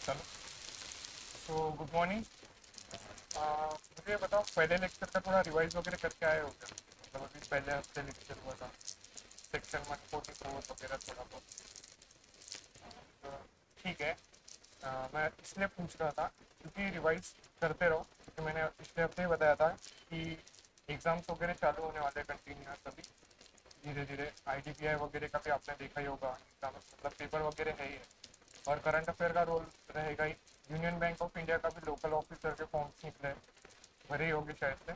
चलो। तो good morning. मुझे बताओ, पहले लेक्चर का थोड़ा रिवाइज वगैरह करके आए हो क्या? मतलब अभी पहले हफ्ते लेक्चर हुआ था, सेक्शन 144 वगैरह थोड़ा बहुत। तो ठीक है। मैं इसलिए पूछ रहा था क्योंकि रिवाइज करते रहो, क्योंकि मैंने पिछले हफ्ते ही बताया था कि एग्ज़ाम्स वगैरह चालू होने वाले हैं कंटिन्यूस अभी धीरे धीरे। आईडीपीआई वगैरह का भी आपने देखा ही होगा एग्जाम, मतलब पेपर वगैरह है ही है। और करंट अफेयर का रोल रहेगा ही। यूनियन बैंक ऑफ इंडिया का भी लोकल ऑफिसर के फॉर्म्स निकले, भरे ही होंगे शायद से।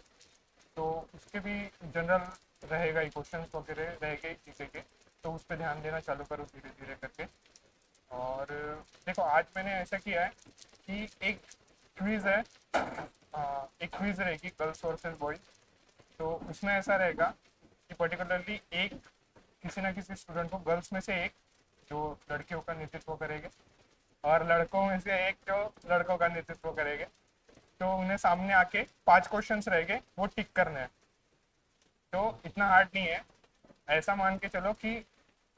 तो उसके भी जनरल रहेगा ही, क्वेश्चन वगैरह रहेंगे ही जीके के। तो उस पर ध्यान देना चालू करो धीरे धीरे करके। और देखो, आज मैंने ऐसा किया है कि एक क्विज है, एक क्विज रहेगी गर्ल्स वर्सेस बॉयज। तो उसमें ऐसा रहेगा कि पर्टिकुलरली एक किसी ना किसी स्टूडेंट को, गर्ल्स में से एक जो लड़कियों का नेतृत्व करेंगे और लड़कों में से एक जो लड़कों का नेतृत्व करेंगे। तो उन्हें सामने आके 5 क्वेश्चंस रहेंगे, वो टिक करने हैं। तो इतना हार्ड नहीं है। ऐसा मान के चलो कि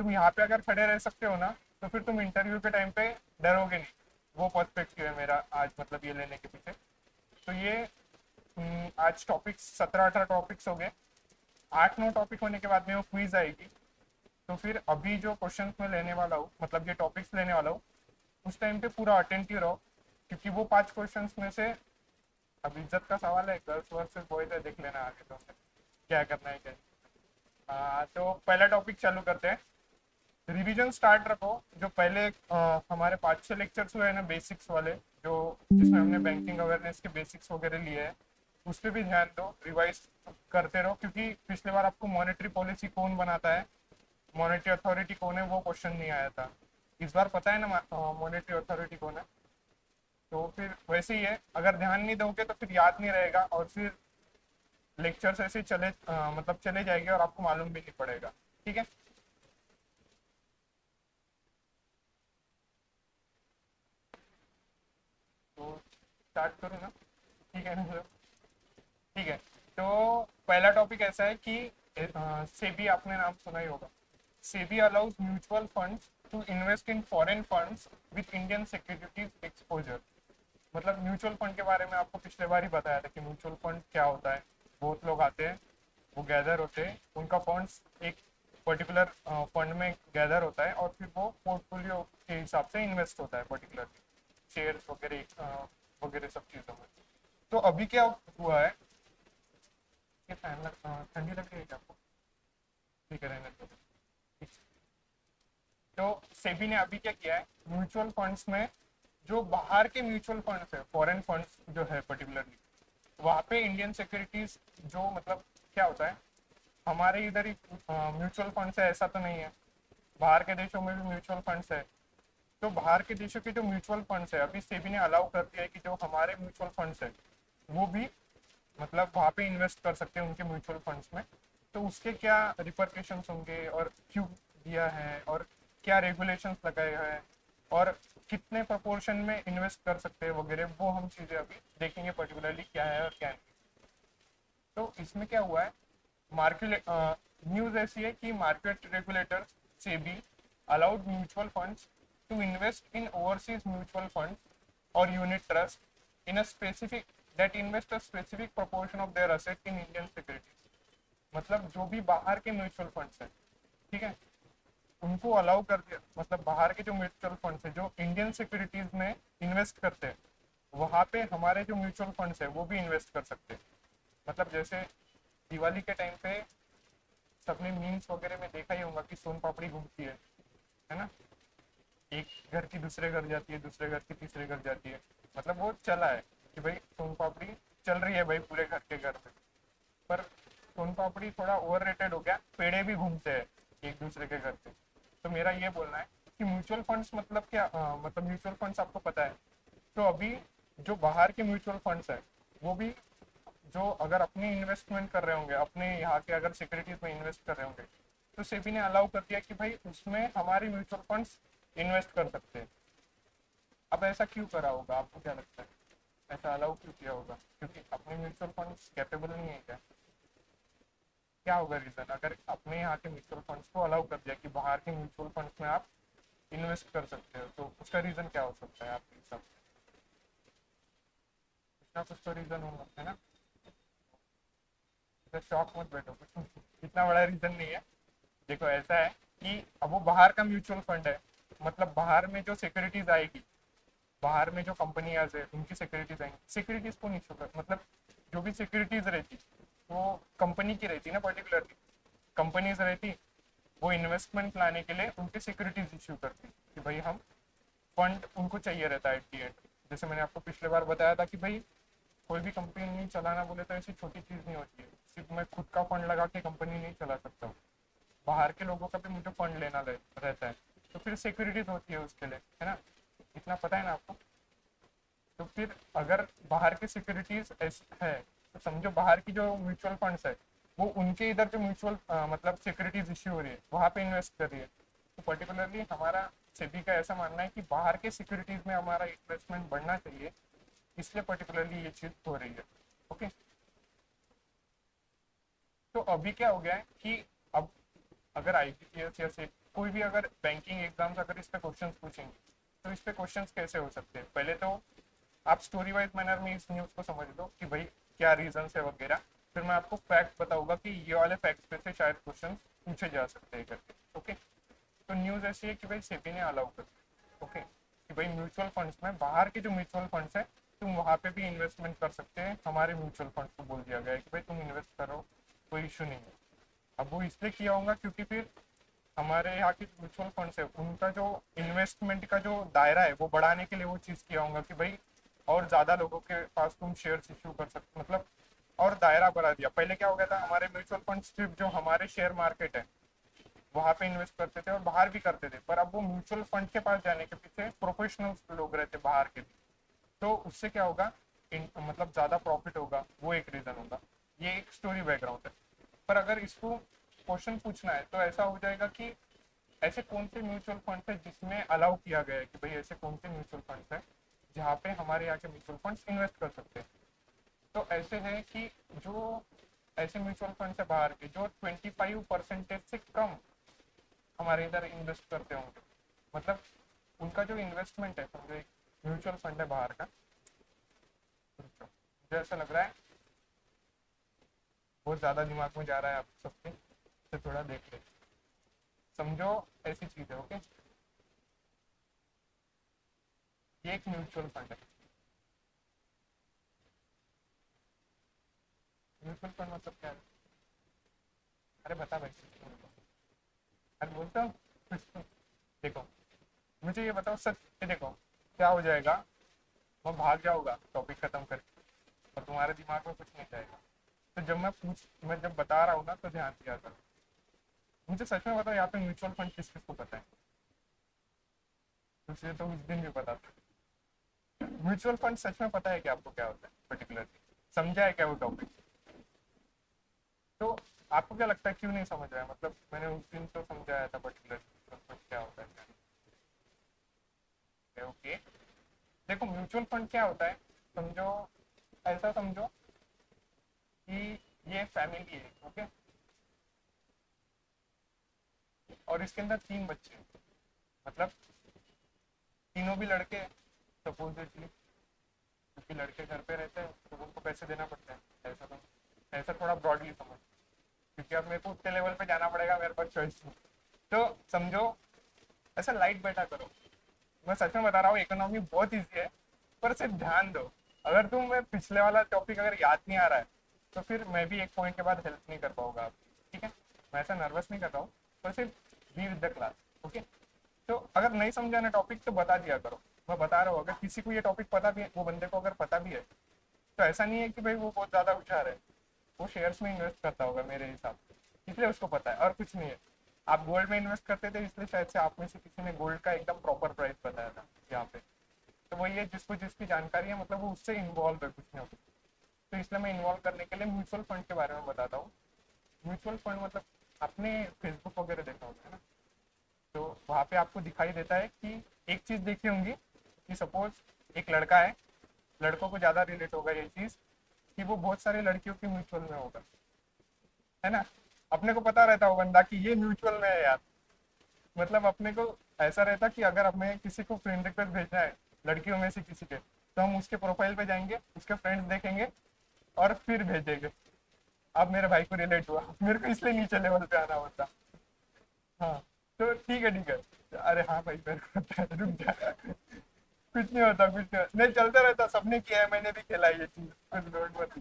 तुम यहाँ पे अगर खड़े रह सकते हो ना, तो फिर तुम इंटरव्यू के टाइम पे डरोगे नहीं। वो पर्सपेक्टिव है मेरा आज, मतलब ये लेने के पीछे। तो ये आज टॉपिक्स 17-18 टॉपिक्स हो गए। 8-9 टॉपिक होने के बाद में वो क्विज आएगी। तो फिर अभी जो क्वेश्चन मैं लेने वाला हूँ, मतलब ये टॉपिक्स लेने वाला हूँ, उस टाइम पे पूरा अटेंटिव रहो। क्योंकि वो 5 क्वेश्चंस में से, अब इज्जत का सवाल है, गर्ल्स वर्सेस बॉयज है, देख लेना आगे तो क्या करना है क्या नहीं। तो पहला टॉपिक चालू करते हैं। रिवीजन स्टार्ट रखो। जो पहले हमारे 5-6 लेक्चर्स हुए हैं ना, बेसिक्स वाले, जो जिसमें हमने बैंकिंग अवेयरनेस के बेसिक्स वगैरह लिए हैं, उस पर भी ध्यान दो, रिवाइज करते रहो। क्योंकि पिछले बार आपको मॉनेटरी पॉलिसी कौन बनाता है, मॉनेटरी अथॉरिटी कौन है, वो क्वेश्चन नहीं आया था। इस बार पता है ना मॉनेटरी अथॉरिटी कौन है। तो फिर वैसे ही है, अगर ध्यान नहीं दोगे तो फिर याद नहीं रहेगा, और फिर लेक्चर्स ऐसे चले मतलब चले जाएंगे और आपको मालूम भी नहीं पड़ेगा। ठीक है। तो स्टार्ट करूँ ना? ठीक है ना? ठीक है। तो पहला टॉपिक ऐसा है कि सेबी, आपने नाम सुना ही होगा। SEBI allows mutual funds to invest in foreign funds with Indian securities exposure. मतलब म्यूचुअल फंड के बारे में आपको पिछले बार ही बताया था कि म्यूचुअल फंड क्या होता है। बहुत लोग आते हैं, वो गैदर होते हैं, उनका फंड्स एक पर्टिकुलर फंड में गैदर होता है, और फिर वो पोर्टफोलियो के हिसाब से इन्वेस्ट होता है पर्टिकुलरली शेयर्स वगैरह वगैरह सब चीज़ों में। तो अभी क्या हुआ है कि ठंडी लग रही है क्या आपको? ठीक है, रहने दो। तो सेबी ने अभी क्या किया है, म्यूचुअल फंड्स में, जो बाहर के म्यूचुअल फंड्स है, फॉरेन फंड्स जो है पर्टिकुलरली, वहाँ पे इंडियन सिक्योरिटीज, जो मतलब क्या होता है, हमारे इधर ही म्यूचुअल फंड्स है ऐसा तो नहीं है, बाहर के देशों में भी म्यूचुअल फंड्स है। तो बाहर के देशों के जो म्यूचुअल फंड्स है, अभी सेबी ने अलाउ कर दिया है कि जो हमारे म्यूचुअल फंड्स है वो भी, मतलब वहाँ पे इन्वेस्ट कर सकते हैं उनके म्यूचुअल फंड्स में। तो उसके क्या रिपरकेशंस होंगे, और क्यों दिया है, और क्या रेगुलेशंस लगाए हैं, और कितने प्रोपोर्शन में इन्वेस्ट कर सकते हैं वगैरह, वो हम चीज़ें अभी देखेंगे पर्टिकुलरली क्या है और क्या नहीं। तो इसमें क्या हुआ है, मार्केट न्यूज़ ऐसी है कि market regulator SEBI allowed mutual funds to invest in overseas mutual funds or unit trust in a specific that invest a specific proportion of their asset in Indian securities। मतलब जो भी बाहर के म्यूचुअल फंड्स हैं, ठीक है, उनको अलाउ कर दिया, मतलब बाहर के जो म्यूचुअल फंड्स हैं जो इंडियन सिक्योरिटीज में इन्वेस्ट करते हैं, वहाँ पे हमारे जो म्यूचुअल फंड्स हैं वो भी इन्वेस्ट कर सकते हैं। मतलब जैसे दिवाली के टाइम पे सबने मीम्स वगैरह में देखा ही होगा कि सोन पापड़ी घूमती है ना, एक घर की दूसरे घर जाती है, दूसरे घर की तीसरे घर जाती है। मतलब वो चला है कि भाई सोन पापड़ी चल रही है भाई पूरे घर के घर में। पर सोन पापड़ी थोड़ा ओवर रेटेड हो गया, पेड़े भी घूमते हैं एक दूसरे के घर पे। तो मेरा ये बोलना है कि म्यूचुअल फंड्स मतलब क्या, मतलब म्यूचुअल फंड्स आपको पता है। तो अभी जो बाहर के म्यूचुअल फंड्स है, वो भी, जो अगर अपनी इन्वेस्टमेंट कर रहे होंगे, अपने यहाँ के अगर सिक्योरिटीज में इन्वेस्ट कर रहे होंगे, तो सेबी ने अलाउ कर दिया कि भाई उसमें हमारी म्यूचुअल फंड्स इन्वेस्ट कर सकते हैं। अब ऐसा क्यों करा होगा, आपको क्या लगता है? ऐसा अलाउ क्यों किया होगा? क्योंकि अपने म्यूचुअल फंड्स कैपेबल नहीं है क्या? क्या होगा रीजन, अगर अपने यहाँ के म्यूचुअल फंड्स को अलाउ कर दिया कि बाहर के म्यूचुअल फंड्स में आप इन्वेस्ट कर सकते हो, तो उसका रीजन क्या हो सकता है आपके हिसाब से? कुछ ना कुछ तो रीजन होगा, है ना? तो शॉक मत बैठो, कुछ इतना बड़ा रीजन नहीं है। देखो ऐसा है कि अब वो बाहर का म्यूचुअल फंड है, मतलब बाहर में जो सिक्योरिटीज आएगी, बाहर में जो कंपनियाज है उनकी सिक्योरिटीज आएंगी, सिक्योरिटीज को नहीं छूटा, मतलब जो भी सिक्योरिटीज रहती वो कंपनी की रहती ना, पर्टिकुलरली कंपनीज रहती, वो इन्वेस्टमेंट लाने के लिए उनकी सिक्योरिटीज इश्यू करती कि भाई हम फंड उनको चाहिए रहता है एट दी एंड। जैसे मैंने आपको पिछले बार बताया था कि भाई कोई भी कंपनी चलाना बोले तो ऐसी छोटी चीज़ नहीं होती है, सिर्फ मैं खुद का फंड लगा के कंपनी नहीं चला सकता हूँ, बाहर के लोगों का भी मुझे फंड लेना रहता है, तो फिर सिक्योरिटीज होती है उसके लिए, है ना? इतना पता है ना आपको? तो फिर अगर बाहर की सिक्योरिटीज है, तो समझो बाहर की जो म्यूचुअल फंड्स है वो उनके इधर जो म्यूचुअल मतलब सिक्योरिटीज इश्यू हो रही है वहाँ पे इन्वेस्ट कर रही है। तो पर्टिकुलरली हमारा सेबी का ऐसा मानना है कि बाहर के सिक्योरिटीज में हमारा इन्वेस्टमेंट बढ़ना चाहिए, इसलिए पर्टिकुलरली ये चीज़ हो रही है। ओके। तो अभी क्या हो गया है कि अब अगर आईबीपीएस या से कोई भी अगर बैंकिंग एग्जाम्स अगर इस पे क्वेश्चन पूछेंगे, तो इस पे क्वेश्चन कैसे हो सकते हैं? पहले तो आप स्टोरी वाइज मैनर में इस न्यूज़ को समझ लो कि भाई क्या रीजन है वगैरह, फिर मैं आपको फैक्ट बताऊंगा कि ये वाले फैक्ट पे से शायद क्वेश्चन पूछे जा सकते हैं करके। ओके। तो न्यूज़ ऐसी है कि भाई सेबी ने अलाउ कर दिया, ओके, कि भाई म्यूचुअल फंड्स में बाहर के जो म्यूचुअल फंड्स है तुम वहाँ पे भी इन्वेस्टमेंट कर सकते हैं, हमारे म्यूचुअल फंड्स को बोल दिया गया है कि भाई तुम इन्वेस्ट करो, कोई इशू नहीं है। अब वो इसलिए किया होगा क्योंकि फिर हमारे यहाँ के म्यूचुअल फंड्स है उनका जो इन्वेस्टमेंट का जो दायरा है वो बढ़ाने के लिए वो चीज़ किया होगा कि भाई और ज़्यादा लोगों के पास तुम शेयर्स इशू कर सकते, मतलब और दायरा बढ़ा दिया। पहले क्या हो गया था, हमारे म्यूचुअल फंड सिर्फ जो हमारे शेयर मार्केट है वहां पे इन्वेस्ट करते थे और बाहर भी करते थे, पर अब वो म्यूचुअल फंड के पास जाने के पीछे प्रोफेशनल लोग रहते बाहर के भी, तो उससे क्या होगा, मतलब ज्यादा प्रॉफिट होगा, वो एक रीजन होगा। ये एक स्टोरी बैकग्राउंड है। पर अगर इसको क्वेश्चन पूछना है तो ऐसा हो जाएगा कि ऐसे कौन से म्यूचुअल फंड है जिसमें अलाउ किया गया है कि भाई ऐसे कौन से म्यूचुअल फंड है जहाँ पे हमारे यहाँ के म्यूचुअल फंड्स इन्वेस्ट कर सकते हैं। तो ऐसे है कि जो ऐसे म्यूचुअल फंड है बाहर के जो 25% से कम हमारे इधर इन्वेस्ट करते होंगे, मतलब उनका जो इन्वेस्टमेंट है, समझो एक म्यूचुअल फंड है बाहर का, मुझे ऐसा लग रहा है बहुत ज़्यादा दिमाग में जा रहा है आप सबके, तो थोड़ा देख ले। समझो ऐसी चीज़ है, ओके, ये एक म्यूचुअल फंड है। म्यूचुअल फंड मतलब क्या है? अरे बता भाई। अरे बोलता हूँ देखो, मुझे ये बताओ सच, ये देखो क्या हो जाएगा, मैं भाग जाऊंगा टॉपिक खत्म करके और तुम्हारे दिमाग में कुछ नहीं जाएगा। तो जब मैं जब बता रहा हूँ ना तो ध्यान दिया करो। मुझे सच में बताओ यहाँ पे म्यूचुअल फंड किस किस को पता है? तुझे तो उस दिन भी पता था। म्यूचुअल फंड सच में पता है कि आपको क्या होता है पर्टिकुलरली? समझा है क्या वो टॉपिक? तो आपको क्या लगता है क्यों नहीं समझ रहा है? मतलब मैंने उस दिन तो समझाया था पर्टिकुलरली म्यूचुअल फंड क्या होता है। ओके। देखो म्यूचुअल फंड क्या होता है, समझो, ऐसा समझो कि ये फैमिली है, ओके, और इसके अंदर तीन बच्चे हैं, मतलब तीनों भी लड़के सपोजिटली, क्योंकि लड़के घर पे रहते हैं तो उनको पैसे देना पड़ता है, ऐसा तो, ऐसा थोड़ा ब्रॉडली समझ, क्योंकि अब मेरे को उतने लेवल पे जाना पड़ेगा, मेरे पास चॉइस नहीं। तो समझो, ऐसा लाइट बैठा करो, मैं सच में बता रहा हूँ इकोनॉमी बहुत ईजी है, पर सिर्फ ध्यान दो। अगर तुम मैं पिछले वाला टॉपिक अगर याद नहीं आ रहा है तो फिर मैं भी एक पॉइंट के बाद हेल्प नहीं कर पाऊंगा आपकी, ठीक है? मैं ऐसा नर्वस नहीं कर रहा हूँ, पर सिर्फ be with the class, okay. तो अगर नहीं समझा ना टॉपिक तो बता दिया करो, मैं बता रहा हूँ, अगर किसी को ये टॉपिक पता भी है, वो बंदे को अगर पता भी है, तो ऐसा नहीं है कि भाई वो बहुत ज्यादा होशियार है, वो शेयर्स में इन्वेस्ट करता होगा मेरे हिसाब से, इसलिए उसको पता है और कुछ नहीं है। आप गोल्ड में इन्वेस्ट करते थे इसलिए शायद से आप में से किसी ने गोल्ड का एकदम प्रॉपर प्राइस बताया था यहाँ पे। तो वही है, जिसको जिसकी जानकारी है मतलब वो उससे इन्वॉल्व है कुछ ना कुछ, तो इसलिए मैं इन्वॉल्व करने के लिए म्यूचुअल फंड के बारे में बताता हूँ। म्यूचुअल फंड मतलब आपने फेसबुक वगैरह देखा होगा, है ना? तो वहाँ पे आपको दिखाई देता है कि एक चीज़ देखी होंगी कि सपोज एक लड़का है, लड़कों को ज़्यादा रिलेट होगा ये चीज़ कि वो बहुत सारी लड़कियों की म्यूचुअल में होगा, है ना? अपने को पता रहता हो बंदा कि ये म्यूचुअल में है यार, मतलब अपने को ऐसा रहता कि अगर हमें किसी को फ्रेंड रिक्वेस्ट भेजना है लड़कियों में से किसी के, तो हम उसके प्रोफाइल पे जाएंगे, उसके फ्रेंड्स देखेंगे और फिर भेजेंगे। अब मेरे भाई को रिलेट हुआ, मेरे को इसलिए नीचे लेवल पे आना होता। हाँ, तो ठीक है ठीक है। अरे हाँ भाई, मेरे को पता है, रुक जा। कुछ नहीं होता, कुछ नहीं होता, नहीं चलता रहता, सबने किया है, मैंने भी खेला है ये चीज, कुछ लोड मत।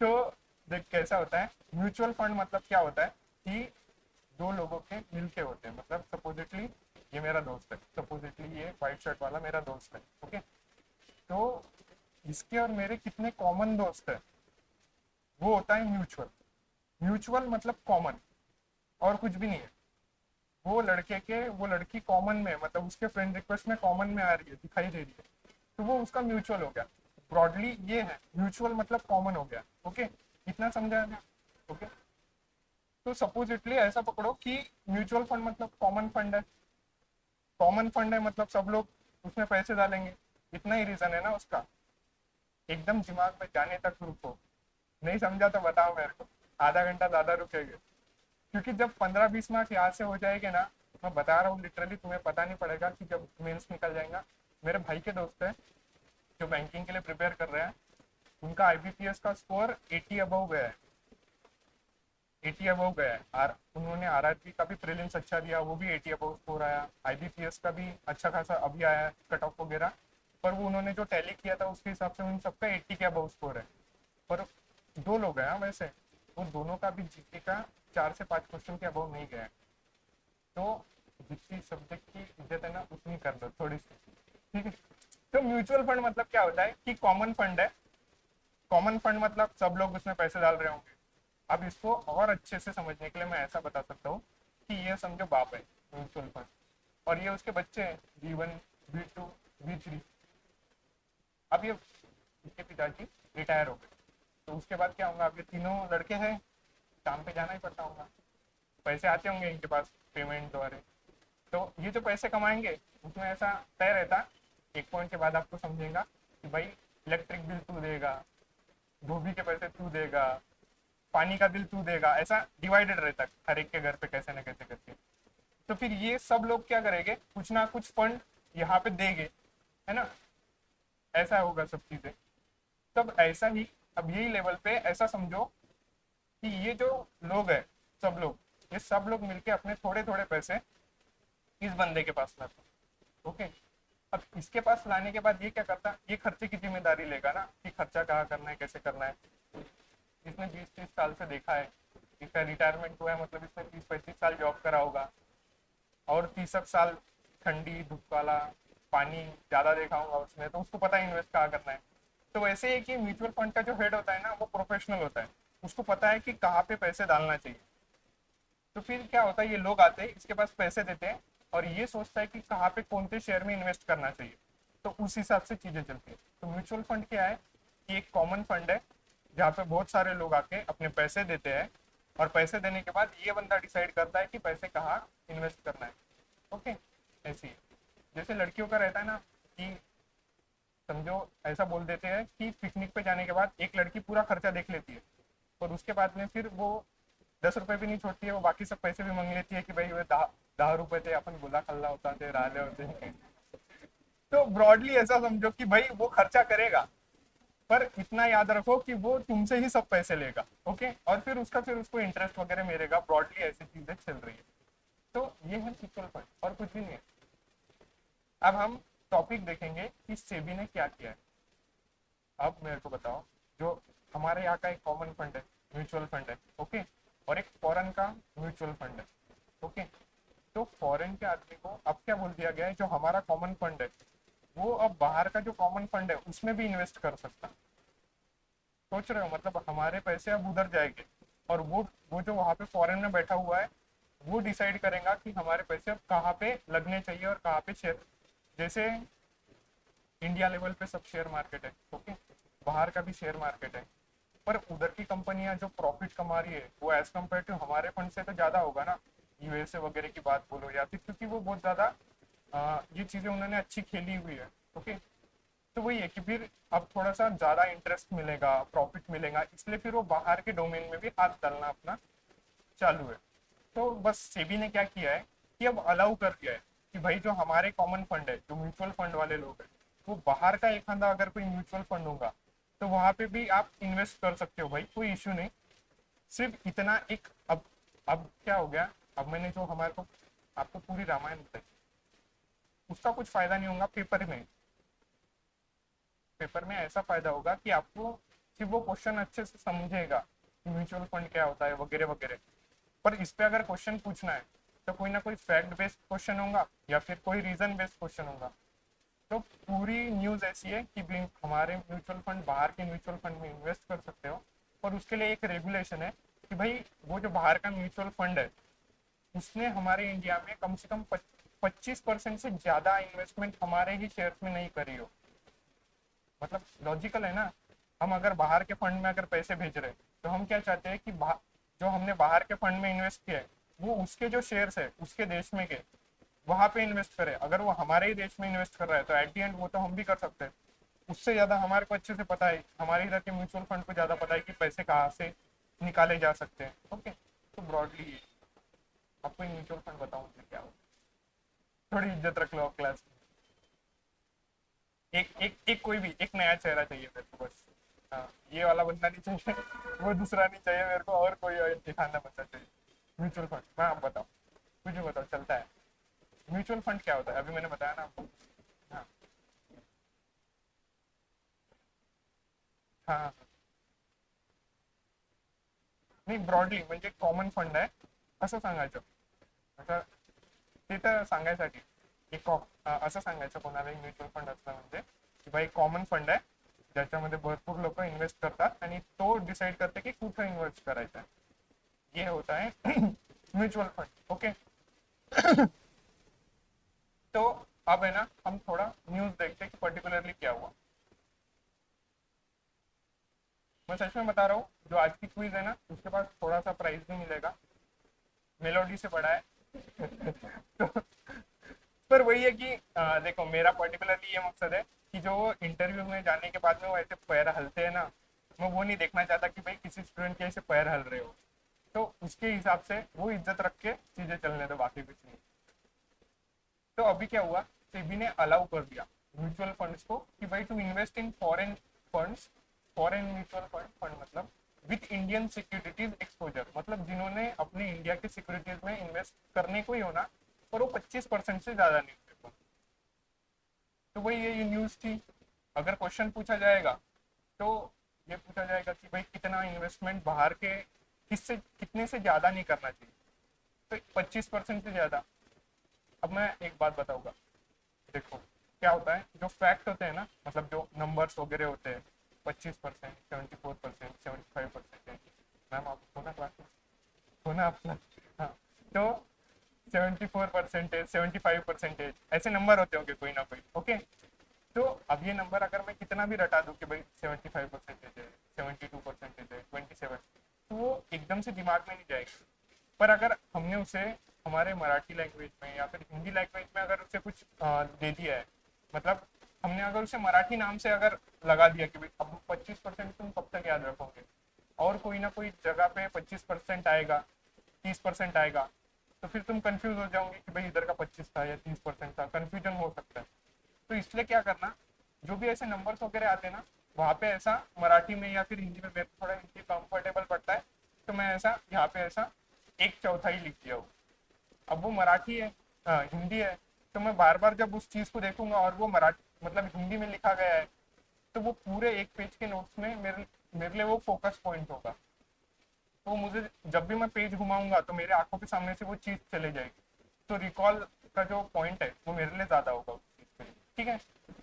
तो देख कैसा होता है म्यूचुअल फंड, मतलब क्या होता है कि दो लोगों के मिलके होते हैं। मतलब सपोजिटली ये मेरा दोस्त है, सपोजिटली ये व्हाइट शर्ट वाला मेरा दोस्त है, ओके। तो इसके और मेरे कितने कॉमन दोस्त है, वो होता है म्यूचुअल। म्यूचुअल मतलब कॉमन, और कुछ भी नहीं है। वो लड़के के वो लड़की कॉमन में, मतलब उसके फ्रेंड रिक्वेस्ट में कॉमन में आ रही है, दिखाई दे रही है, तो वो उसका म्यूचुअल हो गया। ब्रॉडली ये है, म्यूचुअल मतलब कॉमन हो गया, ओके। इतना समझा ना? ओके। तो सपोजिटली ऐसा पकड़ो कि म्यूचुअल फंड मतलब कॉमन फंड है। कॉमन फंड है मतलब सब लोग उसमें पैसे डालेंगे, इतना ही रीजन है ना उसका। एकदम दिमाग में जाने तक रुको, नहीं समझा तो बताओ मेरे को, आधा घंटा ज्यादा रुकेंगे। क्योंकि जब 15-20 मार्क्स यहाँ से हो जाएंगे ना, मैं बता रहा हूँ लिटरली, तुम्हें पता नहीं पड़ेगा कि जब मेंस निकल जाएगा। मेरे भाई के दोस्त है जो बैंकिंग के लिए प्रिपेयर कर रहे हैं, उनका आईबीपीएस का स्कोर 80 अबव गया है। 80 अबव गया है। और उन्होंने आरआरबी का भी प्रीलिम्स अच्छा दिया, वो भी 80 अबव स्कोर आया। आईबीपीएस का भी अच्छा खासा अभी आया है कट ऑफ वगैरह। पर वो उन्होंने जो टैली किया था उसके हिसाब से उन सबका 80 के अबव स्कोर है। पर दो लोग हैं, हाँ, वैसे वो दोनों का भी जीके का 4 से 5 क्वेश्चन के अबव नहीं गया है। तो जितनी सब्जेक्ट की इज्जत है ना, उतनी कर दो थोड़ी सी, ठीक है। तो म्यूचुअल फंड मतलब क्या होता है कि कॉमन फंड है। कॉमन फंड मतलब सब लोग उसमें पैसे डाल रहे होंगे। अब इसको और अच्छे से समझने के लिए मैं ऐसा बता सकता हूँ कि ये समझो बाप है म्यूचुअल फंड, और ये उसके बच्चे हैं, B1, B2, B3। अब ये इसके पिताजी रिटायर हो गए, तो उसके बाद क्या होगा, अब ये तीनों लड़के हैं, काम पे जाना ही पड़ता होगा, पैसे आते होंगे इनके पास पेमेंट द्वारा। तो ये जो पैसे कमाएंगे उसमें ऐसा तय रहता, एक पॉइंट के बाद आपको समझेगा कि भाई इलेक्ट्रिक बिल तू देगा, धोबी के पैसे तू देगा, पानी का बिल तू देगा, ऐसा डिवाइडेड रहता है हर एक के घर पे कैसे ना कैसे करके। तो फिर ये सब लोग क्या करेंगे, कुछ ना कुछ फंड यहाँ पे देंगे, है ना। ऐसा होगा सब चीजें। तब ऐसा ही, अब यही लेवल पे ऐसा समझो कि ये जो लोग हैं, सब लोग, ये सब लोग मिलके अपने थोड़े थोड़े पैसे इस बंदे के पास लाते, ओके। अब इसके पास लाने के बाद ये क्या करता, ये खर्चे की जिम्मेदारी लेगा ना, कि खर्चा कहाँ करना है, कैसे करना है। इसने 20-30 साल से देखा है, इसका रिटायरमेंट हुआ है, मतलब इसने 30-35 साल जॉब करा होगा, और 30 साल ठंडी धूप वाला पानी ज्यादा देखा होगा उसने, तो उसको पता है इन्वेस्ट कहाँ करना है। तो वैसे ही कि म्यूचुअल फंड का जो हेड होता है ना, वो प्रोफेशनल होता है, उसको पता है कि कहाँ पे पैसे डालना चाहिए। तो फिर क्या होता है, ये लोग आते हैं इसके पास पैसे देते हैं, और ये सोचता है कि कहाँ पे कौन से शेयर में इन्वेस्ट करना चाहिए, तो उस हिसाब से चीजें चलती है। तो म्यूचुअल फंड क्या है कि एक कॉमन फंड है, जहाँ पे बहुत सारे लोग आके अपने पैसे देते हैं, और पैसे देने के बाद ये बंदा डिसाइड करता है कि पैसे कहाँ इन्वेस्ट करना है, ओके। ऐसी है। जैसे लड़कियों का रहता है ना कि समझो, ऐसा बोल देते हैं कि पिकनिक पे जाने के बाद एक लड़की पूरा खर्चा देख लेती है, और उसके बाद में फिर वो 10 रुपए भी नहीं छोड़ती है, वो बाकी सब पैसे भी मांग लेती है कि भाई वो 10 रुपए थे, अपन गुला खल्ला होता थे, राले होते हैं। तो ब्रॉडली ऐसा समझो कि भाई वो खर्चा करेगा, पर इतना याद रखो कि वो तुमसे ही सब पैसे लेगा, ओके। और फिर उसको इंटरेस्ट वगैरह मिलेगा, ब्रॉडली ऐसी चीजें चल रही है। तो ये है म्यूचुअल फंड, और कुछ भी नहीं है। अब हम टॉपिक देखेंगे कि सेबी ने क्या किया है। अब मेरे को बताओ, जो हमारे यहाँ का एक कॉमन फंड है, म्यूचुअल फंड है, ओके, और एक फॉरेन का म्यूचुअल फंड है, ओके। तो फॉरेन के आदमी को अब क्या बोल दिया गया है, जो हमारा कॉमन फंड है, वो अब बाहर का जो कॉमन फंड है उसमें भी इन्वेस्ट कर सकता। सोच रहे हो, मतलब हमारे पैसे अब उधर जाएंगे, और वो जो वहां पे फॉरेन में बैठा हुआ है, वो डिसाइड करेगा कि हमारे पैसे अब कहाँ पे लगने चाहिए और कहाँ पे शेयर। जैसे इंडिया लेवल पे सब शेयर मार्केट है, ओके, बाहर का भी शेयर मार्केट है, पर उधर की कंपनियां जो प्रॉफिट कमा रही है वो एज कम्पेयर टू हमारे फंड से तो ज्यादा होगा ना। यूएसए वगैरह की बात बोलो, या फिर क्योंकि वो बहुत ज्यादा ये चीजें उन्होंने अच्छी खेली हुई है, ओके। तो वही है कि फिर अब थोड़ा सा ज्यादा इंटरेस्ट मिलेगा, प्रॉफिट मिलेगा, इसलिए फिर वो बाहर के डोमेन में भी हाथ डालना अपना चालू है। तो बस सेबी ने क्या किया है कि अब अलाउ कर दिया है कि भाई जो हमारे कॉमन फंड है, जो म्यूचुअल फंड वाले लोग हैं, वो बाहर का एक फंड अगर कोई म्यूचुअल फंड होगा तो वहां पे भी आप इन्वेस्ट कर सकते हो भाई, कोई इश्यू नहीं। सिर्फ इतना एक अब क्या हो गया, अब मैंने जो हमारे को आपको पूरी रामायण बताई, उसका कुछ फायदा नहीं होगा पेपर में। पेपर में ऐसा फायदा होगा कि आपको सिर्फ वो क्वेश्चन अच्छे से समझेगा कि म्यूचुअल फंड क्या होता है वगैरह वगैरह। पर इस पे अगर क्वेश्चन पूछना है तो कोई ना कोई फैक्ट बेस्ड क्वेश्चन होगा या फिर कोई रीजन बेस्ड क्वेश्चन होगा। तो पूरी न्यूज ऐसी है कि हमारे म्यूचुअल फंड बाहर के म्यूचुअल फंड में इन्वेस्ट कर सकते हो, पर उसके लिए एक रेगुलेशन है कि भाई वो जो बाहर का म्यूचुअल फंड है उसने हमारे इंडिया में कम से कम 25% से ज्यादा इन्वेस्टमेंट हमारे ही शेयर में नहीं करी हो। मतलब लॉजिकल है ना। हम अगर बाहर के फंड में अगर पैसे भेज रहे हैं तो हम क्या चाहते हैं कि जो हमने बाहर के फंड में इन्वेस्ट किया है वो उसके जो शेयर्स है उसके देश में के वहां पे इन्वेस्ट करे। अगर वो हमारे ही देश में इन्वेस्ट कर रहा है तो एट दी एंड वो तो हम भी कर सकते हैं। उससे ज्यादा हमारे को अच्छे से पता है, हमारे इधर के म्यूचुअल फंड को ज्यादा पता है कि पैसे कहाँ से निकाले जा सकते हैं। ओके, तो ब्रॉडली आपको म्यूचुअल फंड बताऊं मुझे क्या हो, थोड़ी इज्जत रख लो क्लास में। एक एक एक कोई भी एक नया चेहरा चाहिए मेरे को बस। हाँ, ये वाला बंदा नहीं चाहिए वो दूसरा नहीं चाहिए मेरे को, और कोई और दिखाना बंदा चाहिए। म्यूचुअल फंड, हाँ आप बताओ, मुझे बताओ चलता है। म्यूचुअल फंड क्या होता है अभी मैंने बताया ना आपको। हाँ हाँ हाँ। नाही ब्रॉडली म्हणजे कॉमन फंड आहे असं सांगायचं। आता ते तर सांगायसाठी एक असं सांगायचं कोणालाही म्युच्युअल फंड असतं म्हणजे की भाई कॉमन फंड आहे ज्याच्यामध्ये भरपूर लोक इन्वेस्ट करतात आणि तो डिसाइड करते की कुठं इन्वेस्ट करायचं आहे, ये होता है म्यूचुअल फंड। ओके, तो अब है ना हम थोड़ा न्यूज देखते हैं कि पर्टिकुलरली क्या हुआ। मैं सच में बता रहा हूँ, जो आज की क्विज है ना उसके पास थोड़ा सा प्राइस भी मिलेगा, मेलोडी से बड़ा है तो पर वही है कि देखो मेरा पर्टिकुलरली ये मकसद है कि जो इंटरव्यू में जाने के बाद में वो ऐसे पैर हलते हैं ना, मैं वो नहीं देखना चाहता कि भाई किसी स्टूडेंट के ऐसे पैर हल रहे हो। तो उसके हिसाब से वो इज्जत रख के चीजें चलने दो, बाकी कुछ नहीं। तो अभी क्या हुआ, सेबी ने अलाउ कर दिया म्यूचुअल फंड्स को कि भाई to invest in foreign funds. Foreign mutual fund fund मतलब विथ इंडियन सिक्योरिटीज एक्सपोजर, मतलब जिन्होंने अपने इंडिया की सिक्योरिटीज में इन्वेस्ट करने को ही होना पर वो 25% से ज्यादा नहीं थे। तो वही ये न्यूज थी। अगर क्वेश्चन पूछा जाएगा तो ये पूछा जाएगा कि भाई कितना इन्वेस्टमेंट बाहर के किससे कितने से ज्यादा नहीं करना चाहिए, तो 25% से ज्यादा। अब मैं एक बात बताऊंगा, देखो क्या होता है जो फैक्ट होते हैं ना, मतलब जो नंबर्स वगैरह होते हैं 25%, 74%, 75%। मैम आप हो ना क्लास में, हो ना अपना। हाँ, तो 74%, 75% ऐसे नंबर होते होंगे कोई ना कोई। ओके, तो अब ये नंबर अगर मैं कितना भी रटा दूं कि भाई 75% है, 72% है, 27, तो वो एकदम से दिमाग में नहीं जाएगा। पर अगर हमने उसे हमारे मराठी लैंग्वेज में या फिर हिंदी लैंग्वेज में अगर उसे कुछ दे दिया है, मतलब हमने अगर उसे मराठी नाम से अगर लगा दिया कि भाई अब 25% तुम कब तक याद रखोगे, और कोई ना कोई जगह पे 25% आएगा, 30% आएगा, तो फिर तुम कंफ्यूज हो जाओगे कि भाई इधर का 25 था या 30% था, कंफ्यूजन हो सकता है। तो इसलिए क्या करना, जो भी ऐसे नंबर्स वगैरह आते हैं ना वहाँ पे ऐसा मराठी में या फिर हिंदी में, मेरे को थोड़ा हिंदी कंफर्टेबल पड़ता है तो मैं ऐसा यहाँ पे ऐसा एक चौथाई लिख दिया हूँ। अब वो मराठी है, हिंदी है, तो मैं बार बार जब उस चीज को देखूंगा और वो मराठी मतलब हिंदी में लिखा गया है तो वो पूरे एक पेज के नोट्स में मेरे मेरे लिए वो फोकस पॉइंट होगा। तो मुझे जब भी मैं पेज घुमाऊंगा तो मेरे आंखों के सामने से वो चीज चले जाएगी, तो रिकॉल का जो पॉइंट है वो मेरे लिए ज्यादा होगा उस चीज के लिए। ठीक है,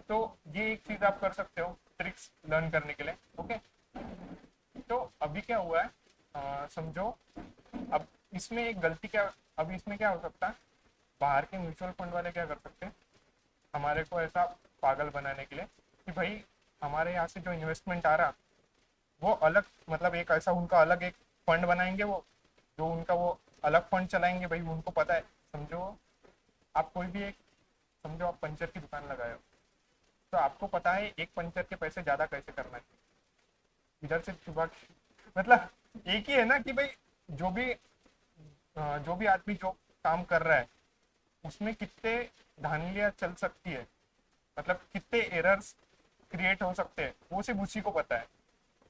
तो ये एक चीज आप कर सकते हो ट्रिक्स लर्न करने के लिए। ओके, तो अभी क्या हुआ है, समझो। अब इसमें एक गलती क्या, अब इसमें क्या हो सकता है, बाहर के म्यूचुअल फंड वाले क्या कर सकते हैं हमारे को ऐसा पागल बनाने के लिए कि भाई हमारे यहाँ से जो इन्वेस्टमेंट आ रहा वो अलग, मतलब एक ऐसा उनका अलग एक फंड बनाएंगे, वो जो उनका वो अलग फंड चलाएंगे। भाई उनको पता है, समझो आप कोई भी एक, समझो आप पंचर की दुकान लगाए हो, तो आपको पता है एक पंचर के पैसे ज्यादा कैसे करना चाहिए। इधर से सुबह मतलब एक ही है ना कि भाई जो भी जो भी आदमी जो काम कर रहा है उसमें कितने धांधलियां चल सकती है, मतलब कितने एरर्स क्रिएट हो सकते हैं, वो सिर्फ उसी को पता है।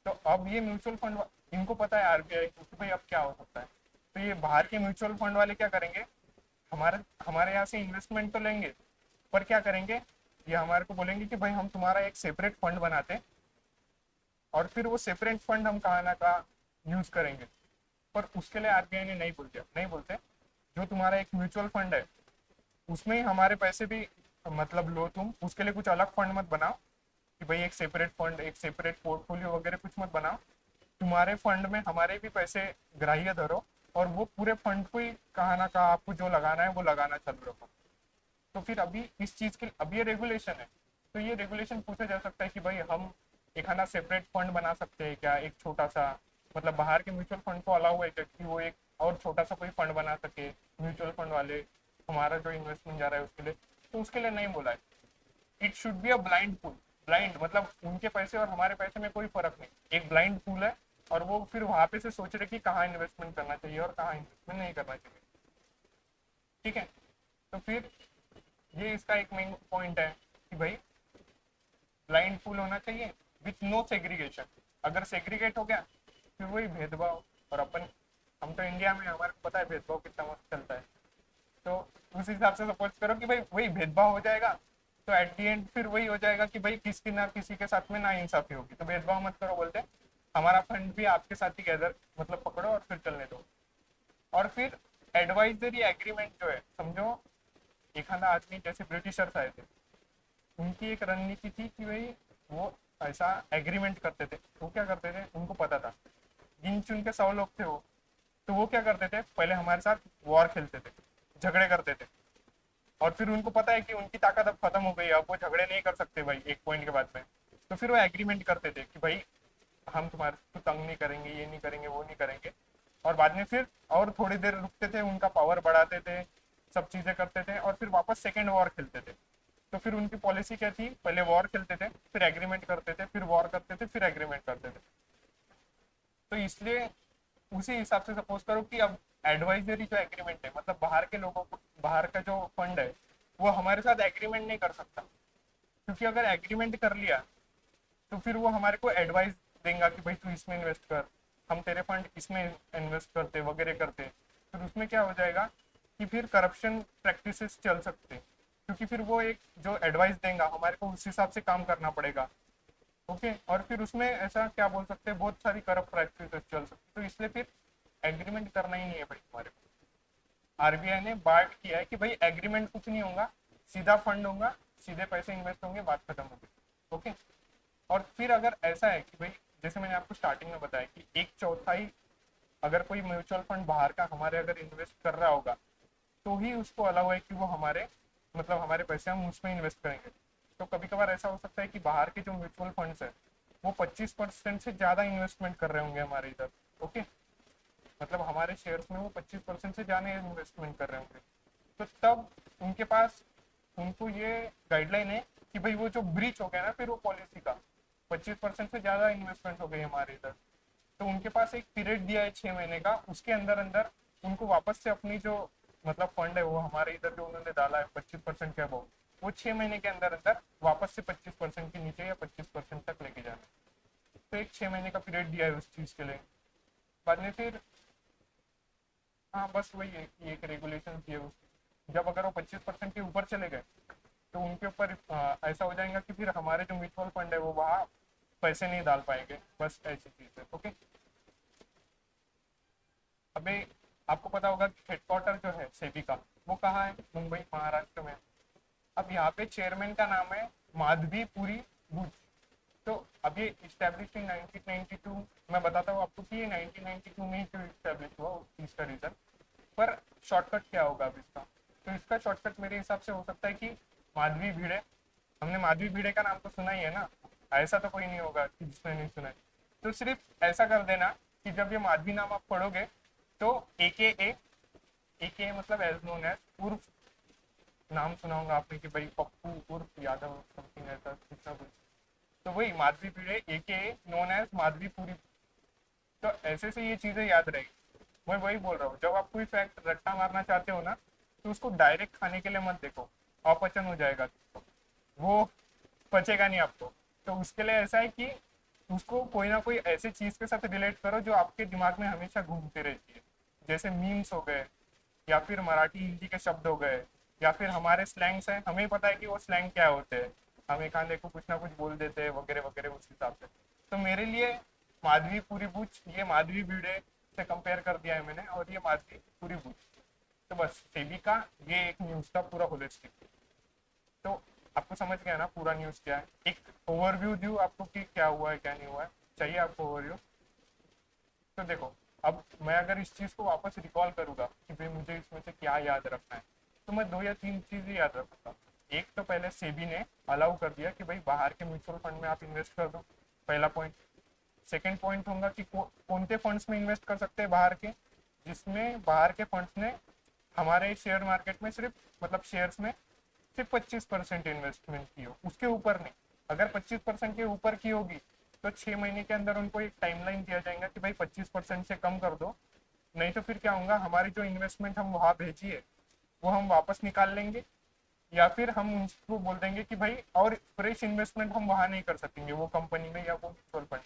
तो अब ये म्यूचुअल फंड, इनको पता है आरबीआई को कि भाई अब क्या हो सकता है। तो ये बाहर के म्यूचुअल फंड वाले क्या करेंगे, हमारे हमारे यहाँ से इन्वेस्टमेंट तो लेंगे, पर क्या करेंगे, ये हमारे को बोलेंगे कि भाई हम तुम्हारा एक सेपरेट फंड बनाते हैं, और फिर वो सेपरेट फंड हम कहाँ ना कहाँ यूज करेंगे। पर उसके लिए आरबीआई ने नहीं बोलते जो तुम्हारा एक म्यूचुअल फंड है उसमें ही हमारे पैसे भी मतलब लो, तुम उसके लिए कुछ अलग फंड मत बनाओ कि भाई एक सेपरेट फंड, एक सेपरेट पोर्टफोलियो वगैरह कुछ मत बनाओ। तुम्हारे फंड में हमारे भी पैसे ग्राह्य धरो, और वो पूरे फंड को ही कहाँ ना कहाँ आपको जो लगाना है वो लगाना चल रहा। तो फिर अभी इस चीज के अब ये रेगुलेशन है, तो ये रेगुलेशन पूछा जा सकता है कि भाई हम एक है ना सेपरेट फंड बना सकते हैं क्या, एक छोटा सा, मतलब बाहर के म्यूचुअल फंड को अलाउ है क्या कि वो एक और छोटा सा कोई फंड बना सके म्यूचुअल फंड वाले, हमारा जो इन्वेस्टमेंट जा रहा है उसके लिए। तो उसके लिए नहीं बोला है। It should be a blind pool. Blind मतलब उनके पैसे और हमारे पैसे में कोई फर्क नहीं, एक ब्लाइंड पूल है, और वो फिर वहां पे से सोच रहे कि कहाँ इन्वेस्टमेंट करना चाहिए और कहाँ इन्वेस्टमेंट नहीं करना चाहिए। ठीक है। तो फिर ये इसका एक मेन पॉइंट है कि भाई ब्लाइंड पूल होना चाहिए विथ नो सेग्रीगेशन। अगर सेग्रीगेट हो गया फिर वही भेदभाव। और अपन, हम तो इंडिया में, हमारे को पता है भेदभाव कितना मस्त चलता है। तो उस हिसाब से सपोज करो कि भाई वही भेदभाव हो जाएगा, तो एट दी एंड फिर वही हो जाएगा कि भाई किसी ना किसी के साथ में ना इंसाफी होगी, तो भेदभाव मत करो बोलते, हमारा फंड भी आपके साथ ही गैदर मतलब पकड़ो और फिर चलने दो। और फिर एडवाइजरी एग्रीमेंट जो है, समझो एक आधा आदमी जैसे ब्रिटिशर्स आए थे, उनकी एक रणनीति थी कि भाई वो ऐसा एग्रीमेंट करते थे। वो क्या करते थे, उनको पता था गिन चुन के 100 लोग थे वो, तो वो क्या करते थे, पहले हमारे साथ वॉर खेलते थे, झगड़े करते थे, और फिर उनको पता है कि उनकी ताकत अब खत्म हो गई, अब वो झगड़े नहीं कर सकते भाई एक पॉइंट के बाद में। तो फिर वो एग्रीमेंट करते थे कि भाई हम तुम्हारे को तंग नहीं करेंगे, ये नहीं करेंगे, वो नहीं करेंगे। और बाद में फिर और थोड़ी देर रुकते थे, उनका पावर बढ़ाते थे, सब चीजें करते थे, और फिर वापस सेकेंड वॉर खेलते थे। तो फिर उनकी पॉलिसी क्या थी, पहले वॉर खेलते थे, फिर एग्रीमेंट करते थे, फिर वॉर करते थे, फिर एग्रीमेंट करते थे। तो इसलिए उसी हिसाब से सपोज करो कि अब एडवाइजरी जो एग्रीमेंट है, मतलब बाहर के लोगों को, बाहर का जो फंड है वो हमारे साथ एग्रीमेंट नहीं कर सकता, क्योंकि अगर एग्रीमेंट कर लिया तो फिर वो हमारे को एडवाइस देगा कि भाई तू इसमें इन्वेस्ट कर, हम तेरे फंड इसमें इन्वेस्ट करते वगैरह करते। फिर उसमें क्या हो जाएगा कि फिर करप्शन प्रैक्टिसेस चल सकते, क्योंकि फिर वो एक जो एडवाइस देगा हमारे को उस हिसाब से काम करना पड़ेगा। ओके, और फिर उसमें ऐसा क्या बोल सकते हैं, बहुत सारी करप्ट प्रैक्टिसेस चल सकती, तो इसलिए फिर एग्रीमेंट करना ही नहीं है भाई हमारे को। आरबीआई ने बात किया है कि भाई एग्रीमेंट कुछ नहीं होगा, सीधा फंड होगा, सीधे पैसे इन्वेस्ट होंगे, बात खत्म होगी। ओके। और फिर अगर ऐसा है कि भाई जैसे मैंने आपको स्टार्टिंग में बताया कि एक चौथाई अगर कोई म्यूचुअल फंड बाहर का हमारे अगर इन्वेस्ट कर रहा होगा, तो ही उसको अलाउ है कि वो हमारे, मतलब हमारे पैसे हम उसमें इन्वेस्ट करेंगे। तो कभी कभार ऐसा हो सकता है कि बाहर के जो म्यूचुअल फंड्स है वो 25% से ज्यादा इन्वेस्टमेंट कर रहे होंगे हमारे इधर। ओके, मतलब हमारे शेयर्स में वो 25% से ज्यादा इन्वेस्टमेंट कर रहे होंगे। तो तब उनके पास, उनको ये गाइडलाइन है कि भाई वो जो ब्रीच हो गया ना फिर वो पॉलिसी का, 25% से ज्यादा इन्वेस्टमेंट हो गई हमारे इधर, तो उनके पास एक पीरियड दिया है 6 महीने का, उसके अंदर अंदर उनको वापस से अपनी जो मतलब फंड है वो हमारे इधर जो उन्होंने डाला है 25% के अबाउ, वो 6 महीने के अंदर अंदर वापस से 25% के नीचे या 25% तक लेके जाना। तो एक 6 महीने का पीरियड दिया है उस चीज के लिए। बाद में फिर, हाँ बस वही है कि एक रेगुलेशन थी उसकी, जब अगर वो 25% के ऊपर चले गए तो उनके ऊपर ऐसा हो जाएगा कि फिर हमारे जो म्यूचुअल फंड है वो वहाँ पैसे नहीं डाल पाएंगे, बस ऐसी चीज है। ओके। अबे आपको पता होगा कि हेडक्वार्टर जो है सेबी का वो कहाँ है, मुंबई महाराष्ट्र में। अब यहाँ पे चेयरमैन का नाम है माधवी पुरी बुच। तो अब ये इस्टेब्लिश इन 1992, मैं बताता हूँ आपको कि ये 1992 में ही क्यों इस्टेब्लिश हुआ, इसका रीजन। पर शॉर्टकट क्या होगा अब इसका, तो इसका शॉर्टकट मेरे हिसाब से हो सकता है कि माधवी भिड़े। हमने माधवी भिड़े का नाम तो सुना ही है ना, ऐसा तो कोई नहीं होगा कि जिसने नहीं सुना है। तो सिर्फ ऐसा कर देना कि जब ये माधवी नाम आप पढ़ोगे तो ए के मतलब एज नोन एज उर्फ, नाम सुना होगा आपने कि भाई पप्पू उर्फ यादव समथिंग ऐसा कुछ ना कुछ। तो वही माधवी भिड़े ए नोन एज माधवी पुरी। तो ऐसे से ये चीजें याद रहेगी। मैं वही बोल रहा हूँ, जब आप कोई फैक्ट रट्टा मारना चाहते हो ना, तो उसको डायरेक्ट खाने के लिए मत देखो, अपचन हो जाएगा तो वो पचेगा नहीं आपको। तो उसके लिए ऐसा है कि उसको कोई ना कोई ऐसी चीज के साथ रिलेट करो जो आपके दिमाग में हमेशा घूमती रहती है, जैसे मीम्स हो गए, या फिर मराठी हिंदी के शब्द हो गए, या फिर हमारे स्लैंग्स हैं, हमें पता है कि वो स्लैंग क्या होते हैं, हम एक आधे को कुछ ना कुछ बोल देते हैं वगैरह वगैरह उस हिसाब से। तो मेरे लिए माधवी पूरी बूच, ये माधवी भिड़े से कंपेयर कर दिया है मैंने, और ये माधवी पूरी बूच। तो बस सेबी का ये एक न्यूज था पूरा होलिस्टिक। तो आपको समझ गया ना पूरा न्यूज क्या है, एक ओवरव्यू दूं आपको कि क्या हुआ है क्या नहीं हुआ है, चाहिए आपको ओवरव्यू? तो देखो, अब मैं अगर इस चीज को वापस रिकॉल करूंगा कि भाई मुझे इसमें से क्या याद रखना है, तो मैं दो या तीन चीजें याद रखूंगा। एक तो पहले सेबी ने अलाउ कर दिया कि भाई बाहर के म्यूचुअल फंड में आप इन्वेस्ट कर दो, पहला पॉइंट। सेकेंड पॉइंट होगा कि कौन से फंड्स में इन्वेस्ट कर सकते हैं बाहर के, जिसमें बाहर के फंड्स ने हमारे शेयर मार्केट में सिर्फ, मतलब शेयर्स में सिर्फ 25% इन्वेस्टमेंट की हो, उसके ऊपर नहीं। अगर 25% के ऊपर की होगी तो 6 महीने के अंदर उनको एक टाइमलाइन दिया जाएगा कि भाई 25% से कम कर दो, नहीं तो फिर क्या होगा, हमारी जो इन्वेस्टमेंट हम वहां भेजी है वो हम वापस निकाल लेंगे, या फिर हम उनको बोल देंगे कि भाई और फ्रेश इन्वेस्टमेंट हम वहां नहीं कर सकेंगे वो कंपनी में या वो म्यूचुअल फंड।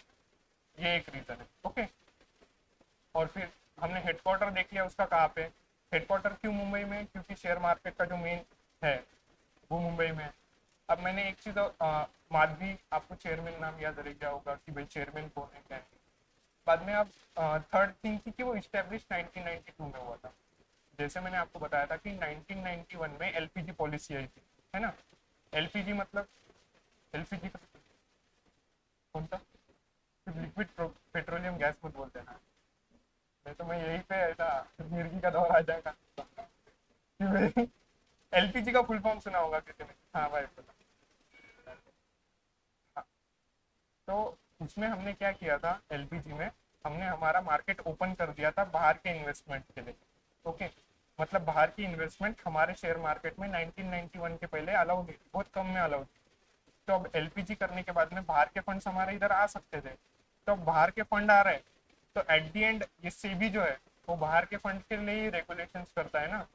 ये एक रीजन है, ओके। और फिर हमने हेडक्वार्टर देख लिया उसका कहाँ पे, हेडक्वार्टर क्यों मुंबई में, क्योंकि शेयर मार्केट का जो मेन है वो मुंबई में है। अब मैंने एक चीज माधवी, आपको चेयरमैन नाम याद रह गया होगा कि भाई चेयरमैन कौन है क्या है। बाद में आप थर्ड थिंग थी कि वो इस्टेब्लिश 1992 में हुआ था। जैसे मैंने आपको बताया था कि 1991 में एलपीजी पॉलिसी आई थी, है ना। एलपीजी मतलब, एलपीजी का कौन सा, लिक्विड पेट्रोलियम गैस मत बोलते हैं ना, नहीं तो मैं यही पे ऐसा मिर्गी का दौर आ जाएगा। एलपीजी का फुल फॉर्म सुना होगा किसी ने, हाँ भाई पता। हाँ, तो उसमें हमने क्या किया था एलपीजी में, हमने हमारा मार्केट ओपन कर दिया था बाहर के इन्वेस्टमेंट के लिए, ओके। मतलब बाहर की इन्वेस्टमेंट हमारे शेयर मार्केट में 1991 के पहले अलाउड थी, बहुत कम में अलाउड थी। तो अब एलपीजी करने के बाद में बाहर के फंड्स हमारे इधर आ सकते थे, तो अब बाहर के फंड आ रहे हैं, तो एट दी एंड ये सेबी जो है वो बाहर के फंड के लिए ही रेगुलेशंस करता है ना,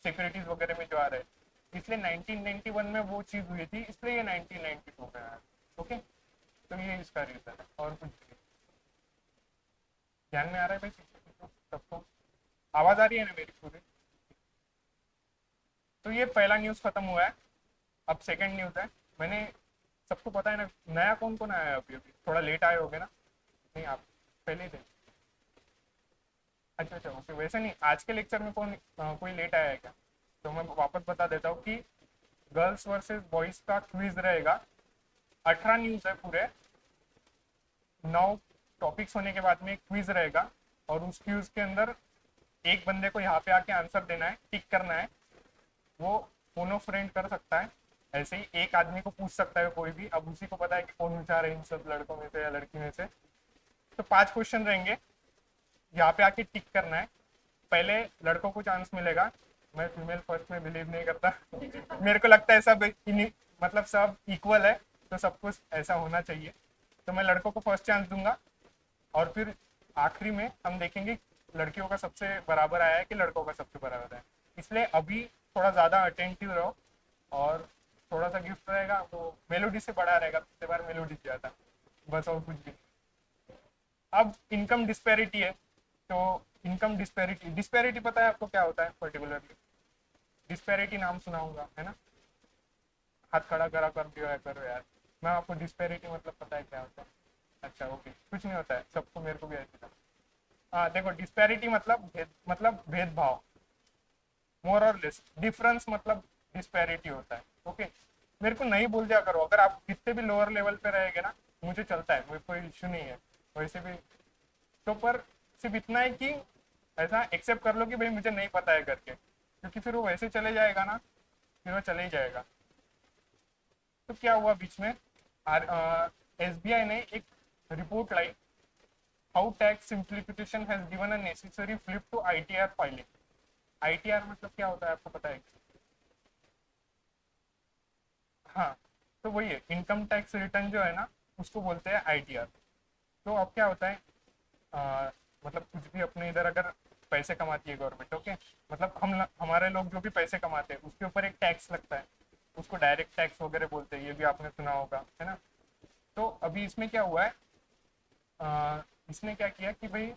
सिक्योरिटीज वगैरह में जो आ रहे हैं। इसलिए 1991 में वो चीज हुई थी, इसलिए ये 1992 में आया, ओके। तो ये इसका रीजन है, और कुछ नहीं। ध्यान में आ रहा है भाई सबको? आवाज आ रही है ना मेरी पूरी? तो ये पहला न्यूज खत्म हुआ है। अब सेकंड न्यूज है। मैंने, सबको पता है ना, नया कौन कौन आया है अभी अभी, थोड़ा लेट आए होगे ना? नहीं, आप पहले ही थे? अच्छा अच्छा, ओके। वैसे नहीं, आज के लेक्चर में कौन कोई लेट आया है क्या? तो मैं वापस बता देता हूँ कि गर्ल्स वर्सेस बॉयज का क्विज रहेगा। 18 न्यूज है पूरे, 9 टॉपिक्स होने के बाद में एक क्विज रहेगा, और उस क्विज के अंदर एक बंदे को यहाँ पे आके आंसर देना है, टिक करना है। वो फोनो फ्रेंड कर सकता है, ऐसे ही एक आदमी को पूछ सकता है कोई भी। अब उसी को पता है कि कौन होशियार है इन सब लड़कों में से या लड़की में से। तो 5 क्वेश्चन रहेंगे, यहाँ पे आके टिक करना है। पहले लड़कों को चांस मिलेगा, मैं फीमेल फर्स्ट में बिलीव नहीं करता। मेरे को लगता है सब मतलब सब इक्वल है, तो सब कुछ ऐसा होना चाहिए। तो मैं लड़कों को फर्स्ट चांस दूंगा, और फिर आखिरी में हम देखेंगे लड़कियों का सबसे बराबर आया है कि लड़कों का सबसे बराबर है। इसलिए अभी थोड़ा ज़्यादा अटेंटिव रहो, और थोड़ा सा गिफ्ट रहेगा वो मेलोडी से बड़ा रहेगा, पिछले बार मेलोडी किया था, बस और कुछ भी। अब इनकम डिस्पैरिटी है, तो इनकम डिस्पैरिटी, डिस्पैरिटी पता है आपको क्या होता है पर्टिकुलरली? डिस्पैरिटी नाम सुना होगा, है ना? हाथ खड़ा करा कर दिया है, करो यार। मैं आपको डिस्पैरिटी मतलब पता है क्या होता है? अच्छा ओके, कुछ नहीं होता है, सबको, मेरे को भी ऐसे था। हाँ देखो, डिस्पैरिटी मतलब मतलब भेदभाव, मोर और लेस। डिफरेंस मतलब डिस्पैरिटी होता है, ओके। मेरे को नहीं बोल दिया करो, अगर आप कितने भी लोअर लेवल पे रहेंगे ना, मुझे चलता है, मुझे कोई इश्यू नहीं है वैसे भी। तो पर सिर्फ इतना है कि ऐसा एक्सेप्ट कर लो कि भाई मुझे नहीं पता है करके, क्योंकि फिर वो वैसे चले जाएगा ना, फिर वो चले ही जाएगा। तो क्या हुआ बीच में, एसबीआई ने एक रिपोर्ट लाई, how tax simplification has given a necessary flip to ITR filing. ITR मतलब क्या होता है आपको पता है? हाँ, तो वही है, इनकम टैक्स रिटर्न जो है ना, उसको बोलते हैं आईटीआर। तो अब क्या होता है, मतलब कुछ भी अपने इधर अगर पैसे कमाती है गवर्नमेंट, ओके, मतलब हमारे लोग जो भी पैसे कमाते हैं उसके ऊपर एक टैक्स लगता है, उसको डायरेक्ट टैक्स वगैरह बोलते हैं, ये भी आपने सुना होगा, है ना। तो अभी इसमें क्या हुआ है, इसने क्या किया कि भाई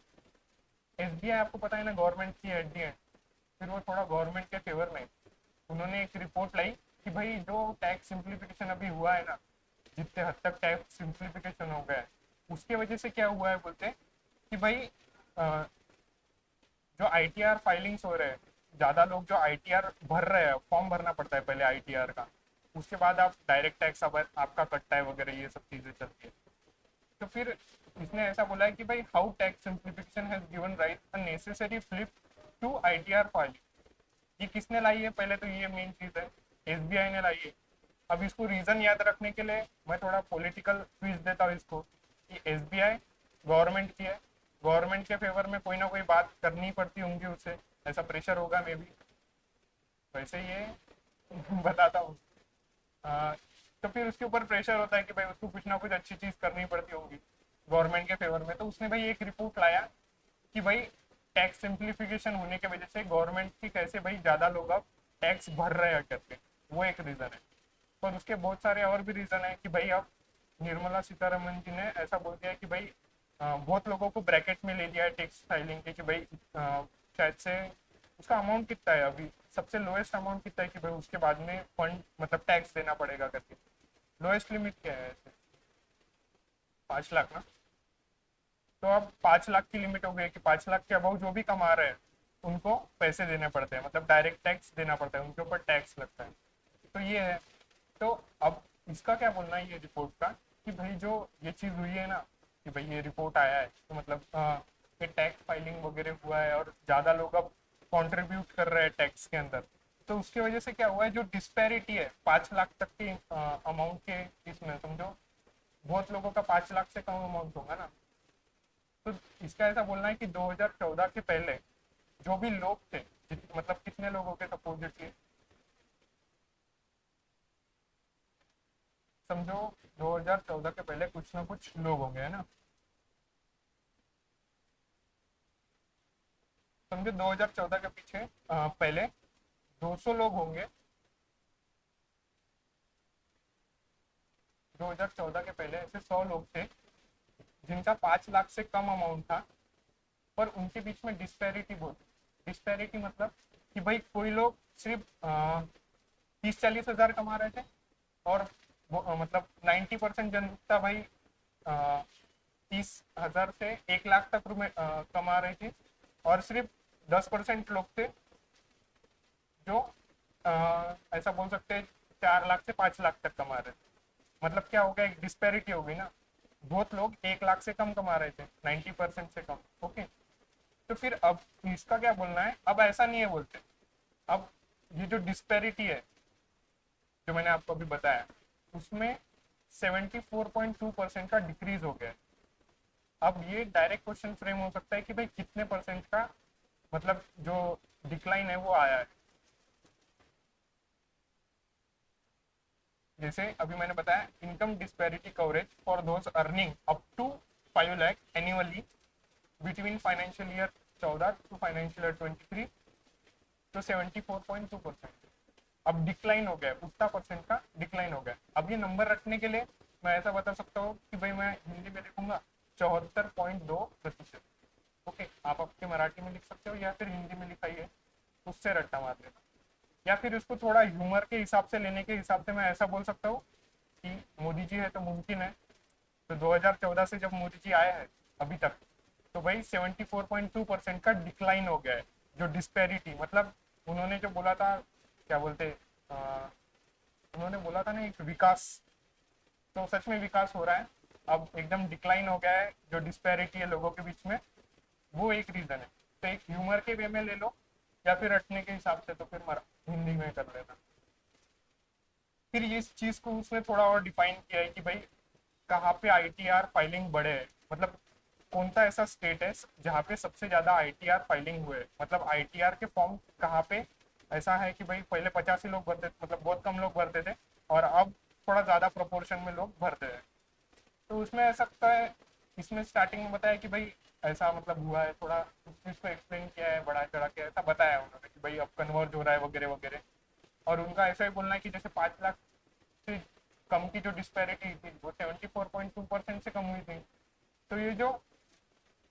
एसबीआई आपको पता है ना गवर्नमेंट की एट दी एंड, फिर वो थोड़ा गवर्नमेंट के फेवर में, उन्होंने एक रिपोर्ट लाई कि भाई जो टैक्स सिंप्लीफिकेशन अभी हुआ है ना, जितने हद तक टैक्स सिंप्लीफिकेशन हो गया है उसके वजह से क्या हुआ है बोलते हैं कि भाई जो आईटीआर फाइलिंग्स हो रहे हैं, ज़्यादा लोग जो आईटीआर भर रहे हैं, फॉर्म भरना पड़ता है पहले आईटीआर का, उसके बाद आप डायरेक्ट टैक्स आपका कटता है वगैरह, ये सब चीज़ें चलती है। तो फिर इसने ऐसा बोला है कि भाई how tax simplification has given right a necessary flip to ITR filing. ये किसने लाई है, पहले तो ये मेन चीज़ है, एसबीआई ने लाई है। अब इसको रीज़न याद रखने के लिए मैं थोड़ा पॉलिटिकल क्विज देता हूँ इसको, कि एसबीआई गवर्नमेंट की है, गवर्नमेंट के फेवर में कोई ना कोई बात करनी पड़ती होंगी उसे, ऐसा प्रेशर होगा मे बी, वैसे ये बताता हूँ। हाँ, तो फिर उसके ऊपर प्रेशर होता है कि भाई उसको कुछ ना कुछ अच्छी चीज करनी पड़ती होगी गवर्नमेंट के फेवर में, तो उसने भाई एक रिपोर्ट लाया कि भाई टैक्स सिंप्लीफिकेशन होने की वजह से गवर्नमेंट की कैसे भाई ज्यादा लोग अब टैक्स भर रहे हैं करके, वो एक रीजन है। पर उसके बहुत सारे और भी रीजन है कि भाई अब निर्मला सीतारमन जी ने ऐसा बोल दिया कि भाई बहुत लोगों को ब्रैकेट में ले लिया है टैक्स फाइलिंग के, कि भाई शायद से उसका अमाउंट कितना है अभी, सबसे लोएस्ट अमाउंट कितना है कि भाई उसके बाद में फंड मतलब टैक्स देना पड़ेगा करके, लोएस्ट लिमिट क्या है ऐसे, 5 लाख ना। तो अब 5 लाख की लिमिट हो गई कि 5 लाख के अबाउ जो भी कमा रहे हैं उनको पैसे देने पड़ते हैं, मतलब डायरेक्ट टैक्स देना पड़ता है, उनके ऊपर टैक्स लगता है। तो ये है। तो अब इसका क्या बोलना है ये रिपोर्ट का, कि भाई जो ये चीज़ हुई है ना, कि भाई ये रिपोर्ट आया है तो मतलब ये टैक्स फाइलिंग वगैरह हुआ है और ज़्यादा लोग अब कंट्रीब्यूट कर रहे हैं टैक्स के अंदर, तो उसकी वजह से क्या हुआ है, जो डिस्पैरिटी है 5 लाख तक की अमाउंट के, इसमें समझो बहुत लोगों का 5 लाख से कम अमाउंट होगा ना। तो इसका ऐसा बोलना है कि 2014 के पहले जो भी लोग थे, मतलब कितने लोगों के सपोजिटली, समझो 2014 के पहले कुछ ना कुछ लोग होंगे, है ना, समझो 2014 के पीछे पहले 200 लोग होंगे, 2014 के पहले ऐसे 100 लोग थे जिनका 5 लाख से कम अमाउंट था, पर उनके बीच में डिस्पैरिटी बहुत, डिस्पैरिटी मतलब कि भाई कोई लोग सिर्फ 30-40 हजार कमा रहे थे, और मतलब 90% जनता भाई 30 हजार से 1 लाख तक कमा रहे थे, और सिर्फ 10% लोग थे जो ऐसा बोल सकते हैं 4 लाख से 5 लाख तक कमा रहे थे। मतलब क्या हो गया, एक डिस्पैरिटी हो गई ना, बहुत लोग 1 लाख से कम कमा रहे थे, 90% से कम, ओके। तो फिर अब इसका क्या बोलना है, अब ऐसा नहीं है बोलते, अब ये जो डिस्पैरिटी है जो मैंने आपको अभी बताया उसमें 74.2% का डिक्रीज हो गया है। अब ये डायरेक्ट क्वेश्चन फ्रेम हो सकता है कि भाई कितने परसेंट का मतलब जो डिक्लाइन है वो आया है। जैसे अभी मैंने बताया, income disparity coverage for those earning up to 5 lakh annually between financial year 14 to financial year 23, तो 74.2%। अब डिक्लाइन हो गया, उतना परसेंट का डिक्लाइन हो गया। अब ये नंबर रखने के लिए मैं ऐसा बता सकता हूँ कि भाई मैं हिंदी में लिखूंगा 74.2%, ओके। आप आपके मराठी में लिख सकते हो या फिर हिंदी में लिखाई है उससे रट्टा मार लेना, या फिर उसको थोड़ा ह्यूमर के हिसाब से लेने के हिसाब से मैं ऐसा बोल सकता हूँ कि मोदी जी है तो मुमकिन है, तो 2014 से जब मोदी जी आए हैं अभी तक, तो भाई 74.2% का डिक्लाइन हो गया है। जो डिस्पैरिटी मतलब उन्होंने जो बोला था, क्या बोलते उन्होंने बोला था ना एक विकास, तो सच में विकास हो रहा है, अब एकदम डिक्लाइन हो गया है जो डिस्पैरिटी है लोगों के बीच में, वो एक रीजन है। तो एक ह्यूमर के वे में ले लो या फिर रटने के हिसाब से तो फिर हिंदी में कर लेना। फिर इस चीज को उसने थोड़ा और डिफाइन किया है कि भाई कहाँ पे आईटीआर फाइलिंग बढ़े है, मतलब कौन सा ऐसा स्टेट है जहाँ पे सबसे ज्यादा आईटीआर फाइलिंग हुए, मतलब आईटीआर के फॉर्म कहाँ पे ऐसा है कि भाई पहले 85 लोग भरते, मतलब बहुत कम लोग भरते थे, और अब थोड़ा ज्यादा प्रोपोर्शन में लोग भरते हैं। तो उसमें ऐसा लगता है, इसमें स्टार्टिंग में बताया कि भाई ऐसा मतलब हुआ है, थोड़ा उस चीज को एक्सप्लेन किया है, बड़ा चढ़ा के ऐसा बताया उन्होंने कि भाई अब कन्वर्ज हो रहा है वगैरह वगैरह। और उनका ऐसा ही बोलना है कि जैसे 5 लाख से कम की जो डिस्पैरिटी थी वो 74.2% से कम हुई थी। तो ये जो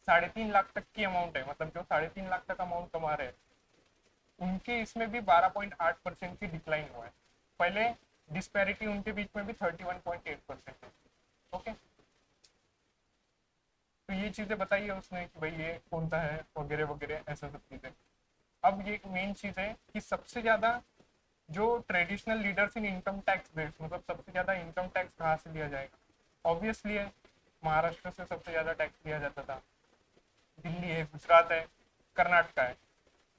3.5 लाख तक की अमाउंट है, मतलब जो 3.5 लाख तक अमाउंट कमा रहे हैं, उनके इसमें भी 12.8% की डिक्लाइन हुआ है। पहले डिस्पैरिटी उनके बीच में भी 31.8% है। ओके, तो ये चीजें बताइए उसने कि भाई ये कौन सा है वगैरह वगैरह ऐसा सब चीजें। अब ये एक मेन चीज है कि सबसे ज्यादा जो traditional leaders in income tax base, मतलब सबसे ज्यादा इनकम टैक्स कहाँ से लिया जाएगा, ऑब्वियसली है महाराष्ट्र से सबसे ज्यादा टैक्स लिया जाता था, दिल्ली है, गुजरात है, कर्नाटका है।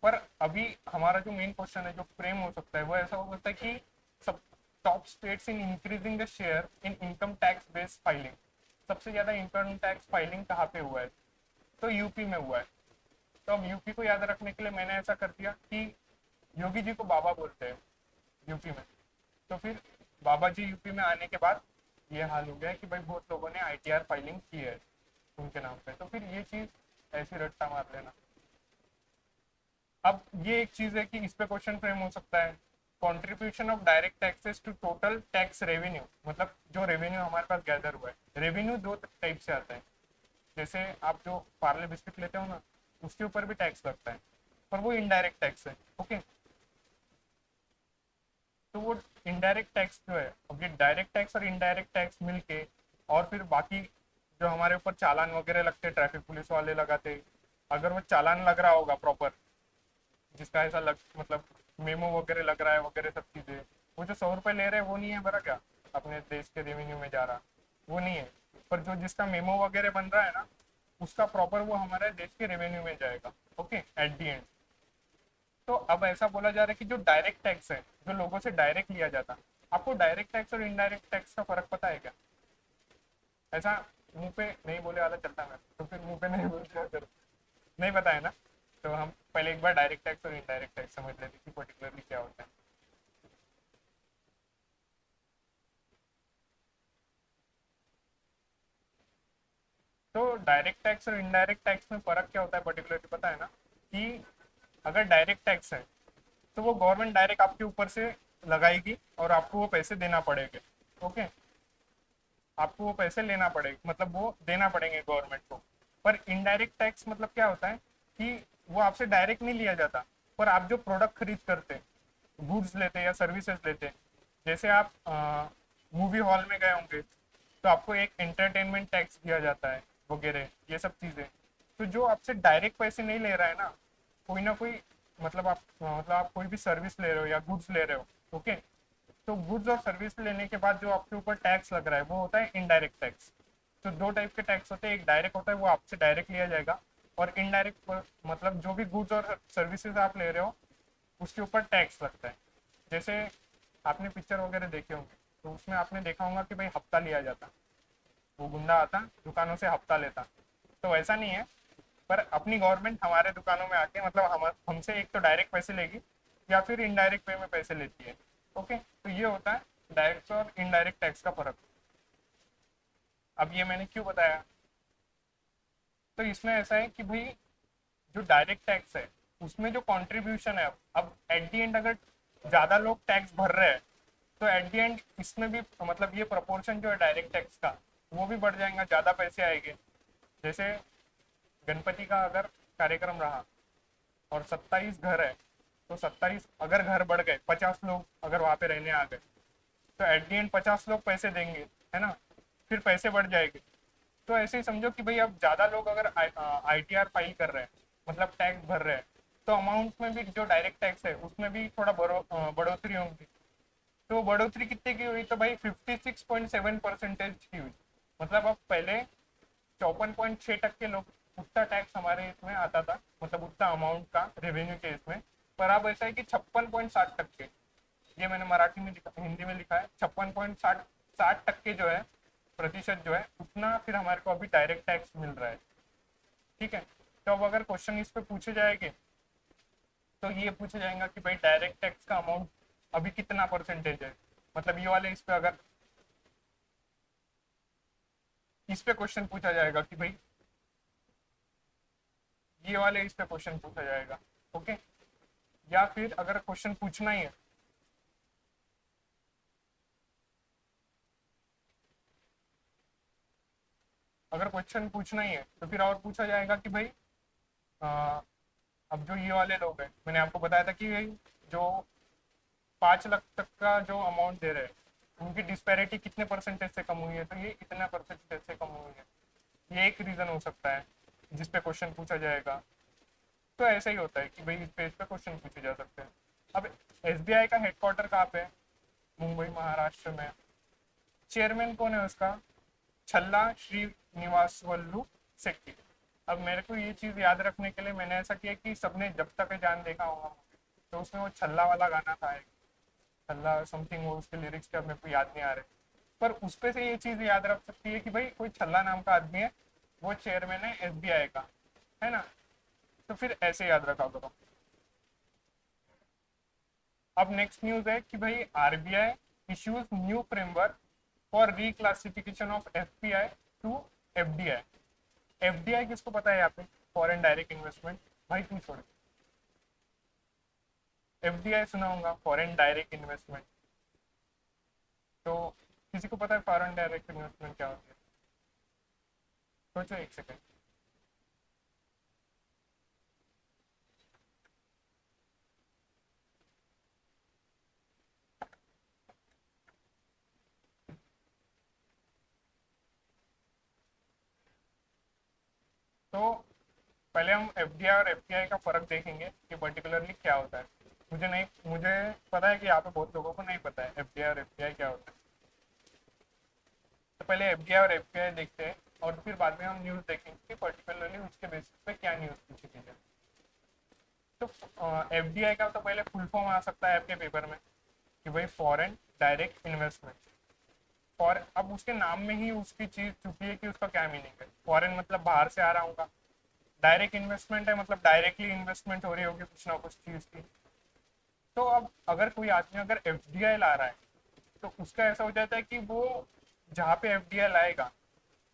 पर अभी हमारा जो मेन क्वेश्चन है जो फ्रेम हो सकता है वो ऐसा हो सकता है कि सब top states in increasing the share in income tax based filing, सबसे ज्यादा इनकम टैक्स फाइलिंग कहाँ पे हुआ है, तो यूपी में हुआ है। तो अब यूपी को याद रखने के लिए मैंने ऐसा कर दिया कि योगी जी को बाबा बोलते हैं यूपी में। तो फिर बाबा जी यूपी में आने के बाद ये हाल हो गया है कि भाई बहुत लोगों ने आईटीआर फाइलिंग की है उनके नाम पे। तो फिर ये चीज ऐसी रट्टा मार लेना। अब ये एक चीज है कि इस पे क्वेश्चन फ्रेम हो सकता है, contribution of direct taxes to total tax revenue, मतलब जो रेवेन्यू हमारे पास गैदर हुआ है। रेवेन्यू दो टाइप से आता है, जैसे आप जो पार्ले बिस्किट लेते हो ना, उसके ऊपर भी टैक्स लगता है, पर वो इनडायरेक्ट टैक्स है। ओके, तो वो इनडायरेक्ट टैक्स जो है, अब ये डायरेक्ट टैक्स और इनडायरेक्ट टैक्स मिलके और फिर बाकी जो हमारे ऊपर चालान वगैरह लगते, ट्रैफिक पुलिस वाले लगाते, अगर वो चालान लग रहा होगा प्रॉपर, जिसका ऐसा लग मतलब मेमो वगैरह लग रहा है वगैरह सब चीजें, वो जो 100 रुपए ले रहे हैं वो नहीं है बरा क्या अपने देश के रेवेन्यू में जा रहा, वो नहीं है। पर जो जिसका मेमो वगैरह बन रहा है ना, उसका प्रॉपर वो हमारे देश के रेवेन्यू में जाएगा। Okay, at the and. तो अब ऐसा बोला जा रहा है कि जो डायरेक्ट टैक्स है, जो लोगों से डायरेक्ट लिया जाता, आपको डायरेक्ट टैक्स और इनडायरेक्ट टैक्स का फर्क पता है क्या? ऐसा मुंह पे नहीं बोले वाला चलता है, तो फिर मुंह पे नहीं बोल दिया करो। नहीं पता है ना, तो हम पहले एक बार डायरेक्ट टैक्स और इनडायरेक्ट टैक्स समझ लेते कि पर्टिकुलरली क्या होता है। तो डायरेक्ट टैक्स और इनडायरेक्ट टैक्स में फर्क क्या होता है पर्टिकुलरली पता है ना, कि अगर डायरेक्ट टैक्स है तो वो गवर्नमेंट डायरेक्ट आपके ऊपर से लगाएगी और आपको वो पैसे देना पड़ेंगे। ओके, आपको वो पैसे लेना पड़ेगा, मतलब वो देना पड़ेंगे गवर्नमेंट को। पर इनडायरेक्ट टैक्स मतलब क्या होता है कि वो आपसे डायरेक्ट नहीं लिया जाता, पर आप जो प्रोडक्ट खरीद करते, गुड्स लेते या सर्विसेज लेते, जैसे आप मूवी हॉल में गए होंगे तो आपको एक एंटरटेनमेंट टैक्स दिया जाता है वगैरह ये सब चीजें। तो जो आपसे डायरेक्ट पैसे नहीं ले रहा है ना कोई, मतलब आप कोई भी सर्विस ले रहे हो या गुड्स ले रहे हो। ओके, तो गुड्स और सर्विस लेने के बाद जो आपके ऊपर टैक्स लग रहा है वो होता है इनडायरेक्ट टैक्स। तो दो टाइप के टैक्स होते हैं, एक डायरेक्ट होता है वो आपसे डायरेक्ट लिया जाएगा, और इनडायरेक्ट मतलब जो भी गुड्स और सर्विसेज आप ले रहे हो उसके ऊपर टैक्स लगता है। जैसे आपने पिक्चर वगैरह देखे होंगे तो उसमें आपने देखा होगा कि भाई हफ्ता लिया जाता, वो गुंडा आता दुकानों से हफ्ता लेता। तो ऐसा नहीं है, पर अपनी गवर्नमेंट हमारे दुकानों में आके मतलब हम हमसे एक तो डायरेक्ट पैसे लेगी या फिर इनडायरेक्ट वे में पैसे लेती है। ओके, तो ये होता है डायरेक्ट और इनडायरेक्ट टैक्स का फर्क। अब ये मैंने क्यों बताया, तो इसमें ऐसा है कि भाई जो डायरेक्ट टैक्स है उसमें जो कंट्रीब्यूशन है, अब एट दी एंड अगर ज्यादा लोग टैक्स भर रहे हैं तो एट दी एंड इसमें भी मतलब ये प्रपोर्शन जो है डायरेक्ट टैक्स का वो भी बढ़ जाएगा, ज्यादा पैसे आएंगे। जैसे गणपति का अगर कार्यक्रम रहा और 27 घर है, तो 27 अगर घर बढ़ गए, 50 लोग अगर वहां पे रहने आ गए, तो एट दी एंड 50 लोग पैसे देंगे, है ना, फिर पैसे बढ़ जाएंगे। तो ऐसे ही समझो कि भाई अब ज्यादा लोग अगर आईटीआर फाइल कर रहे हैं, मतलब टैक्स भर रहे हैं, तो अमाउंट में भी जो डायरेक्ट टैक्स है उसमें भी थोड़ा बढ़ोतरी होगी। तो बढ़ोतरी कितने की हुई, तो भाई 56.7% की हुई। मतलब अब पहले 54.6% लोग उतना टैक्स हमारे इसमें आता था, मतलब उतना अमाउंट का रेवेन्यू के इसमें। पर अब ऐसा है कि 56.60%, ये मैंने मराठी में लिखा, हिंदी में लिखा है 56.60% जो है प्रतिशत जो है उतना फिर हमारे को अभी डायरेक्ट टैक्स मिल रहा है। ठीक है, तो अब अगर क्वेश्चन इस पे पूछे जाएंगे तो ये पूछा जाएगा कि भाई डायरेक्ट टैक्स का अमाउंट अभी कितना परसेंटेज है, मतलब ये वाले इस पे अगर इस पे क्वेश्चन पूछा जाएगा कि भाई ये वाले इस पे क्वेश्चन पूछा जाएगा। ओके, या फिर अगर क्वेश्चन पूछना ही है, अगर क्वेश्चन पूछना ही है तो फिर और पूछा जाएगा कि भाई आ, अब जो ये वाले लोग हैं, मैंने आपको बताया था कि भाई जो 5 लाख तक का जो अमाउंट दे रहे हैं उनकी डिस्पैरिटी कितने परसेंटेज से कम हुई है, तो ये इतना परसेंटेज से कम हुई है। ये एक रीजन हो सकता है जिस पे क्वेश्चन पूछा जाएगा। तो ऐसा ही होता है कि भाई इस पे क्वेश्चन पूछे जा सकते हैं। अब एसबीआई का हेडक्वार्टर कहाँ पे है? मुंबई महाराष्ट्र में। चेयरमैन कौन है उसका? छल्ला श्रीनिवासवल्लु शेट्टी। अब मेरे को ये चीज याद रखने के लिए मैंने ऐसा किया कि सबने जब तक है जान देखा होगा movie, तो उसमें वो छल्ला वाला गाना था एक, छल्ला समथिंग, वो उसके लिरिक्स क्या मेरे को याद नहीं आ रहे, पर उस पे से ये चीज याद रख सकती है कि भाई कोई छल्ला नाम का आदमी है, वो चेयरमैन है एसबीआई का, है ना? तो फिर ऐसे याद रखा करो। अब नेक्स्ट न्यूज है कि भाई RBI issues new framework for reclassification of FPI to FDI. FDI किसको पता है यहाँ पे? Foreign direct investment. भाई तू छोड़, एफडीआई सुना होगा, फॉरेन डायरेक्ट इन्वेस्टमेंट। तो किसी को पता है फॉरेन डायरेक्ट इन्वेस्टमेंट क्या होती है? सोचो एक सेकंड। तो पहले हम एफडीआई और एफपीआई का फर्क देखेंगे कि पर्टिकुलरली क्या होता है। मुझे पता है कि यहाँ पे बहुत लोगों को नहीं पता है एफडीआई और एफपीआई क्या होता है। तो पहले एफडीआई और एफपीआई देखते हैं, और फिर बाद में हम न्यूज़ देखेंगे कि पर्टिकुलरली उसके बेसिस पे क्या न्यूज़ पूछी गई है। तो एफडीआई का तो पहले फुल फॉर्म आ सकता है आपके पेपर में कि भाई फॉरेन डायरेक्ट इन्वेस्टमेंट। फॉर अब उसके नाम में ही उसकी चीज छुपी है कि उसका क्या मीनिंग है। फॉरेन मतलब बाहर से आ रहा होगा, डायरेक्ट इन्वेस्टमेंट है मतलब डायरेक्टली इन्वेस्टमेंट हो रही होगी कुछ ना कुछ चीज की। तो अब अगर कोई आदमी अगर एफडीआई ला रहा है तो उसका ऐसा हो जाता है कि वो जहाँ पे एफडीआई लाएगा,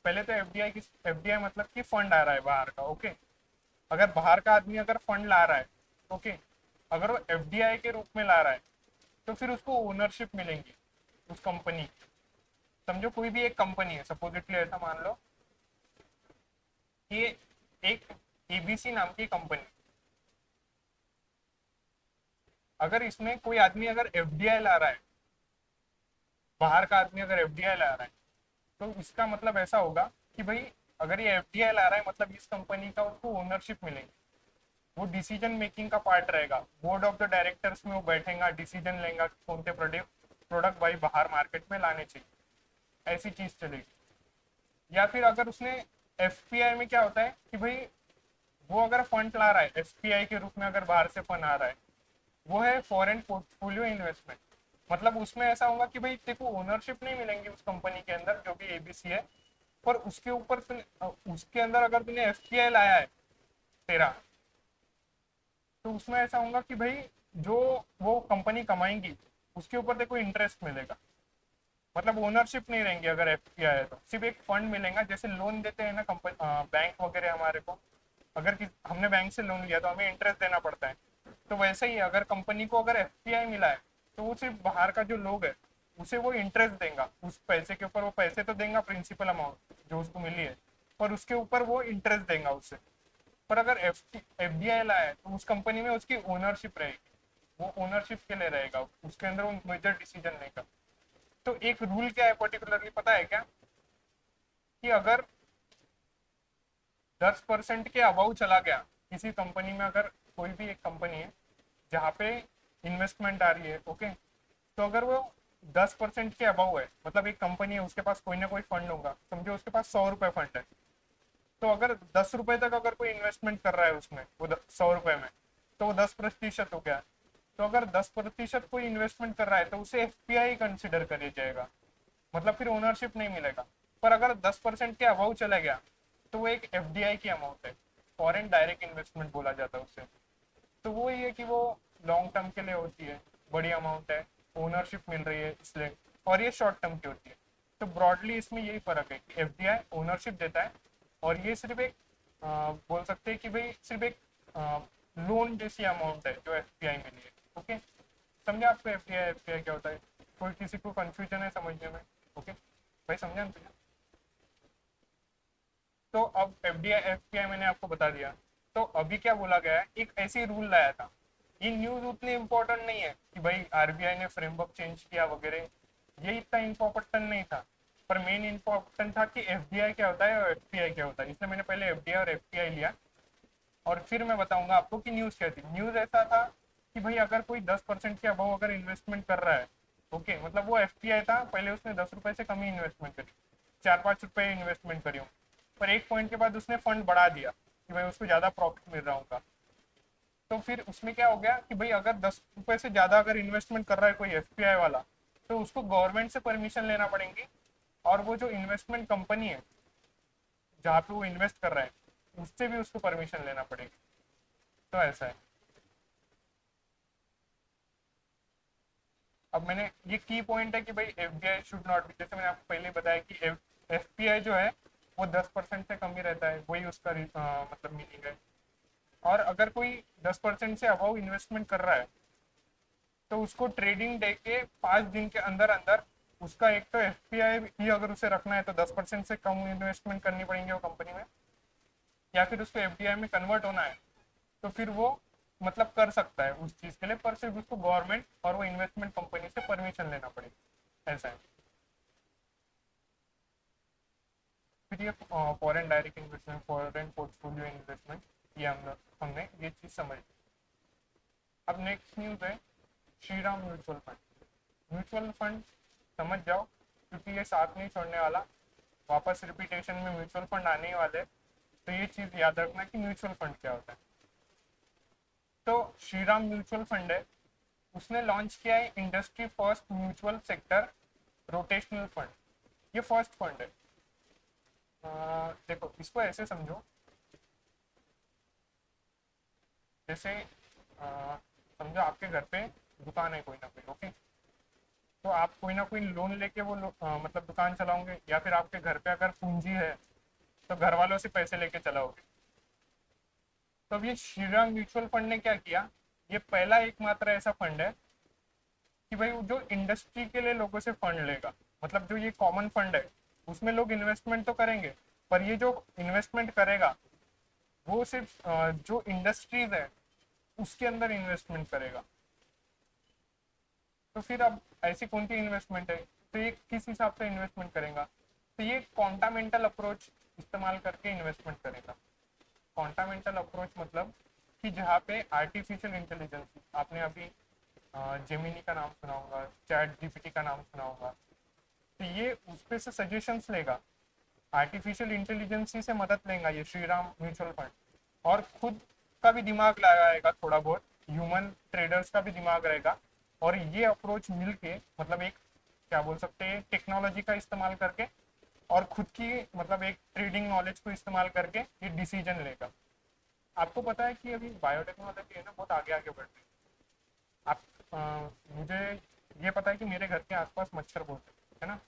पहले तो एफडीआई मतलब कि फंड आ रहा है बाहर का। ओके, अगर बाहर का आदमी अगर फंड ला रहा है, ओके, अगर वो एफडीआई के रूप में ला रहा है तो फिर उसको ओनरशिप मिलेंगी उस कंपनी की। समझो कोई भी एक कंपनी है, सपोजिटली ऐसा मान लो कि एक एबीसी नाम की कंपनी, अगर इसमें कोई आदमी अगर एफडीआई ला रहा है, बाहर का आदमी अगर एफडीआई ला रहा है, तो इसका मतलब ऐसा होगा कि भाई अगर ये एफडीआई ला रहा है मतलब इस कंपनी का उसको ओनरशिप मिलेगी, वो डिसीजन मेकिंग का पार्ट रहेगा, बोर्ड ऑफ द डायरेक्टर्स में वो बैठेगा, डिसीजन लेगा कि कौन से प्रोडक्ट प्रोडक्ट भाई बाहर मार्केट में लाने चाहिए, ऐसी चीज चलेगी। या फिर अगर उसने एफपीआई में क्या होता है कि भाई वो अगर फंड ला रहा है एफपीआई के रूप में, अगर बाहर से फंड आ रहा है, वो है फॉरेन पोर्टफोलियो इन्वेस्टमेंट। मतलब उसमें ऐसा होगा कि भाई तेरे को ओनरशिप नहीं मिलेंगी उस कंपनी के अंदर जो भी एबीसी है, पर उसके ऊपर उसके अंदर अगर तूने एफपीआई लाया है तेरा, तो उसमें ऐसा होगा कि भाई जो वो कंपनी कमाएंगी उसके ऊपर तेरे को इंटरेस्ट मिलेगा। मतलब ओनरशिप नहीं रहेंगी अगर एफपीआई है, तो सिर्फ एक फंड मिलेगा, जैसे लोन देते हैं ना कंपनी बैंक वगैरह हमारे को। अगर हमने बैंक से लोन लिया तो हमें इंटरेस्ट देना पड़ता है, तो वैसे ही अगर कंपनी को अगर एफपीआई मिला है तो वो सिर्फ बाहर का जो लोग है उसे वो इंटरेस्ट देगा उस पैसे के ऊपर। वो पैसे तो देगा प्रिंसिपल अमाउंट जो उसको मिली है, पर उसके ऊपर वो इंटरेस्ट देगा उससे। पर अगर एफडीआई लाया है तो उस कंपनी में उसकी ओनरशिप रहेगी, वो ओनरशिप के लिए रहेगा, उसके अंदर वो मेजर डिसीजन लेगा। तो एक रूल क्या है पर्टिकुलरली पता है क्या? कि अगर 10% के अबाउ चला गया किसी कंपनी में, अगर कोई भी एक कंपनी है जहाँ पे इन्वेस्टमेंट आ रही है, ओके, तो अगर वो 10% के अबाउ है, मतलब एक कंपनी है उसके पास कोई ना कोई फंड होगा, समझो उसके पास 100 रुपए फंड है, तो अगर 10 रुपए तक अगर कोई इन्वेस्टमेंट कर रहा है उसमें वो 100 रुपए में, तो वो 10% हो गया। तो अगर 10% कोई इन्वेस्टमेंट कर रहा है तो उसे एफपीआई कंसिडर किया जाएगा, मतलब फिर ओनरशिप नहीं मिलेगा। पर अगर 10% के अबाउ चला गया तो वो एक एफडीआई की अमाउंट है, फॉरेन डायरेक्ट इन्वेस्टमेंट बोला जाता है उससे। तो वो ये है कि वो लॉन्ग टर्म के लिए होती है, बड़ी अमाउंट है, ओनरशिप मिल रही है इसलिए, और ये शॉर्ट टर्म की होती है। तो ब्रॉडली इसमें यही फर्क है कि एफडीआई ओनरशिप देता है और ये सिर्फ एक बोल सकते हैं कि भाई सिर्फ एक लोन जैसी अमाउंट है जो एफपीआई मिली है। ओके, समझे आपको एफडीआई एफपीआई क्या होता है? कोई किसी को कंफ्यूजन है समझने में? ओके भाई, समझा ना तुझे? तो अब एफडीआई एफपीआई मैंने आपको बता दिया। तो अभी क्या बोला गया है, एक ऐसी रूल लाया था। ये न्यूज उतनी इंपॉर्टेंट नहीं है कि भाई आरबीआई ने फ्रेमवर्क चेंज किया वगैरह, ये इतना इंपॉर्टेंट नहीं था। पर मेन इंपॉर्टेंट था कि एफडीआई क्या होता है और एफपीआई क्या होता है, इसलिए मैंने पहले एफडीआई और एफपीआई लिया। और फिर मैं बताऊंगा आपको कि न्यूज क्या थी। न्यूज ऐसा था कि भाई अगर कोई 10% के अबव अगर इन्वेस्टमेंट कर रहा है, ओके, मतलब वो एफपीआई था, पहले उसने 10 रुपए से कम ही इन्वेस्टमेंट करी, 4-5 रुपए इन्वेस्टमेंट करी हूँ। पर एक पॉइंट के बाद उसने फंड बढ़ा दिया कि भाई उसको ज्यादा प्रॉफिट मिल रहा होगा। तो फिर उसमें क्या हो गया कि भाई अगर 10 रुपए से ज्यादा अगर इन्वेस्टमेंट कर रहा है कोई एफपीआई वाला, तो उसको गवर्नमेंट से परमिशन लेना पड़ेगी। और वो जो इन्वेस्टमेंट कंपनी है जहाँ पे वो इन्वेस्ट कर रहा है, उससे भी उसको परमिशन लेना पड़ेगी। तो ऐसा है। अब मैंने ये की पॉइंट है कि भाई एफबीआई शुड नॉट बी, जैसे मैंने आपको पहले बताया कि एफपीआई जो है वो 10% से कम ही रहता है, वही उसका मतलब मीनिंग है। और अगर कोई 10% से अबव इन्वेस्टमेंट कर रहा है, तो उसको ट्रेडिंग डे के 5 दिन के अंदर अंदर उसका एक तो एफपीआई ही अगर उसे रखना है तो 10% से कम इन्वेस्टमेंट करनी पड़ेगी वो कंपनी में, या फिर उसको एफडीआई में कन्वर्ट होना है, तो फिर वो मतलब कर सकता है उस चीज के लिए, पर सिर्फ उसको गवर्नमेंट और वो इन्वेस्टमेंट कंपनी से परमिशन लेना पड़ेगा। ऐसा है। फिर ये foreign direct investment, foreign portfolio investment, ये हमने ये चीज समझ। अब नेक्स्ट न्यूज है Shriram mutual fund. Mutual fund समझ जाओ, क्योंकि ये साथ नहीं छोड़ने वाला, वापस रिपीटेशन में म्यूचुअल फंड आने ही वाले। तो ये चीज याद रखना कि म्यूचुअल फंड क्या होता है। तो श्रीराम म्यूचुअल फंड है, उसने लॉन्च किया है industry first mutual sector rotational fund. ये फर्स्ट फंड है। देखो इसको ऐसे समझो, जैसे समझो आपके घर पे दुकान है कोई ना कोई, ओके। तो आप कोई ना कोई लोन लेके वो मतलब दुकान चलाओगे, या फिर आपके घर पे अगर पूंजी है तो घर वालों से पैसे लेके चलाओगे। तो अब ये श्रीराम म्यूचुअल फंड ने क्या किया, ये पहला एकमात्र ऐसा फंड है कि भाई जो इंडस्ट्री के लिए लोगों से फंड लेगा। मतलब जो ये कॉमन फंड है उसमें लोग इन्वेस्टमेंट तो करेंगे, पर ये जो इन्वेस्टमेंट करेगा वो सिर्फ जो इंडस्ट्रीज है उसके अंदर इन्वेस्टमेंट करेगा। तो फिर अब ऐसी कौन सी इन्वेस्टमेंट है, तो ये किस हिसाब से इन्वेस्टमेंट करेगा? तो ये कॉन्टामेंटल अप्रोच इस्तेमाल करके इन्वेस्टमेंट करेगा। कॉन्टामेंटल अप्रोच मतलब कि जहाँ पे आर्टिफिशियल इंटेलिजेंस, आपने अभी जेमिनी का नाम सुना होगा, चैट जीपीटी का नाम सुना होगा, तो ये उस पे से सजेशंस लेगा, आर्टिफिशियल इंटेलिजेंस से मदद लेगा ये श्रीराम म्यूचुअल फंड। और खुद का भी दिमाग लगाएगा थोड़ा बहुत, ह्यूमन ट्रेडर्स का भी दिमाग रहेगा। और ये अप्रोच मिलके मतलब एक क्या बोल सकते हैं, टेक्नोलॉजी का इस्तेमाल करके और खुद की मतलब एक ट्रेडिंग नॉलेज को इस्तेमाल करके ये डिसीजन लेगा। आपको पता है कि अभी बायोटेक्नोलॉजी है ना बहुत आगे आगे बढ़ रही है। आप मुझे ये पता है कि मेरे घर के आसपास मच्छर बहुत है ना।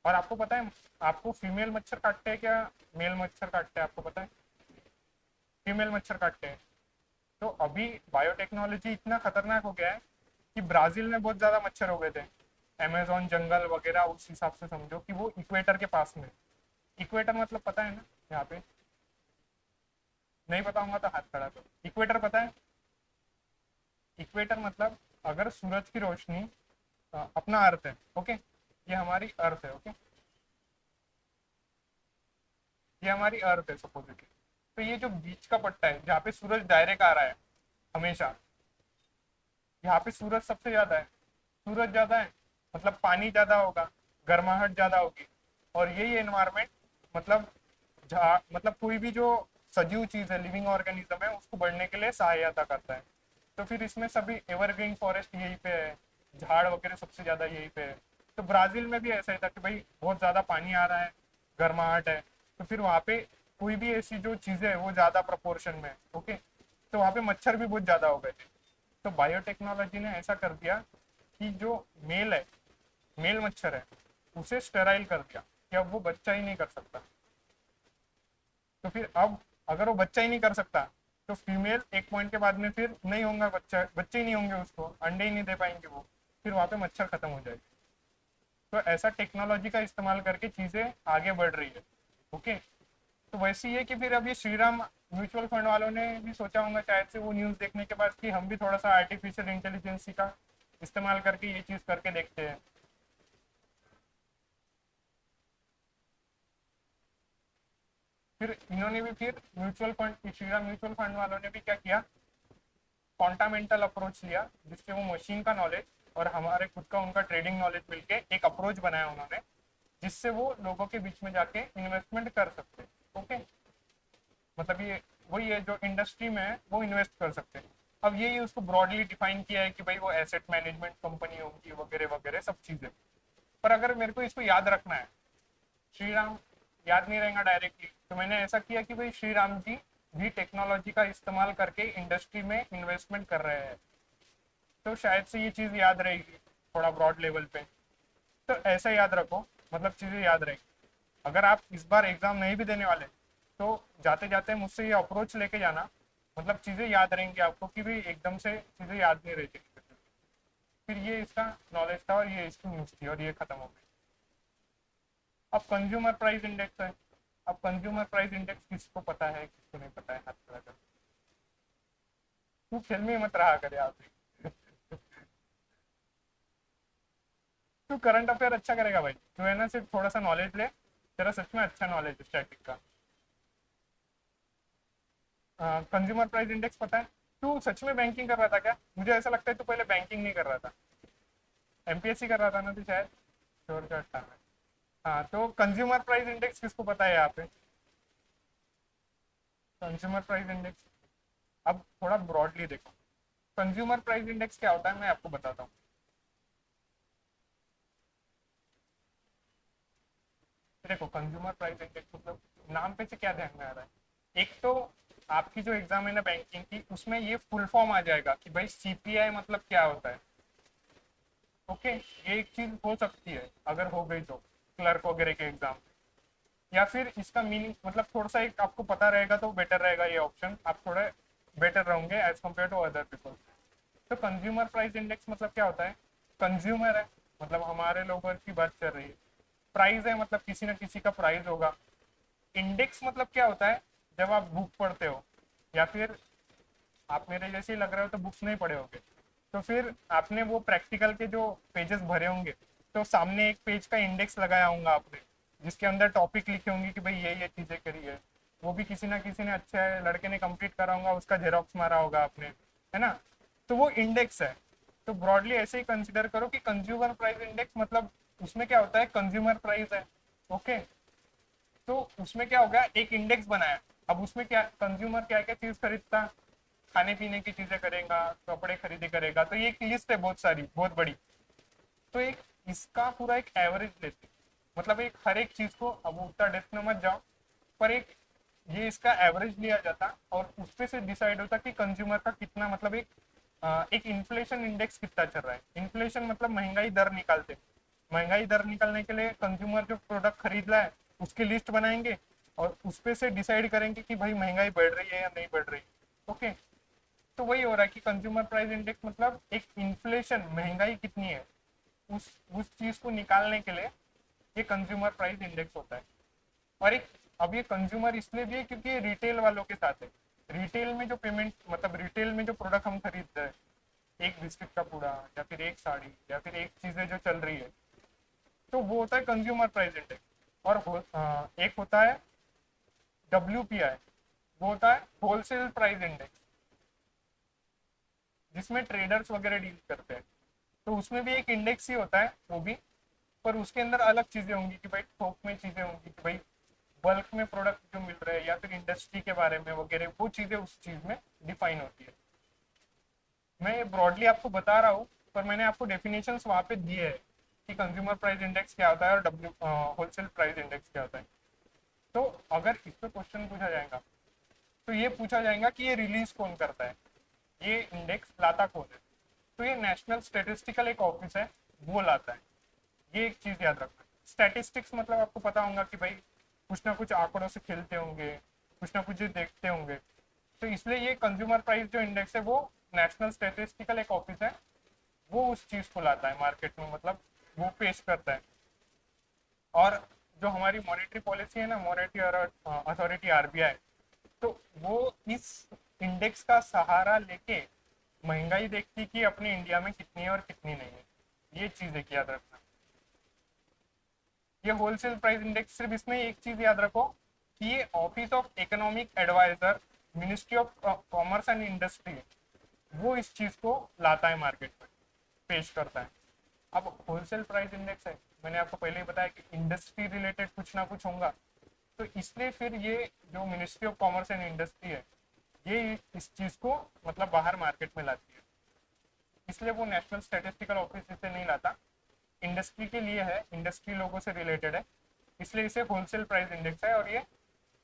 और आपको पता है, आपको फीमेल मच्छर काटते हैं क्या, मेल मच्छर काटते हैं, आपको पता है? फीमेल मच्छर काटते हैं। तो अभी बायोटेक्नोलॉजी इतना खतरनाक हो गया है कि ब्राजील में बहुत ज्यादा मच्छर हो गए थे, अमेजोन जंगल वगैरह, उस हिसाब से समझो कि वो इक्वेटर के पास में। इक्वेटर मतलब पता है ना यहाँ पे? नहीं पता होगा तो हाथ खड़ा करो। इक्वेटर पता है? इक्वेटर मतलब अगर सूरज की रोशनी अपना अर्थ है, ओके, ये हमारी अर्थ है, ओके, ये हमारी अर्थ है सपोजिटली। तो ये जो बीच का पट्टा है जहाँ पे सूरज डायरेक्ट आ रहा है हमेशा, यहाँ पे सूरज सबसे ज्यादा है। सूरज ज्यादा है मतलब पानी ज्यादा होगा, गर्माहट ज्यादा होगी। और यही एनवायरमेंट मतलब मतलब कोई भी जो सजीव चीज है, लिविंग ऑर्गेनिज्म है, उसको बढ़ने के लिए सहायता करता है। तो फिर इसमें सभी एवरग्रीन फॉरेस्ट यहीं पे है, झाड़ वगैरह सबसे ज्यादा यहीं पे है। तो ब्राजील में भी ऐसा ही था कि भाई बहुत ज्यादा पानी आ रहा है, गर्माहट है, तो फिर वहां पे कोई भी ऐसी जो चीजें है वो ज्यादा प्रपोर्शन में, ओके, तो वहां पे मच्छर भी बहुत ज्यादा हो गए थे। तो बायोटेक्नोलॉजी ने ऐसा कर दिया कि जो मेल है, मेल मच्छर है, उसे स्टेराइल कर दिया कि अब वो बच्चा ही नहीं कर सकता। तो फिर अब अगर वो बच्चा ही नहीं कर सकता, तो फीमेल एक पॉइंट के बाद में फिर नहीं होगा, बच्चा बच्चे ही नहीं होंगे, उसको अंडे ही नहीं दे पाएंगे वो, फिर वहां पे मच्छर खत्म हो जाएगी। तो ऐसा टेक्नोलॉजी का इस्तेमाल करके चीजें आगे बढ़ रही है। ओके। तो वैसे ही है कि फिर अब ये श्रीराम म्यूचुअल फंड वालों ने भी सोचा होगा शायद से वो न्यूज देखने के बाद कि हम भी थोड़ा सा आर्टिफिशियल इंटेलिजेंस का इस्तेमाल करके ये चीज करके देखते हैं। फिर इन्होंने भी फिर mutual fund, Shriram mutual fund वालों ने भी क्या किया, कॉन्टामेंटल अप्रोच लिया, जिससे वो मशीन का नॉलेज और हमारे खुद का उनका ट्रेडिंग नॉलेज मिलके एक अप्रोच बनाया उन्होंने, जिससे वो लोगों के बीच में जाके इन्वेस्टमेंट कर सकते। ओके। मतलब ये वही है जो इंडस्ट्री में है वो इन्वेस्ट कर सकते हैं। अब यही उसको ब्रॉडली डिफाइन किया है कि भाई वो एसेट मैनेजमेंट कंपनी होगी वगैरह वगैरह सब चीजें। पर अगर मेरे को इसको याद रखना है, श्री राम याद नहीं रहेगा डायरेक्टली, तो मैंने ऐसा किया कि भाई श्री राम जी भी टेक्नोलॉजी का इस्तेमाल करके इंडस्ट्री में इन्वेस्टमेंट कर रहे हैं, तो शायद से ये चीज याद रहेगी थोड़ा ब्रॉड लेवल पे। तो ऐसा याद रखो, मतलब चीजें याद रहेगी। अगर आप इस बार एग्जाम नहीं भी देने वाले, तो जाते जाते मुझसे ये अप्रोच लेके जाना, मतलब चीजें याद रहेंगी आपको कि भाई एकदम से चीजें याद नहीं रहती। फिर ये इसका नॉलेज था और ये इसकी न्यूज थी और ये खत्म हो गई। अब कंज्यूमर प्राइस इंडेक्स है। अब कंज्यूमर प्राइस इंडेक्स किसको पता है किसको नहीं पता है, हर तरह का। तू फिल्मी मत रहा कर यहाँ पे। तू करंट अफेयर अच्छा करेगा भाई, तू है ना सिर्फ थोड़ा सा नॉलेज ले, तेरा सच में अच्छा नॉलेज है स्टैटिक का। कंज्यूमर प्राइस इंडेक्स पता है? तू सच में बैंकिंग कर रहा था क्या? मुझे ऐसा लगता है तू पहले बैंकिंग नहीं कर रहा था, एमपीएससी कर रहा था ना तू शायद, श्योर था। हाँ, तो कंज्यूमर प्राइस इंडेक्स किसको पता है यहाँ पे? कंज्यूमर प्राइस इंडेक्स, अब थोड़ा ब्रॉडली देखो, कंज्यूमर प्राइस इंडेक्स क्या होता है मैं आपको बताता हूँ। देखो कंज्यूमर प्राइस इंडेक्स मतलब नाम पे से क्या ध्यान में आ रहा है, एक तो आपकी जो एग्जाम है ना बैंकिंग की, उसमें ये फुल फॉर्म आ जाएगा कि भाई सीपीआई मतलब क्या होता है। ओके, ये एक चीज हो सकती है अगर हो गई तो क्लर्क वगैरह के एग्जाम, या फिर इसका मीनिंग मतलब थोड़ा सा एक आपको पता रहेगा तो बेटर रहेगा, ये ऑप्शन आप थोड़े बेटर रहोगे as compared to other people. तो कंज्यूमर प्राइस इंडेक्स मतलब क्या होता है, कंज्यूमर है मतलब हमारे लोगों की बात चल रही है, प्राइस है मतलब किसी ना किसी का प्राइस होगा। इंडेक्स मतलब क्या होता है, जब आप बुक पढ़ते हो, या फिर आप मेरे जैसे ही लग रहे हो तो बुक्स नहीं पढ़े होंगे, तो फिर आपने वो प्रैक्टिकल के जो पेजेस भरे होंगे, तो सामने एक पेज का इंडेक्स लगाया होगा आपने, जिसके अंदर टॉपिक लिखे होंगे कि भाई ये चीजें करी है, वो भी किसी ना किसी ने अच्छे लड़के ने कंप्लीट करा होगा, उसका जेरोक्स मारा होगा आपने, है ना? तो वो इंडेक्स है। तो ब्रॉडली ऐसे ही कंसिडर करो कि कंज्यूमर प्राइस इंडेक्स मतलब उसमें क्या होता है, कंज्यूमर प्राइस है। ओके। तो उसमें क्या होगा, एक इंडेक्स बनाया, अब उसमें क्या कंज्यूमर क्या क्या चीज खरीदता, खाने पीने की चीजें करेगा, कपड़े खरीदे करेगा, तो ये एक लिस्ट है बहुत सारी बहुत बड़ी। तो एक इसका पूरा एक एवरेज लेते, मतलब एक हर एक चीज को, अब उतना डेप्थ में मत जाओ, पर एक ये इसका एवरेज लिया जाता और उसपे से डिसाइड होता कि कंज्यूमर का कितना, मतलब एक इन्फ्लेशन इंडेक्स कितना चल रहा है। इन्फ्लेशन मतलब महंगाई दर निकालते, महंगाई दर निकालने के लिए कंज्यूमर जो प्रोडक्ट खरीद रहा है उसकी लिस्ट बनाएंगे और उसपे से डिसाइड करेंगे कि भाई महंगाई बढ़ रही है या नहीं बढ़ रही। ओके। तो वही हो रहा है कि कंज्यूमर प्राइस इंडेक्स मतलब एक इन्फ्लेशन, महंगाई कितनी है, उस चीज को निकालने के लिए ये कंज्यूमर प्राइस इंडेक्स होता है। और एक, अब ये कंज्यूमर इसलिए भी है क्योंकि ये रिटेल वालों के साथ है। रिटेल में जो पेमेंट, मतलब रिटेल में जो प्रोडक्ट हम खरीदते हैं, एक बिस्किट का पूड़ा या फिर एक साड़ी या फिर एक चीजें जो चल रही है, तो वो होता है कंज्यूमर प्राइस इंडेक्स। और एक होता है डब्ल्यूपीआई, वो होता है होलसेल प्राइस इंडेक्स, जिसमें ट्रेडर्स वगैरह डील करते हैं। तो उसमें भी एक इंडेक्स ही होता है वो भी, पर उसके अंदर अलग चीजें होंगी कि भाई थोक में चीजें होंगी कि भाई बल्क में प्रोडक्ट जो मिल रहे हैं या फिर इंडस्ट्री के बारे में वगैरह, वो चीजें उस चीज में डिफाइन होती है। मैं ये ब्रॉडली आपको बता रहा हूँ, पर मैंने आपको डेफिनेशन वहां पे दिए है कि कंज्यूमर प्राइस इंडेक्स क्या होता है और डब्ल्यू होलसेल प्राइस इंडेक्स क्या होता है। तो अगर इस पर क्वेश्चन पूछा जाएगा, तो ये पूछा जाएगा कि ये रिलीज कौन करता है, ये इंडेक्स लाता कौन है। तो ये नेशनल स्टेटिस्टिकल एक ऑफिस है, वो लाता है। ये एक चीज याद रखना। स्टैटिस्टिक्स मतलब आपको पता होगा कि भाई कुछ ना कुछ आंकड़ों से खेलते होंगे, कुछ ना कुछ देखते होंगे। तो इसलिए ये कंज्यूमर प्राइस जो इंडेक्स है वो नेशनल स्टेटिस्टिकल एक ऑफिस है, वो उस चीज को लाता है मार्केट में, मतलब वो पेश करता है। और जो हमारी मॉनेटरी पॉलिसी है ना, मॉनेटरी अथॉरिटी आरबीआई, तो वो इस इंडेक्स का सहारा लेके महंगाई देखती कि अपने इंडिया में कितनी है और कितनी नहीं है। ये चीज एक याद रखना। ये होलसेल प्राइस इंडेक्स, सिर्फ इसमें एक चीज याद रखो कि ये office of economic adviser, ministry of commerce and industry, वो इस चीज को लाता है मार्केट में, पेश करता है। अब होलसेल प्राइस इंडेक्स है, मैंने आपको पहले ही बताया कि इंडस्ट्री रिलेटेड कुछ ना कुछ होगा, तो इसलिए फिर ये जो ministry of commerce and industry है, ये इस चीज को मतलब बाहर मार्केट में लाती है। इसलिए वो नेशनल स्टैटिस्टिकल ऑफिस इसे नहीं लाता, इंडस्ट्री के लिए है, इंडस्ट्री लोगों से रिलेटेड है, इसलिए इसे होलसेल प्राइस इंडेक्स है, और ये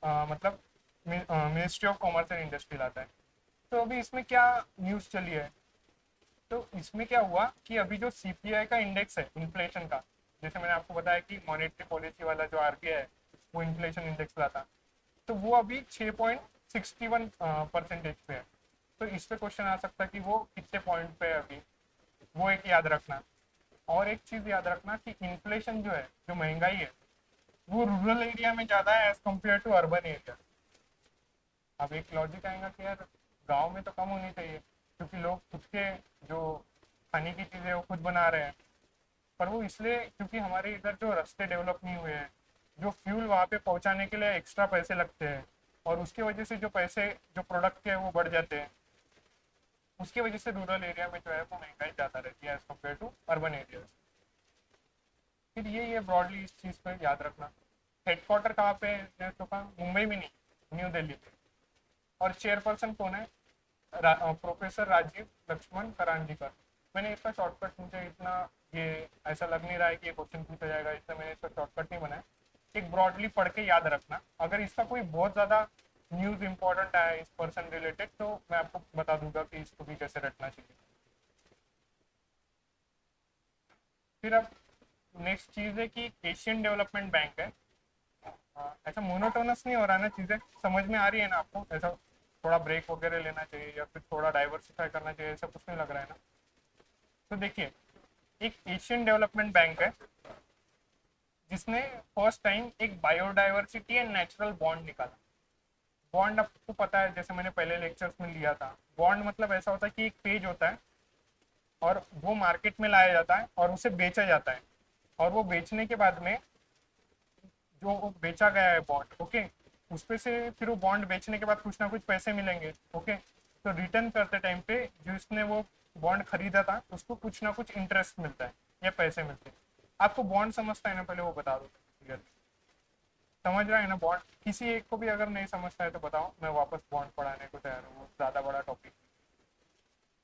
मतलब ministry of commerce and industry लाता है। तो अभी इसमें क्या न्यूज़ चली है, तो इसमें क्या हुआ कि अभी जो सीपीआई का इंडेक्स है इन्फ्लेशन का, जैसे मैंने आपको बताया कि मॉनेटरी पॉलिसी वाला जो आरबीआई है वो इन्फ्लेशन इंडेक्स लाता, तो वो अभी 6.61% पे है। तो इस पे क्वेश्चन आ सकता है कि वो कितने पॉइंट पे है अभी, वो एक याद रखना। और एक चीज याद रखना कि इन्फ्लेशन जो है, जो महंगाई है, वो रूरल एरिया में ज्यादा है as compared to urban area. अब एक लॉजिक आएगा कि यार गांव में तो कम होनी चाहिए, क्योंकि लोग खुद के जो खाने की चीजें वो खुद बना रहे हैं। पर वो इसलिए क्योंकि हमारे इधर जो रास्ते डेवलप नहीं हुए हैं, जो फ्यूल वहाँ पे पहुँचाने के लिए एक्स्ट्रा पैसे लगते हैं, और उसकी वजह से जो पैसे जो प्रोडक्ट के वो बढ़ जाते हैं, उसकी वजह से रूरल एरिया में जो है वो महंगाई ज़्यादा रहती है as compared to urban area. फिर ये ब्रॉडली इस चीज़ पर याद रखना। हेडक्वार्टर कहाँ पे है, तो कहा मुंबई में नहीं, न्यू दिल्ली पे। और चेयरपर्सन कौन है, प्रोफेसर राजीव लक्ष्मण करांजीकर। मैंने इसका शॉर्टकट, मुझे इतना ये ऐसा लग नहीं रहा है कि ये क्वेश्चन पूछा जाएगा, इसलिए मैंने इसका शॉर्टकट नहीं बनाया। एक ब्रॉडली पढ़ के याद रखना, अगर इसका कोई बहुत ज़्यादा न्यूज़ इंपॉर्टेंट है इस पर्सन रिलेटेड, तो मैं आपको बता दूंगा कि इसको भी कैसे रटना चाहिए। फिर अब नेक्स्ट चीज़ है कि एशियन डेवलपमेंट बैंक है। ऐसा मोनोटोनस नहीं हो रहा है ना, चीज़ें समझ में आ रही है ना आपको, ऐसा थोड़ा ब्रेक वगैरह लेना चाहिए या फिर थोड़ा डाइवर्सिफाई करना चाहिए, ऐसा कुछ नहीं लग रहा है ना। तो देखिए, एक एशियन डेवलपमेंट बैंक है जिसने फर्स्ट टाइम एक बायोडाइवर्सिटी एंड नेचुरल बॉन्ड निकाला। बॉन्ड आपको पता है, जैसे मैंने पहले लेक्चर्स में लिया था, बॉन्ड मतलब ऐसा होता है कि एक पेज होता है और वो मार्केट में लाया जाता है और उसे बेचा जाता है, और वो बेचने के बाद में जो वो बेचा गया है बॉन्ड, ओके, उस पे से फिर वो बॉन्ड बेचने के बाद कुछ ना कुछ पैसे मिलेंगे, ओके। तो रिटर्न करते टाइम पे जिसने वो बॉन्ड खरीदा था उसको कुछ ना कुछ इंटरेस्ट मिलता है या पैसे मिलते हैं। आपको बॉन्ड समझता है ना, पहले वो बता दो क्लियर। समझ रहा है ना बॉन्ड, किसी एक को भी अगर नहीं समझता है तो बताओ, मैं वापस बॉन्ड पढ़ाने को तैयार हूँ, ज्यादा बड़ा टॉपिक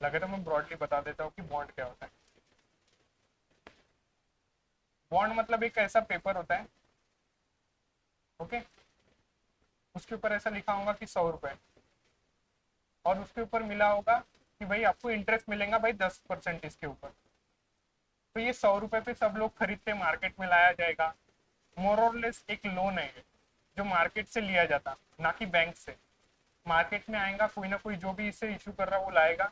लगे तो मैं ब्रॉडली बता देता हूँ कि बॉन्ड क्या होता है। बॉन्ड मतलब एक ऐसा पेपर होता है, ओके, उसके ऊपर ऐसा लिखा होगा कि 100 रुपए, और उसके ऊपर मिला होगा कि भाई आपको इंटरेस्ट मिलेगा भाई 10% इसके ऊपर। तो ये 100 रुपए पे सब लोग खरीदते, मार्केट में लाया जाएगा। मोर और लेस एक लोन है ये, जो मार्केट से लिया जाता, ना कि बैंक से। मार्केट में आएगा कोई ना कोई, जो भी इसे इशू कर रहा है वो लाएगा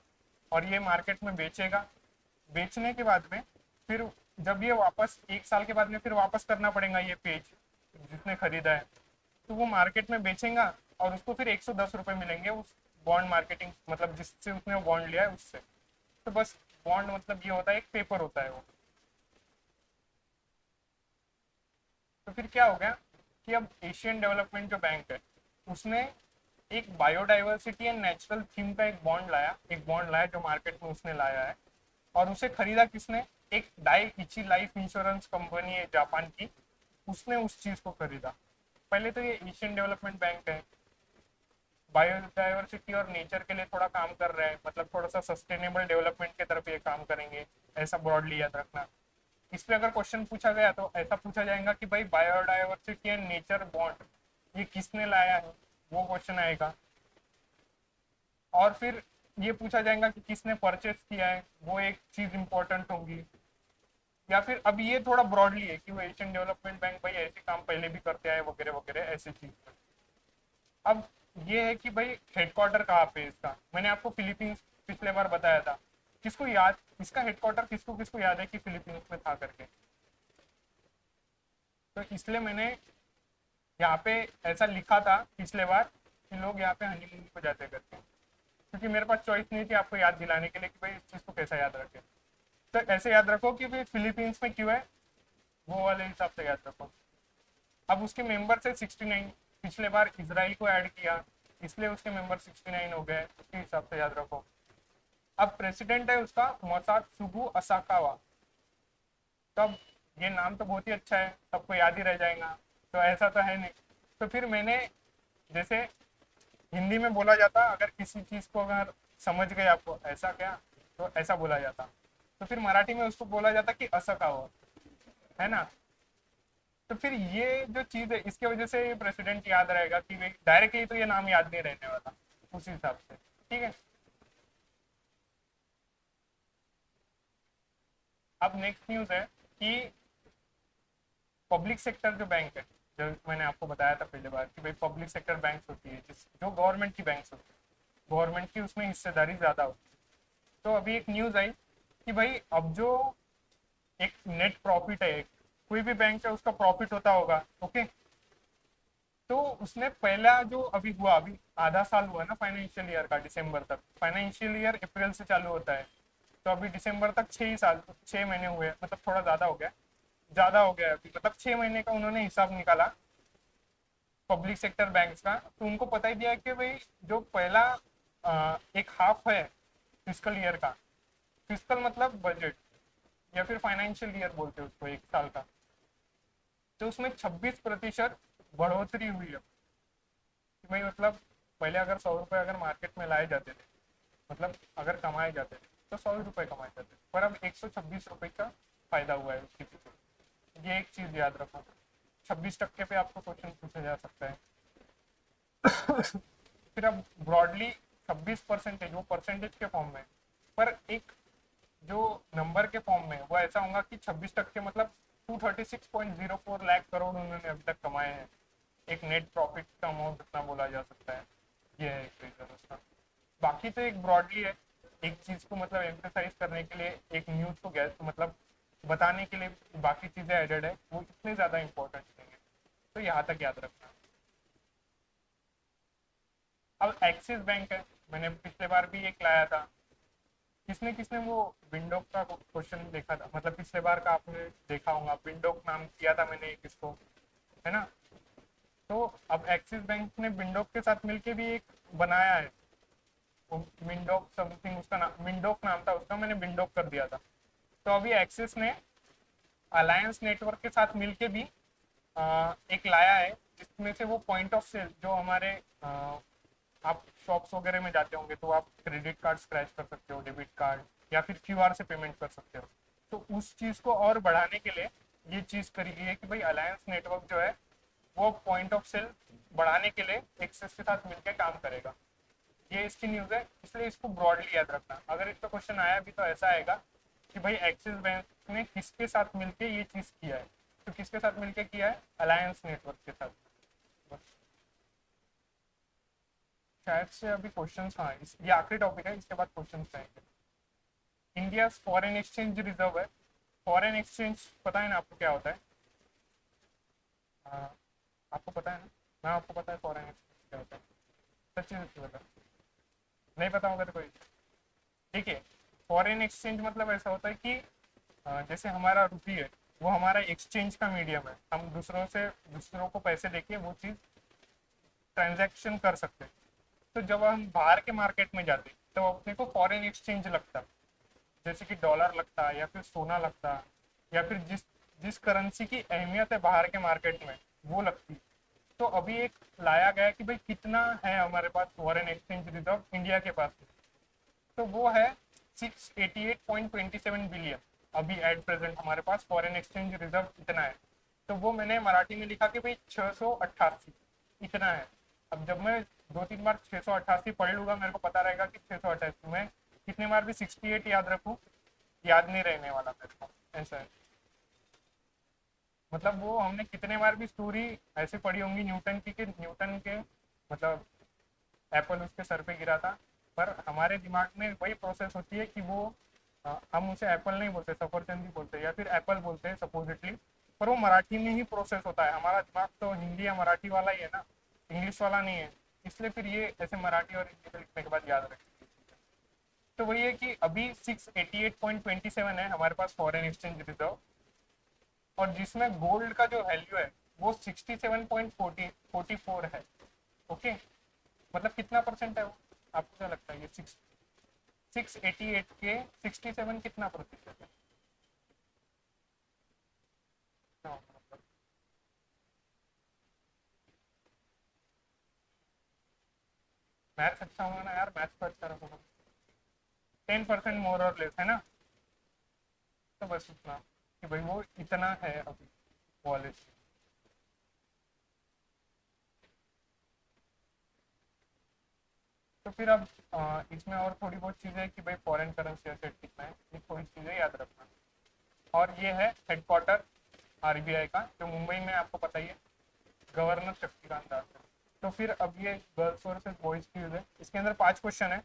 और ये मार्केट में बेचेगा। बेचने के बाद में फिर जब ये वापस 1 साल के बाद में फिर वापस करना पड़ेगा ये पेज जिसने खरीदा है, तो वो मार्केट में बेचेगा और उसको फिर 110 रुपए मिलेंगे उस बॉन्ड मार्केटिंग, मतलब जिससे उसने वो बॉन्ड लिया है उससे। तो बस बॉन्ड मतलब ये होता है, एक पेपर होता है वो। तो फिर क्या हो गया कि अब एशियन डेवलपमेंट जो बैंक है उसने एक बायोडाइवर्सिटी एंड नेचुरल थीम का एक बॉन्ड लाया, जो मार्केट में उसने लाया है। और उसे खरीदा किसने, एक डाई इची लाइफ इंश्योरेंस कंपनी है जापान की, उसने उस चीज को खरीदा। पहले तो ये एशियन डेवलपमेंट बैंक है, बायोडाइवर्सिटी और नेचर के लिए थोड़ा काम कर रहा है, मतलब थोड़ा सा सस्टेनेबल डेवलपमेंट की तरफ ये काम करेंगे, ऐसा ब्रॉडली याद रखना। इस पे अगर क्वेश्चन पूछा गया तो ऐसा पूछा जाएगा कि भाई बायोडाइवर्सिटी एंड नेचर बॉन्ड ये किसने लाया है, वो क्वेश्चन आएगा। और फिर ये पूछा जाएगा कि किसने परचेस किया है, वो एक चीज इंपॉर्टेंट होगी। या फिर अब ये थोड़ा ब्रॉडली है कि वो एशियन डेवलपमेंट बैंक भाई ऐसे काम पहले भी करते आए वगैरह वगैरह ऐसी चीज। अब ये है कि भाई हेडक्वार्टर कहाँ पे है इसका, मैंने आपको फिलीपींस पिछले बार बताया था। किसको याद, इसका हेडक्वार्टर किसको किसको याद है कि फिलीपींस में था करके? तो इसलिए मैंने यहाँ पे ऐसा लिखा था पिछले बार कि लोग यहाँ पे हनीमून पे जाते करके, क्योंकि मेरे पास चॉइस नहीं थी आपको याद दिलाने के लिए कि भाई इस चीज़ को कैसा याद रखें। तो ऐसे याद रखो कि भाई फिलीपींस में क्यों है, वो वाले हिसाब से याद रखो। अब उसके मेंबर से 69, पिछले बार इसराइल को ऐड किया इसलिए उसके मेंबर 69 हो गए, उसके हिसाब से याद रखो। अब प्रेसिडेंट है उसका मोसात्सुगु असाकावा। तब ये नाम तो बहुत ही अच्छा है, सबको याद ही रह जाएगा, तो ऐसा तो है नहीं। तो फिर मैंने, जैसे हिंदी में बोला जाता अगर किसी चीज को अगर समझ गए आपको ऐसा क्या, तो ऐसा बोला जाता, तो फिर मराठी में उसको बोला जाता कि असकावा, है ना। तो फिर ये जो चीज है इसके वजह से प्रेसिडेंट याद रहेगा कि भाई डायरेक्टली तो ये नाम याद नहीं रहने वाला, उस हिसाब से। ठीक है। अब नेक्स्ट न्यूज है कि पब्लिक सेक्टर जो बैंक है, जो मैंने आपको बताया था पहले बार कि भाई पब्लिक सेक्टर बैंक होती है जिस जो गवर्नमेंट की बैंक होती है, गवर्नमेंट की उसमें हिस्सेदारी ज्यादा होती है। तो अभी एक न्यूज आई कि भाई अब जो एक नेट प्रॉफिट है, कोई भी बैंक है उसका प्रॉफिट होता होगा, ओके। तो उसने पहला जो अभी हुआ, अभी आधा साल हुआ ना फाइनेंशियल ईयर का, दिसंबर तक, फाइनेंशियल ईयर अप्रैल से चालू होता है, तो अभी दिसंबर तक 6 ही साल, 6 महीने हुए, मतलब थोड़ा ज्यादा हो गया, ज्यादा हो गया अभी, मतलब 6 महीने का उन्होंने हिसाब निकाला पब्लिक सेक्टर बैंक्स का। तो उनको पता ही दिया कि भाई जो पहला एक हाफ है फिजिकल ईयर का, फिजिकल मतलब बजट या फिर फाइनेंशियल ईयर बोलते हैं उसको, एक साल का, तो उसमें 26% बढ़ोतरी हुई है। कि भाई मतलब पहले अगर 100 रुपए अगर मार्केट में लाए जाते थे, मतलब अगर कमाए जाते थे तो 100 रुपए कमाए जाते थे, पर अब 126 रुपए का फायदा हुआ है उसके पीछे। ये एक चीज याद रखो, 26% पे आपको क्वेश्चन पूछा जा सकता है। फिर अब ब्रॉडली 26% वो परसेंटेज के फॉर्म में, पर एक जो नंबर के फॉर्म में वो ऐसा होगा कि 26% मतलब 236.04 लाख करोड़ उन्होंने अभी तक कमाए हैं। एक नेट प्रॉफिट का अमाउंट इतना बोला जा सकता है, ये है एक रीजन उसका। बाकी तो एक ब्रॉडली है, एक चीज को मतलब एम्फेसाइज करने के लिए, एक न्यूज को गैस मतलब बताने के लिए बाकी चीजें एडेड है, वो इतने ज्यादा इंपॉर्टेंट नहीं है, तो यहाँ तक याद रखना। अब एक्सिस बैंक है, मैंने पिछले बार भी एक लाया था। किसने किसने वो विंडोक का क्वेश्चन देखा था, मतलब पिछले बार का आपने देखा होगा, विंडोक नाम किया था मैंने किसको, है ना। तो अब एक्सिस बैंक ने विंडोक के साथ मिलके भी एक बनाया है, विंडोक समथिंग उसका नाम, विंडोक नाम था उसका, मैंने विंडोक कर दिया था। तो अभी एक्सिस ने अलायंस नेटवर्क के साथ मिलके भी एक लाया है, जिसमें से वो पॉइंट ऑफ सेल जो हमारे आप शॉप्स वगैरह में जाते होंगे तो आप क्रेडिट कार्ड स्क्रैच कर सकते हो, डेबिट कार्ड, या फिर क्यूआर से पेमेंट कर सकते हो। तो उस चीज को और बढ़ाने के लिए ये चीज करी गई है कि भाई अलायंस नेटवर्क जो है वो पॉइंट ऑफ सेल बढ़ाने के लिए एक्सेस के साथ मिलकर काम करेगा। ये इसकी न्यूज है, इसलिए इसको ब्रॉडली याद रखना। अगर इस पर क्वेश्चन आया भी तो ऐसा आएगा कि भाई एक्सिस बैंक ने किसके साथ मिलके ये चीज किया है, तो किसके साथ मिलके किया है, अलायंस नेटवर्क के साथ। बस शायद से अभी क्वेश्चन, हाँ ये आखिरी टॉपिक है, इसके बाद क्वेश्चन आएंगे। इंडिया फॉरेन एक्सचेंज रिजर्व है, फॉरेन एक्सचेंज पता है ना आपको क्या होता है? हाँ, आपको पता है ना, मैं आपको पता है फॉरेन एक्सचेंज क्या होता है, सच्ची सच्ची बता, नहीं पता होगा तो कोई। ठीक है, फॉरेन एक्सचेंज मतलब ऐसा होता है कि जैसे हमारा रुपी है, वो हमारा एक्सचेंज का मीडियम है, हम दूसरों को पैसे देके वो चीज ट्रांजैक्शन कर सकते हैं। तो जब हम बाहर के मार्केट में जाते तो अपने को फॉरेन एक्सचेंज लगता, जैसे कि डॉलर लगता या फिर सोना लगता, या फिर जिस जिस करेंसी की अहमियत है बाहर के मार्केट में वो लगती। तो अभी एक लाया गया कि भाई कितना है हमारे पास फॉरेन एक्सचेंज रिजर्व इंडिया के पास, तो वो है 688.27 बिलियन। अभी एट प्रेजेंट हमारे पास फॉरेन एक्सचेंज रिजर्व इतना है। तो वो मैंने मराठी में लिखा कि भाई 688 इतना है। अब जब मैं 2-3 बार 688 पढ़ लूंगा मेरे को पता रहेगा कि 688 में कितने बार भी 68 याद रखूं, याद नहीं रहने वाला मेरे को, ऐसा है। मतलब वो हमने कितने बार भी स्टोरी ऐसे पढ़ी होंगी न्यूटन की, कि न्यूटन के मतलब एप्पल उसके सर पे गिरा था। पर हमारे दिमाग में वही प्रोसेस होती है कि वो हम उसे एप्पल नहीं बोलते, सफरचंद ही बोलते हैं या फिर एप्पल बोलते हैं सपोजिटली। पर वो मराठी में ही प्रोसेस होता है, हमारा दिमाग तो हिंदी या मराठी वाला ही है ना, इंग्लिश वाला नहीं है। इसलिए फिर ये ऐसे मराठी और हिंदी में लिखने के बाद याद रखें। तो वही है कि अभी 688.27 है हमारे पास फॉरेन एक्सचेंज रिजर्व, और जिसमें गोल्ड का जो वैल्यू है वो 67.44 है। ओके, मतलब कितना परसेंट है वो, आपको क्या लगता है? ये 688 के 67 कितना प्रतिशत है? हाँ, मतलब मैथ्स अच्छा होगा ना यार, मैथ्स को अच्छा रखो। 10% मोर और लेस है ना, तो बस उतना कि भाई वो इतना है अभी कॉलेज। तो फिर अब इसमें और थोड़ी बहुत चीज़ें हैं कि भाई फॉरेन करेंसी एसेट कितना है, ये थोड़ी चीज़ें याद रखना। और ये है हेडक्वार्टर आरबीआई का, जो मुंबई में, आपको पता ही है, गवर्नर शक्तिकांत दास है। तो फिर अब ये गर्ल्स वर्सेस बॉयज की है, इसके अंदर 5 क्वेश्चन है।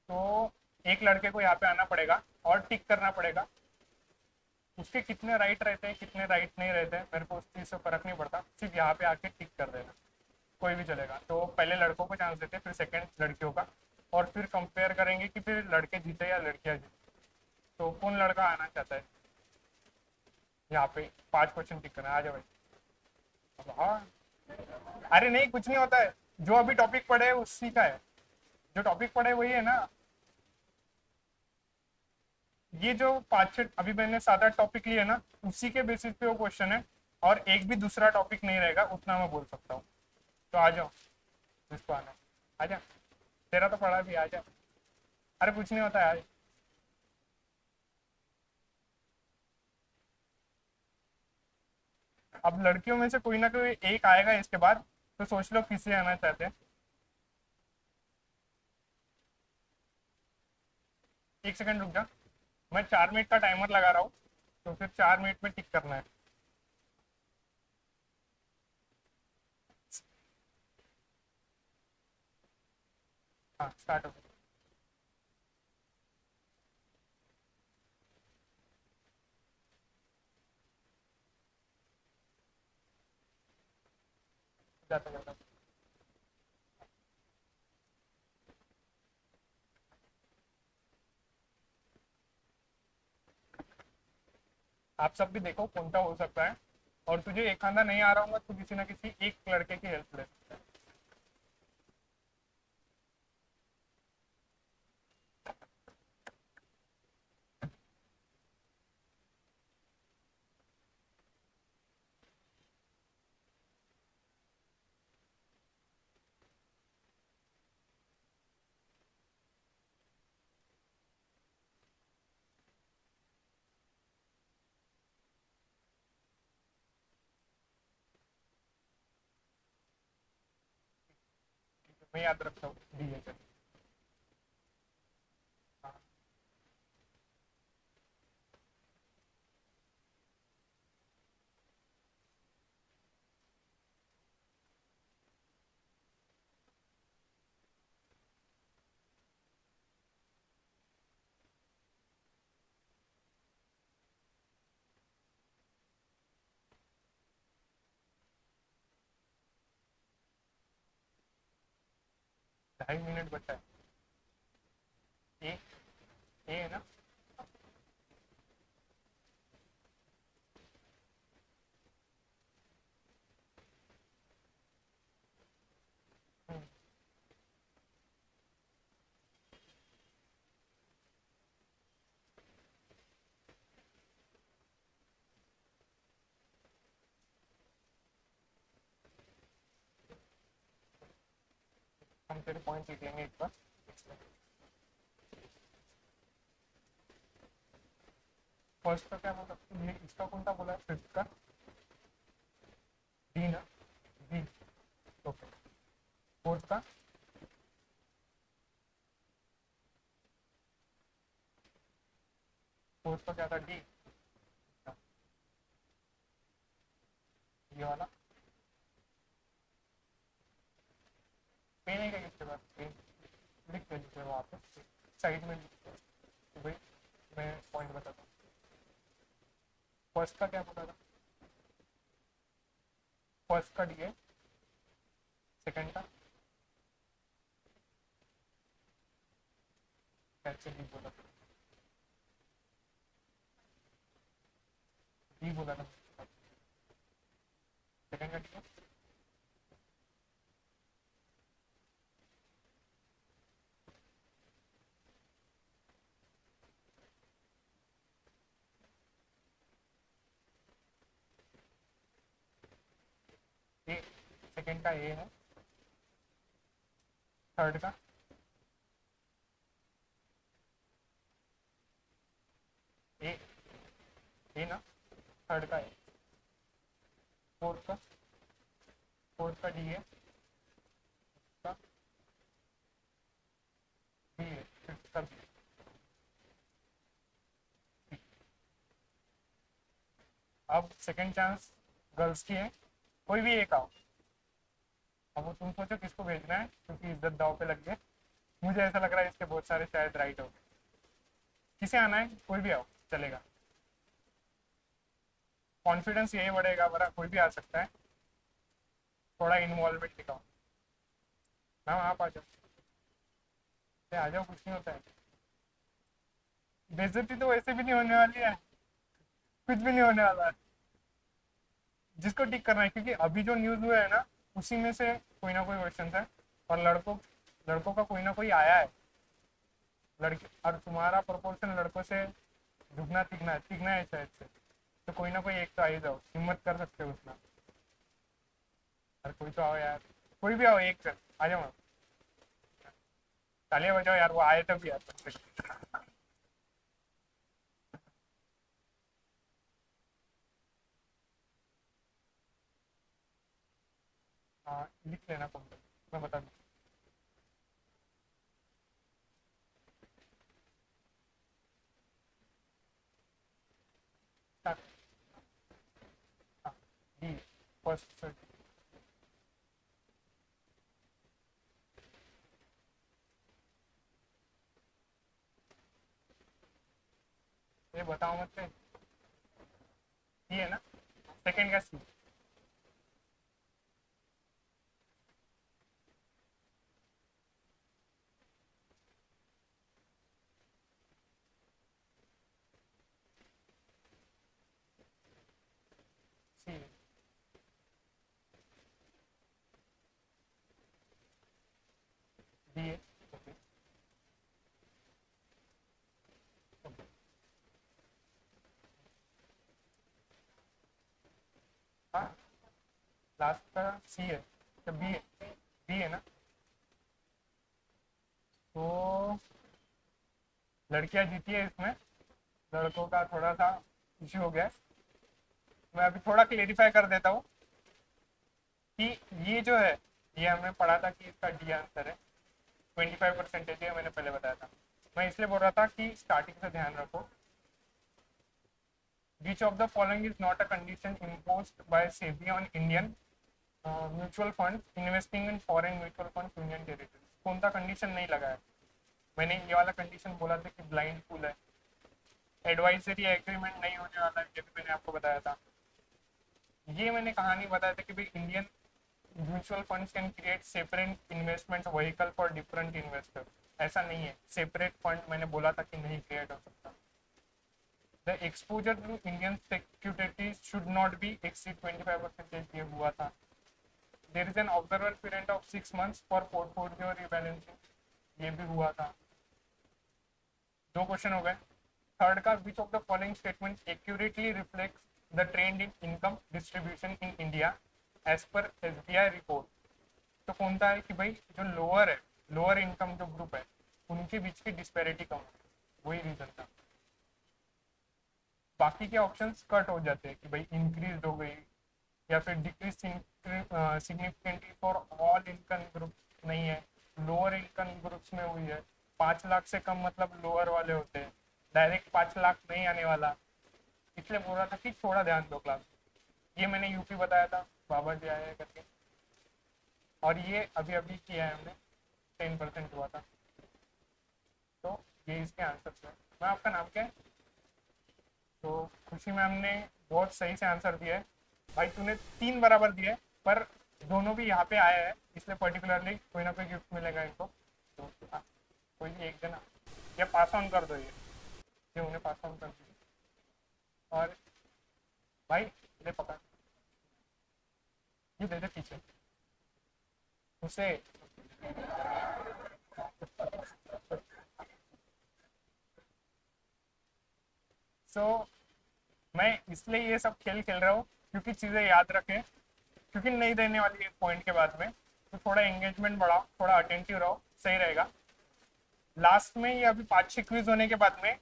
तो एक लड़के को यहाँ पे आना पड़ेगा और टिक करना पड़ेगा, उसके कितने राइट रहते हैं कितने राइट नहीं रहते हैं मेरे को उस चीज़ से फर्क नहीं पड़ता, सिर्फ यहाँ पे आके टिक कर देना, कोई भी चलेगा। तो पहले लड़कों को चांस देते हैं, फिर सेकंड लड़कियों का, और फिर कंपेयर करेंगे कि फिर लड़के जीते या लड़कियां जीते। तो कौन लड़का आना चाहता है यहाँ पे? 5 क्वेश्चन टिक करना, आ जाओ भाई। अब हाँ, अरे नहीं, कुछ नहीं होता है, जो अभी टॉपिक पढ़े है उसी का है, जो टॉपिक पढ़े वही है ना। ये जो 5 6 अभी मैंने 7 8 टॉपिक लिए ना, उसी के बेसिस पे वो क्वेश्चन है, और एक भी दूसरा टॉपिक नहीं रहेगा, उतना मैं बोल सकता हूँ। तो आ जाओ, जिसको आना है, आ जा। तेरा तो पढ़ा भी, आ जा। अरे कुछ नहीं होता है। अब लड़कियों में से कोई ना कोई एक आएगा इसके बाद, तो सोच लो किसे आना चाहते हैं। 1 सेकंड रुक जा, मैं 4 मिनट का टाइमर लगा रहा हूँ, तो फिर 4 मिनट में टिक करना है। हाँ, स्टार्ट हो गया। जाता जाता। आप सब भी देखो कौन सा हो सकता है, और तुझे एक खाना नहीं आ रहा होगा तो किसी ना किसी एक लड़के की हेल्प ले सकता है। मैं याद रखता हूँ, DHL। हाँ, ढाई मिनट बचा है। ए, ए है ना? हम तेरे पॉइंट लिख लेंगे एक बार। फर्स्ट का क्या बोला, ये इसका कौन सा बोला है, फिफ्थ का? डी ना? डी। ओके। फोर्थ का? फोर्थ का क्या था, डी? ये वाला? पेन है क्या किसके पास? पेन लिख ले, लीजिए वहाँ पे साइड में लिख ले। तो भाई मैं पॉइंट बताता हूँ। फर्स्ट का क्या बोला था? फर्स्ट का डी है, सेकंड का कैसे डी बोला था? डी बोला था, सेकंड का डी है। ए, सेकंड का ए है, थर्ड का ए, ए ना, थर्ड का ए, फोर्थ का, फोर्थ का डी है, का बी है, फिफ्थ का बी। अब सेकंड चांस गर्ल्स की है, कोई भी एक आओ। अब वो तुम सोचो किसको भेजना है, क्योंकि इज्जत दाव पे लग गए। मुझे ऐसा लग रहा है इसके बहुत सारे शायद राइट हो। किसे आना है? कोई भी आओ चलेगा, कॉन्फिडेंस यही बढ़ेगा, बड़ा कोई भी आ सकता है। थोड़ा इन्वॉल्वमेंट दिखाओ। मैम आप आ जाओ, आ जाओ, कुछ नहीं होता है। बेइज्जती तो वैसे भी नहीं होने वाली है, कुछ भी नहीं होने वाला है। जिसको टिक करना है, क्योंकि अभी जो न्यूज हुआ है ना, उसी में से कोई ना कोई क्वेश्चन है। और लड़कों लड़कों का कोई ना कोई आया है। लड़के और तुम्हारा प्रोपोर्शन लड़कों से दुगना तिगना तिगना है शायद से। तो कोई ना कोई एक तो आ ही जाओ, हिम्मत कर सकते हो उतना। अरे कोई तो आओ यार, कोई भी आओ, एक चल आ जाओ। तालियां बजाओ यार, वो आए तब यार। हाँ लिख लेना कौन, मैं बता दूँ। हाँ, डी फर्स्ट। ये बताओ मत, सी है ना, सेकंड का सी। सी डी है। Okay okay. हाँ लास्ट का सी है, तो बी है, बी है ना। तो लड़कियां जीती है इसमें, लड़कों का थोड़ा सा इश्यू हो गया है। मैं अभी थोड़ा क्लेरिफाई कर देता हूँ कि ये जो है, ये हमने पढ़ा था कि इसका डी आंसर है। 25% है, मैंने पहले बताया था। मैं इसलिए बोल रहा था कि स्टार्टिंग से ध्यान रखो। Which of the following is not a condition imposed by SEBI on Indian mutual fund investing in foreign mutual fund union territory? कौन सा कंडीशन नहीं लगा है? मैंने ये वाला कंडीशन बोला था कि ब्लाइंड पूल है, एडवाइजरी एग्रीमेंट नहीं होने वाला है, ये भी मैंने आपको बताया था। ये मैंने कहानी बताया था कि भाई Indian mutual funds can create separate investment vehicle for different investor. ऐसा नहीं है, सेपरेट फंड मैंने बोला था कि नहीं क्रिएट हो सकता। The exposure to Indian securities should not be exceed 25%, ये हुआ था। There is an observer period of 6 months for portfolio rebalancing, ये भी हुआ था। दो क्वेश्चन हो गए। थर्ड का, which of the following statement accurately reflects the trend in income distribution in India as per SBI report? तो कौन सा है कि भाई जो लोअर है, लोअर इनकम जो ग्रुप है, उनके बीच की डिस्पैरिटी कम है, वही रीजन था। बाकी के ऑप्शंस कट हो जाते हैं कि भाई इंक्रीज हो गई या फिर decrease significantly for all income group नहीं है, लोअर इनकम ग्रुप्स में हुई है। 5 लाख से कम मतलब लोअर वाले होते हैं, डायरेक्ट 5 लाख नहीं आने वाला। इसलिए बोल रहा था कि थोड़ा ध्यान दो क्लास। ये मैंने यूपी बताया था, बाबा जी आए करके। और ये अभी अभी किया है हमने, 10% हुआ था। तो ये इसके आंसर है। मैं, आपका नाम क्या है? तो खुशी मैम ने बहुत सही से आंसर दिया है। भाई तूने 3 बराबर दिया है, पर दोनों भी यहाँ पे आए हैं, इसलिए पर्टिकुलरली कोई ना कोई गिफ्ट मिलेगा इनको। तो कोई एक देना, या पास ऑन कर दो ये उन्हें पास ऑन कर दीजिए। और भाई ले पकड़, ये दे दे पीछे उसे। सो मैं इसलिए ये सब खेल खेल रहा हूँ क्योंकि चीज़ें याद रखें, क्योंकि नहीं देने वाली है पॉइंट के बाद में। तो थोड़ा एंगेजमेंट बढ़ाओ, थोड़ा अटेंटिव रहो, सही रहेगा। लास्ट में ये अभी 5-6 क्विज होने के बाद में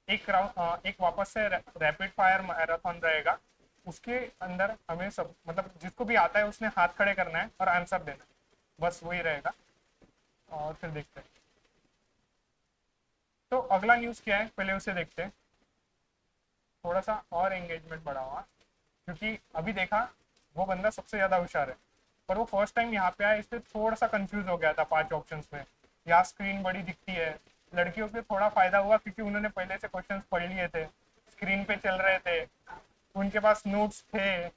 एक राउंड, एक वापस से रैपिड फायर मैराथन रहेगा। उसके अंदर हमें सब, मतलब जिसको भी आता है उसने हाथ खड़े करना है और आंसर देना है, बस वही रहेगा। और फिर देखते हैं। तो अगला न्यूज़ क्या है, पहले उसे देखते हैं। थोड़ा सा और एंगेजमेंट बढ़ा हुआ, क्योंकि अभी देखा वो बंदा सबसे ज्यादा होशियार है, पर वो फर्स्ट टाइम यहाँ पे आया, इसलिए थोड़ा सा कंफ्यूज हो गया था 5 ऑप्शंस में। यहाँ स्क्रीन बड़ी दिखती है। लड़कियों को थोड़ा फायदा हुआ क्योंकि उन्होंने पहले से क्वेश्चंस पढ़ लिए थे, स्क्रीन पे चल रहे थे, उनके पास नोट्स थे।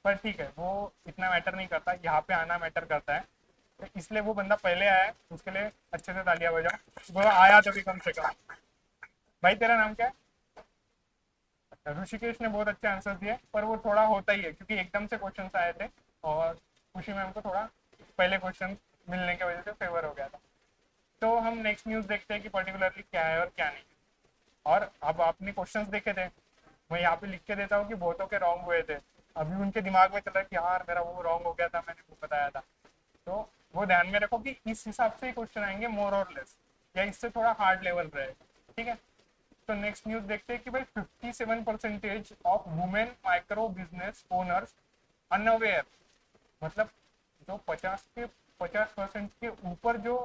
पर ठीक है, वो इतना मैटर नहीं करता, यहाँ पे आना मैटर करता है। तो इसलिए वो बंदा पहले आया है, उसके लिए अच्छे से तालियां बजाओ, वो आया तभी कम से कम। भाई तेरा नाम क्या है? ऋषिकेश ने बहुत अच्छे आंसर दिए, पर वो थोड़ा होता ही है क्योंकि एकदम से क्वेश्चन आए थे, और खुशी मैम को थोड़ा पहले क्वेश्चन मिलने की वजह से फेवर हो गया था। तो हम नेक्स्ट न्यूज देखते हैं कि पर्टिकुलरली क्या है और क्या नहीं। और अब आपने क्वेश्चंस देखे थे, मैं यहाँ पे लिख के देता हूँ कि बहुतों के रॉन्ग हुए थे। अभी उनके दिमाग में चल रहा है कि यार मेरा वो रॉन्ग हो गया था, मैंने वो बताया था। तो वो ध्यान में रखो कि इस हिसाब से क्वेश्चन आएंगे, मोर और लेस, या इससे थोड़ा हार्ड लेवल रहेगा। ठीक है। तो नेक्स्ट न्यूज देखते हैं कि भाई 57% of women micro business owners unaware, मतलब जो 50% के ऊपर जो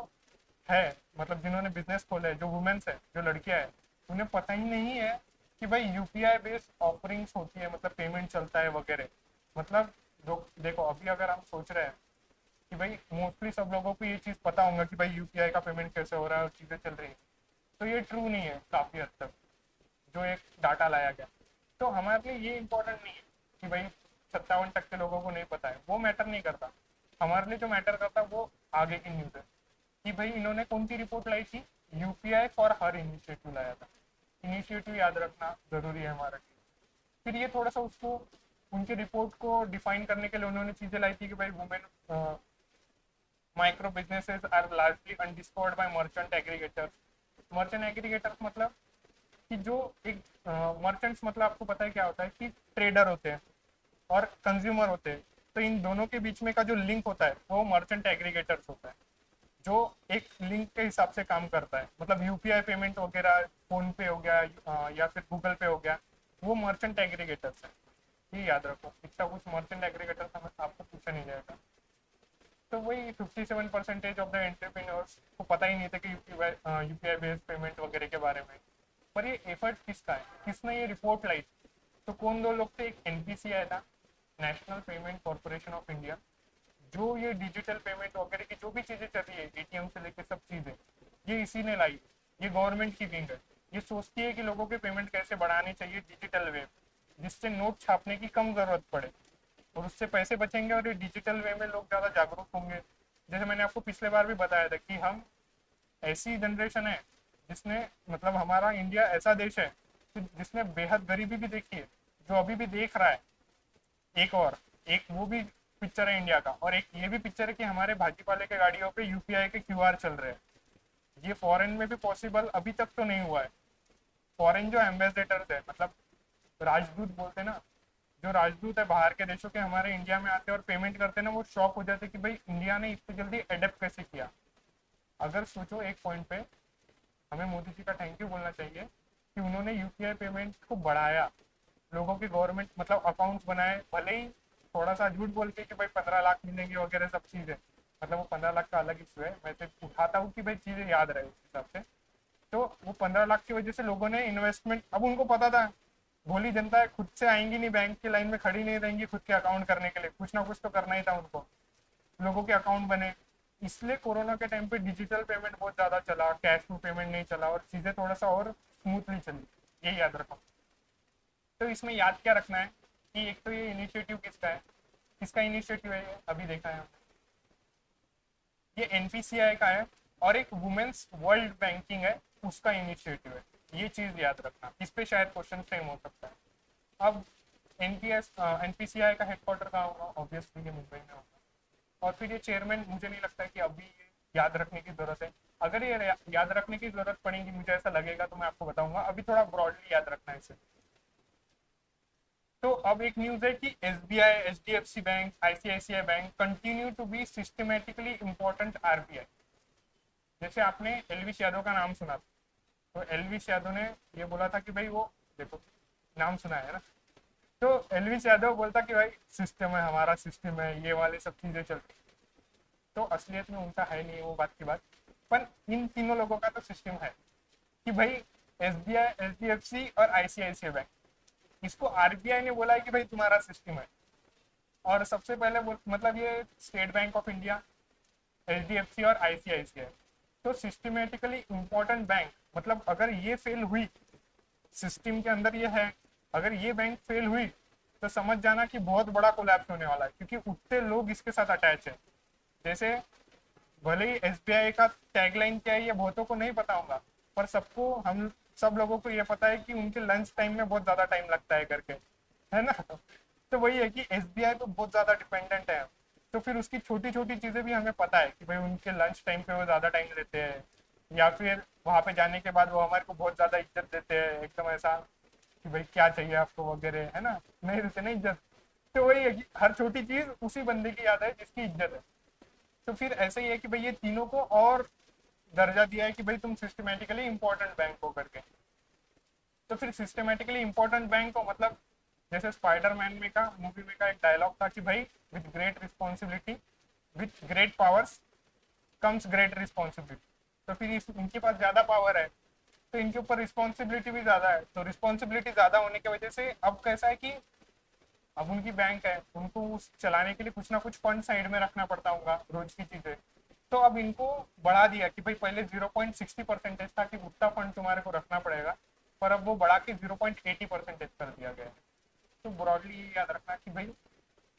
है, मतलब जिन्होंने बिजनेस खोले है, जो वुमेन्स है, जो लड़कियां है, उन्हें पता ही नहीं है कि भाई यूपीआई बेस्ड ऑफरिंग्स होती है, मतलब पेमेंट चलता है वगैरह। मतलब जो देखो, अभी अगर हम सोच रहे हैं कि भाई मोस्टली सब लोगों को ये चीज पता होगा कि भाई यूपीआई का पेमेंट कैसे हो रहा है और चीजें चल रही है, तो ये ट्रू नहीं है काफी हद तक, जो एक डाटा लाया गया। तो हमारे लिए ये इम्पोर्टेंट नहीं है कि भाई 57% लोगों को नहीं पता है, वो मैटर नहीं करता। हमारे लिए जो मैटर करता है वो आगे की न्यूज़ है कि भाई इन्होंने कौन सी रिपोर्ट लाई थी, यूपीआई फॉर हर इनिशिएटिव लाया था। इनिशिएटिव याद रखना जरूरी है हमारे लिए। फिर ये थोड़ा सा उसको, उनकी रिपोर्ट को डिफाइन करने के लिए उन्होंने चीजें लाई थी कि भाई women micro businesses are largely undiscovered by merchant aggregators. Merchant aggregators मतलब कि जो एक मर्चेंट्स, मतलब आपको पता है क्या होता है कि ट्रेडर होते हैं और कंज्यूमर होते हैं। तो इन दोनों के बीच में का जो लिंक होता है वो मर्चेंट एग्रीगेटर्स होता है, जो एक लिंक के हिसाब से काम करता है। मतलब यूपीआई पेमेंट वगैरह, फोन पे हो गया, या फिर गूगल पे हो गया, वो मर्चेंट एग्रीगेटर्स है। ये याद रखो, इतना कुछ मर्चेंट एग्रीगेटर्स हमें आपको पूछा नहीं जाएगा। तो वही 57% ऑफ द एंटरप्रेन्योर्स को पता ही नहीं था कि यूपीआई बेस्ड पेमेंट वगैरह के बारे में। पर ये एफर्ट किसका है, किसने ये रिपोर्ट लाई? तो कौन दो लोग थे? एक एनपीसी आया था, national payment corporation of India, जो ये डिजिटल पेमेंट वगैरह की जो भी चीजें चल रही है, एटीएम से लेकर सब चीजें, ये इसी ने लाई। ये गवर्नमेंट की विंग है, ये सोचती है कि लोगों के पेमेंट कैसे बढ़ाने चाहिए डिजिटल वे, जिससे नोट छापने की कम जरूरत पड़े और उससे पैसे बचेंगे, और ये डिजिटल वे में लोग ज्यादा जागरूक होंगे। जैसे मैंने आपको पिछले बार भी बताया था कि हम ऐसी जनरेशन है जिसने, मतलब हमारा इंडिया ऐसा देश है जिसने बेहद गरीबी भी देखी है, जो अभी भी देख रहा है। एक और एक वो भी पिक्चर है इंडिया का, और एक ये भी पिक्चर है कि हमारे भाजी पाले के गाड़ियों पे यूपीआई के क्यूआर चल रहे हैं। ये फॉरेन में भी पॉसिबल अभी तक तो नहीं हुआ है। फॉरेन जो एम्बेसडर है, मतलब राजदूत बोलते हैं ना, जो राजदूत है बाहर के देशों के, हमारे इंडिया में आते हैं और पेमेंट करते हैं ना, वो शॉक हो जाते हैं कि भाई इंडिया ने इतनी जल्दी अडेप्ट कैसे किया। अगर सोचो एक पॉइंट पे, हमें मोदी जी का थैंक यू बोलना चाहिए कि उन्होंने यूपीआई पेमेंट को बढ़ाया, लोगों के गवर्नमेंट मतलब अकाउंट्स बनाए, भले ही थोड़ा सा झूठ बोल के कि भाई 15 लाख मिलेंगे वगैरह सब चीजें, मतलब वो 15 लाख का अलग इशू है, मैं तो उठाता हूँ कि भाई चीजें याद रहे उस हिसाब से। तो वो 15 लाख की वजह से लोगों ने इन्वेस्टमेंट, अब उनको पता था भोली जनता है, खुद से आएंगी नहीं, बैंक की लाइन में खड़ी नहीं रहेंगी खुद के अकाउंट करने के लिए, कुछ ना कुछ तो करना ही था उनको। लोगों के अकाउंट बने। इसलिए कोरोना के टाइम पे डिजिटल पेमेंट बहुत ज़्यादा चला, कैश टू पेमेंट नहीं चला और चीज़ें थोड़ा सा और स्मूथली चली। ये याद रखो। तो इसमें याद क्या रखना है कि एक तो ये इनिशिएटिव किसका है, किसका इनिशिएटिव है, ये अभी देखा है हमने, ये एनपीसीआई का है और एक वुमेन्स वर्ल्ड बैंकिंग है, उसका इनिशिएटिव है। ये चीज याद रखना, इस पे शायद क्वेश्चन फ्रेम हो सकता है। अब एनपीसीआई का हेडक्वार्टर कहाँ होगा, ऑब्वियसली ये मुंबई में होगा। और फिर ये चेयरमैन, मुझे नहीं लगता है कि अभी ये याद रखने की जरूरत है। अगर ये याद रखने की जरूरत पड़ेगी, मुझे ऐसा लगेगा तो मैं आपको बताऊंगा, अभी थोड़ा ब्रॉडली याद रखना है इसे। तो अब एक न्यूज है कि SBI, HDFC bank, ICICI bank continue to be systematically important RBI. जैसे आपने एलविश यादव का नाम सुना, तो एलविश यादव ने ये बोला था कि भाई वो, देखो नाम सुना है ना, तो एलविश यादव बोलता कि भाई सिस्टम है, हमारा सिस्टम है, ये वाले सब चीजें चलती। तो असलियत में उनका है नहीं, वो बात की बात। पर इन तीनों लोगों का तो सिस्टम है कि भाई एसबीआई, एचडीएफसी और आईसीआईसीआई बैंक, इसको आरबीआई ने बोला है कि भाई तुम्हारा सिस्टम है। और सबसे पहले मतलब ये state bank of India, HDFC और आईसीआईसीआई, तो सिस्टमेटिकली इंपॉर्टेंट बैंक, मतलब अगर ये फेल हुई, सिस्टम के अंदर ये है, अगर ये बैंक फेल हुई तो समझ जाना कि बहुत बड़ा कोलैप्स होने वाला है, क्योंकि उतने लोग इसके साथ अटैच है। जैसे भले ही एसबीआई का टैगलाइन क्या है ये बहुतों को नहीं पता होगा, पर सबको, हम सब लोगों को ये पता है कि उनके लंच टाइम में बहुत ज्यादा टाइम लगता है करके, है ना। तो वही है कि एसबीआई तो बहुत ज्यादा डिपेंडेंट है। तो फिर उसकी छोटी छोटी चीजें भी हमें पता है कि भाई उनके लंच टाइम पे वो ज्यादा टाइम लेते हैं, या फिर वहां पे जाने के बाद वो हमारे को बहुत ज्यादा इज्जत देते हैं, एकदम ऐसा कि भाई क्या चाहिए आपको वगैरह, है ना, नहीं देते नहीं इज्जत। तो वही है कि हर छोटी चीज उसी बंदे की याद है जिसकी इज्जत है। तो फिर ऐसे ही है कि भाई ये तीनों को और दर्जा दिया है कि भाई तुम सिस्टमेटिकली इंपॉर्टेंट बैंक हो करके। तो फिर सिस्टमेटिकली इंपॉर्टेंट बैंक हो मतलब, जैसे स्पाइडरमैन में का मूवी में का एक डायलॉग था कि भाई with great responsibility, with great powers comes great responsibility. तो फिर इनके पास ज्यादा पावर है, तो इनके ऊपर रिस्पॉन्सिबिलिटी भी ज्यादा है। तो रिस्पॉन्सिबिलिटी ज्यादा होने की वजह से अब कैसा है कि अब उनकी बैंक है, उनको उस चलाने के लिए कुछ ना कुछ फंड साइड में रखना पड़ता होगा रोज की चीजें। तो अब इनको बढ़ा दिया कि भाई पहले 0.60% था कि उतना फंड तुम्हारे को रखना पड़ेगा, पर अब वो बढ़ा के 0.80% कर दिया गया है। तो ब्रॉडली याद रखना कि भाई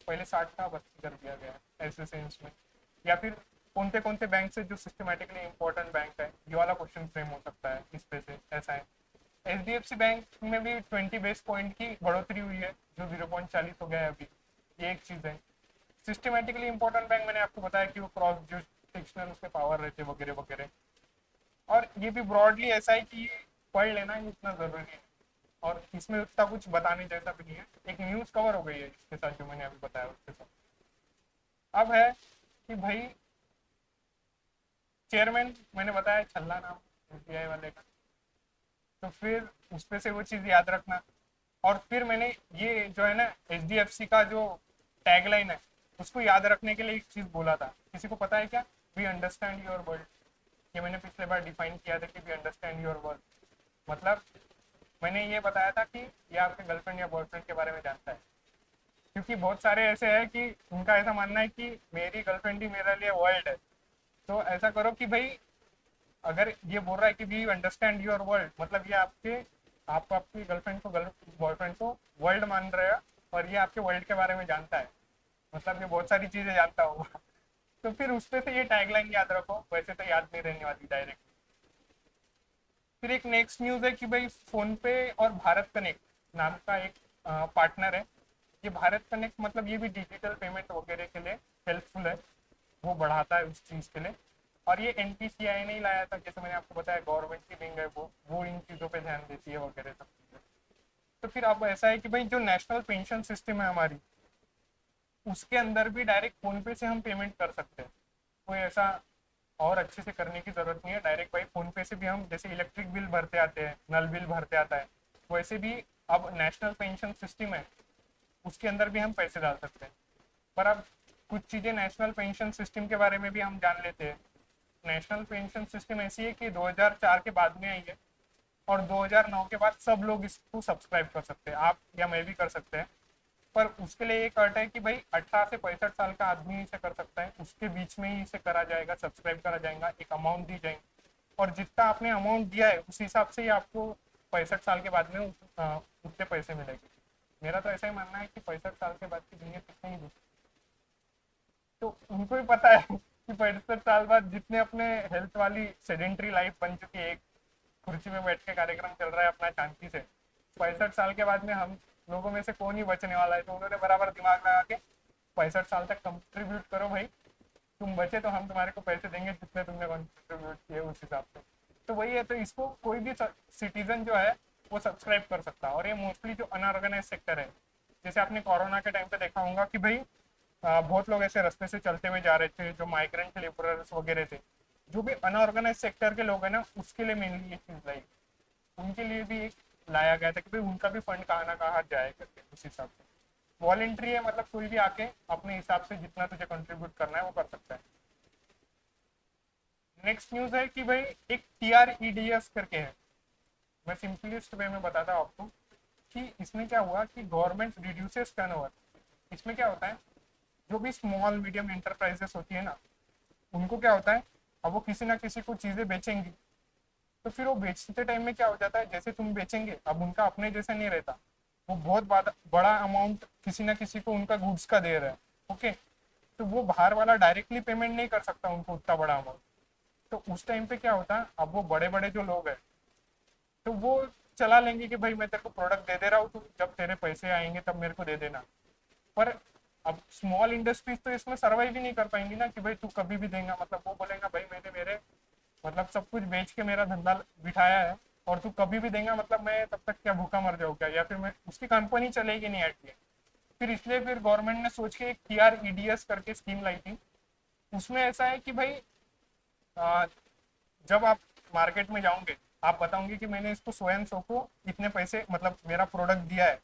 पहले 60 था, बस कर दिया गया है ऐसे सेंस में। या फिर कौन से बैंक से जो सिस्टमेटिकली इंपॉर्टेंट बैंक है, ये वाला क्वेश्चन फ्रेम हो सकता है इस पे से, ऐसा है। एचडीएफसी बैंक में भी 20 बेस पॉइंट की बढ़ोतरी हुई है, जो 0.40 हो गया है अभी। ये एक चीज है। सिस्टमेटिकली इंपॉर्टेंट बैंक मैंने आपको बताया कि वो क्रॉस जुरिस्डिक्शनल उसके पावर रहते वगैरह वगैरह। और ये भी ब्रॉडली ऐसा है कि पढ़ लेना ही इतना जरूरी है, और इसमें उतना कुछ बताने जैसा भी नहीं है, एक न्यूज कवर हो गई है इसके साथ जो मैंने अभी बताया उसके साथ। अब है कि भाई चेयरमैन मैंने बताया छल्ला नाम एसबीआई वाले का, तो फिर उस पे से वो चीज याद रखना। और फिर मैंने ये जो है ना एच का जो टैगलाइन है, उसको याद रखने के लिए एक चीज बोला था, किसी को पता है क्या? We understand your world. ये मैंने पिछले बार डिफाइन किया था कि वी अंडरस्टैंड योर वर्ल्ड, मतलब मैंने ये बताया था कि ये आपके गर्लफ्रेंड या बॉयफ्रेंड के बारे में जानता है। क्योंकि बहुत सारे ऐसे हैं कि उनका ऐसा मानना है कि मेरी गर्लफ्रेंड ही मेरे लिए वर्ल्ड है। तो ऐसा करो कि भाई अगर ये बोल रहा है कि वी अंडरस्टैंड योर वर्ल्ड, मतलब ये आप आपकी गर्लफ्रेंड को, बॉयफ्रेंड को वर्ल्ड मान रहे हो, और ये आपके वर्ल्ड के बारे में जानता है, मतलब ये बहुत सारी चीजें जानता होगा। तो फिर उस पे से ये टैगलाइन याद रखो, वैसे तो याद नहीं रहने वाली डायरेक्ट। फिर एक नेक्स्ट न्यूज है कि भाई फोन पे और भारत कनेक्ट नाम का एक पार्टनर है। ये भारत कनेक्ट मतलब ये भी डिजिटल पेमेंट वगैरह के लिए हेल्पफुल है, वो बढ़ाता है उस चीज के लिए। और ये एनपीसीआई ने ही लाया था, जैसे मैंने आपको बताया गवर्नमेंट की विंग है, वो इन चीजों पे ध्यान देती है वगैरह सब चीजें। तो फिर अब ऐसा है कि भाई जो नेशनल पेंशन सिस्टम है हमारी, उसके अंदर भी डायरेक्ट फोन पे से हम पेमेंट कर सकते हैं। कोई ऐसा और अच्छे से करने की जरूरत नहीं है, डायरेक्ट भाई फोन पे से भी हम, जैसे इलेक्ट्रिक बिल भरते आते हैं, नल बिल भरते आता है, वैसे भी अब नेशनल पेंशन सिस्टम है, उसके अंदर भी हम पैसे डाल सकते हैं। पर अब कुछ चीज़ें नेशनल पेंशन सिस्टम के बारे में भी हम जान लेते हैं। नेशनल पेंशन सिस्टम ऐसी है कि 2004 के बाद में आई है, और 2009 के बाद सब लोग इसको सब्सक्राइब कर सकते हैं, आप या मैं भी कर सकते हैं। पर उसके लिए एक अट है कि भाई 18 से 65 साल का आदमी इसे कर सकता है, उसके बीच में ही इसे करा जाएगा, सब्सक्राइब करा जाएगा, एक अमाउंट दी जाएगी और जितना आपने अमाउंट दिया है उस हिसाब से ही आपको 65 साल के बाद में उतने पैसे मिलेंगे। मेरा तो ऐसा ही मानना है कि 65 साल के बाद की दुनिया कितने ही तो उनको भी पता है कि 65 साल बाद जितने अपने हेल्थ वाली सेडेंट्री लाइफ बन चुकी है, एक कुर्सी में बैठ के कार्यक्रम चल रहा है अपना शांति से, 65 साल के बाद में हम लोगों में से कौन ही बचने वाला है। तो उन्होंने बराबर दिमाग लगा के 65 साल तक कंट्रीब्यूट करो भाई, तुम बचे तो हम तुम्हारे को पैसे देंगे जितने तुमने कंट्रीब्यूट किए उस हिसाब से। तो वही है, तो इसको कोई भी सिटीजन जो है वो सब्सक्राइब कर सकता है। और ये मोस्टली जो अनऑर्गेनाइज सेक्टर है, जैसे आपने कोरोना के टाइम पे देखा होगा कि भाई बहुत लोग ऐसे रास्ते से चलते हुए जा रहे थे जो माइग्रेंट लेबरर्स वगैरह थे, जो भी अनऑर्गेनाइज सेक्टर के लोग हैं ना, उसके लिए मेनली ये चीज लाई, उनके लिए भी एक लाया गया था कि भाई उनका भी फंड कहाँ ना कहाँ जाए करके उस हिसाब से। वॉलेंट्री है, मतलब कोई भी आके अपने हिसाब से जितना तुझे कंट्रीब्यूट करना है वो कर सकता है। नेक्स्ट न्यूज है कि भाई एक TREDS करके है, मैं सिंपलिस्ट वे में बताता हूँ आपको कि इसमें क्या हुआ कि गवर्नमेंट रिड्यूसेस टर्नओवर। इसमें क्या होता है, जो भी स्मॉल मीडियम एंटरप्राइजेस होती है ना, उनको क्या होता है, अब वो किसी ना किसी को चीजें बेचेंगी, तो फिर वो बेचते टाइम में क्या हो जाता है, जैसे तुम बेचेंगे अब उनका अपने जैसा नहीं रहता, वो बहुत बड़ा अमाउंट किसी ना किसी को उनका गुड्स का दे रहा है। ओके, तो वो बाहर वाला डायरेक्टली पेमेंट नहीं कर सकता उनको उतना बड़ा अमाउंट। तो उस टाइम पे क्या होता है, अब वो बड़े बड़े जो लोग हैं तो वो चला लेंगे कि भाई मैं तेरे को प्रोडक्ट दे दे रहा हूँ, तो जब तेरे पैसे आएंगे तब मेरे को दे देना। पर अब स्मॉल इंडस्ट्रीज तो इसमें सर्वाइव ही नहीं कर पाएंगी ना कि भाई तू कभी भी देगा, मतलब वो बोलेगा भाई मैंने मेरे मतलब सब कुछ बेच के मेरा धंधा बिठाया है और तू कभी भी देगा, मतलब मैं तब तक क्या भूखा मर जाऊँ क्या, या फिर मैं उसकी कंपनी चलेगी नहीं एटलीस्ट। फिर इसलिए फिर गवर्नमेंट ने सोच के एक TREDS करके स्कीम लाई थी। उसमें ऐसा है कि भाई आ, जब आप मार्केट में जाओगे, आप बताओगे कि मैंने इसको सो एंड सो को इतने पैसे मतलब मेरा प्रोडक्ट दिया है,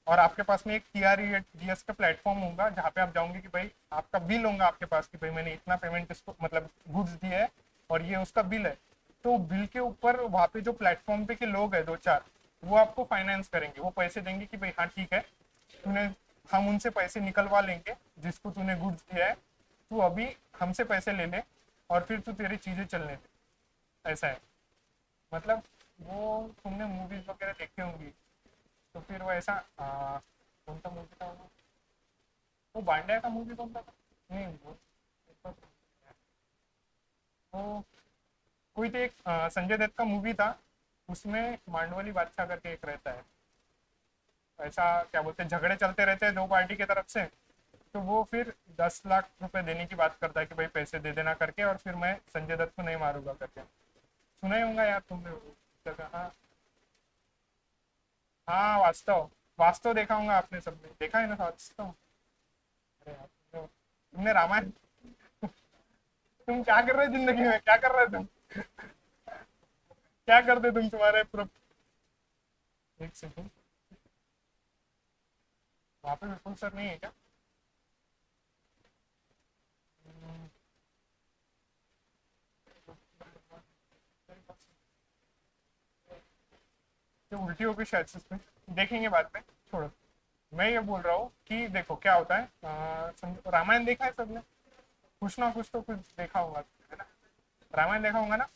और आपके पास में एक TREDS का प्लेटफॉर्म होगा जहाँ पे आप जाओगे कि भाई आपका बिल होगा आपके पास कि भाई मैंने इतना पेमेंट इसको मतलब गुड्स दिया है और ये उसका बिल है। तो बिल के ऊपर वहाँ पे जो प्लेटफॉर्म पे के लोग हैं दो चार, वो आपको फाइनेंस करेंगे, वो पैसे देंगे कि भाई हाँ ठीक है, तूने हम उनसे पैसे निकलवा लेंगे जिसको तूने गुड्स दिया है, तू अभी हमसे पैसे ले ले और फिर तू तेरी चीजें चलने दे। ऐसा है, मतलब वो तुमने मूवीज वगैरह देखी होंगी, तो फिर वो ऐसा कौन सा मूवी था वो बांडिया का मूवी कौन सा था, नहीं वो कोई तो एक संजय दत्त का मूवी था, उसमें मांडवली बादशाह करके एक रहता है, ऐसा क्या बोलते हैं झगड़े चलते रहते हैं दो पार्टी की तरफ से, तो वो फिर 10 लाख रुपए देने की बात करता है कि भाई पैसे दे देना करके, और फिर मैं संजय दत्त को नहीं मारूंगा करके। सुना ही होगा यार तुमने वो जगह। हाँ हाँ, वास्तव, वास्तव देखा होगा आपने, सबने देखा है ना वास्तव। अरे यार, तुमने रामायण, तुम क्या कर रहे हो जिंदगी में, क्या कर रहे हो तुम, क्या करते तुम, तुम्हारे एक सेकंड, वहाँ पे विपुल सर नहीं है क्या? जो उल्टी होगी शायद से इसमें, देखेंगे बाद में, छोड़ो। मैं ये बोल रहा हूँ कि देखो क्या होता है, रामायण देखा है सबने, कुछ ना कुछ तो कुछ देखा होगा, है ना? रामायण देखा होगा ना?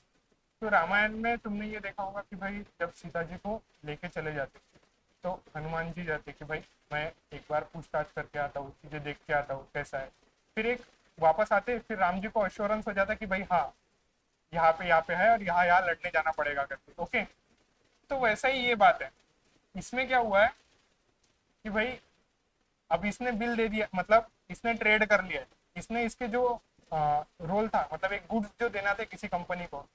तो रामायण में तुमने ये देखा होगा कि भाई जब सीता जी को लेके चले जाते तो हनुमान जी जाते कि भाई मैं एक बार पूछताछ करके आता हूँ, चीजें देख के आता हूँ कैसा है, फिर एक वापस आते, फिर राम जी को अश्योरेंस हो जाता कि भाई हाँ यहाँ पे है और यहाँ लड़ने जाना पड़ेगा करके। ओके, तो वैसा ही ये बात है, इसमें क्या हुआ है कि भाई अब इसने बिल दे दिया, मतलब इसने ट्रेड कर लिया है, इसने इसके जो रोल था, मतलब एक गुड्स जो देना था किसी कंपनी को,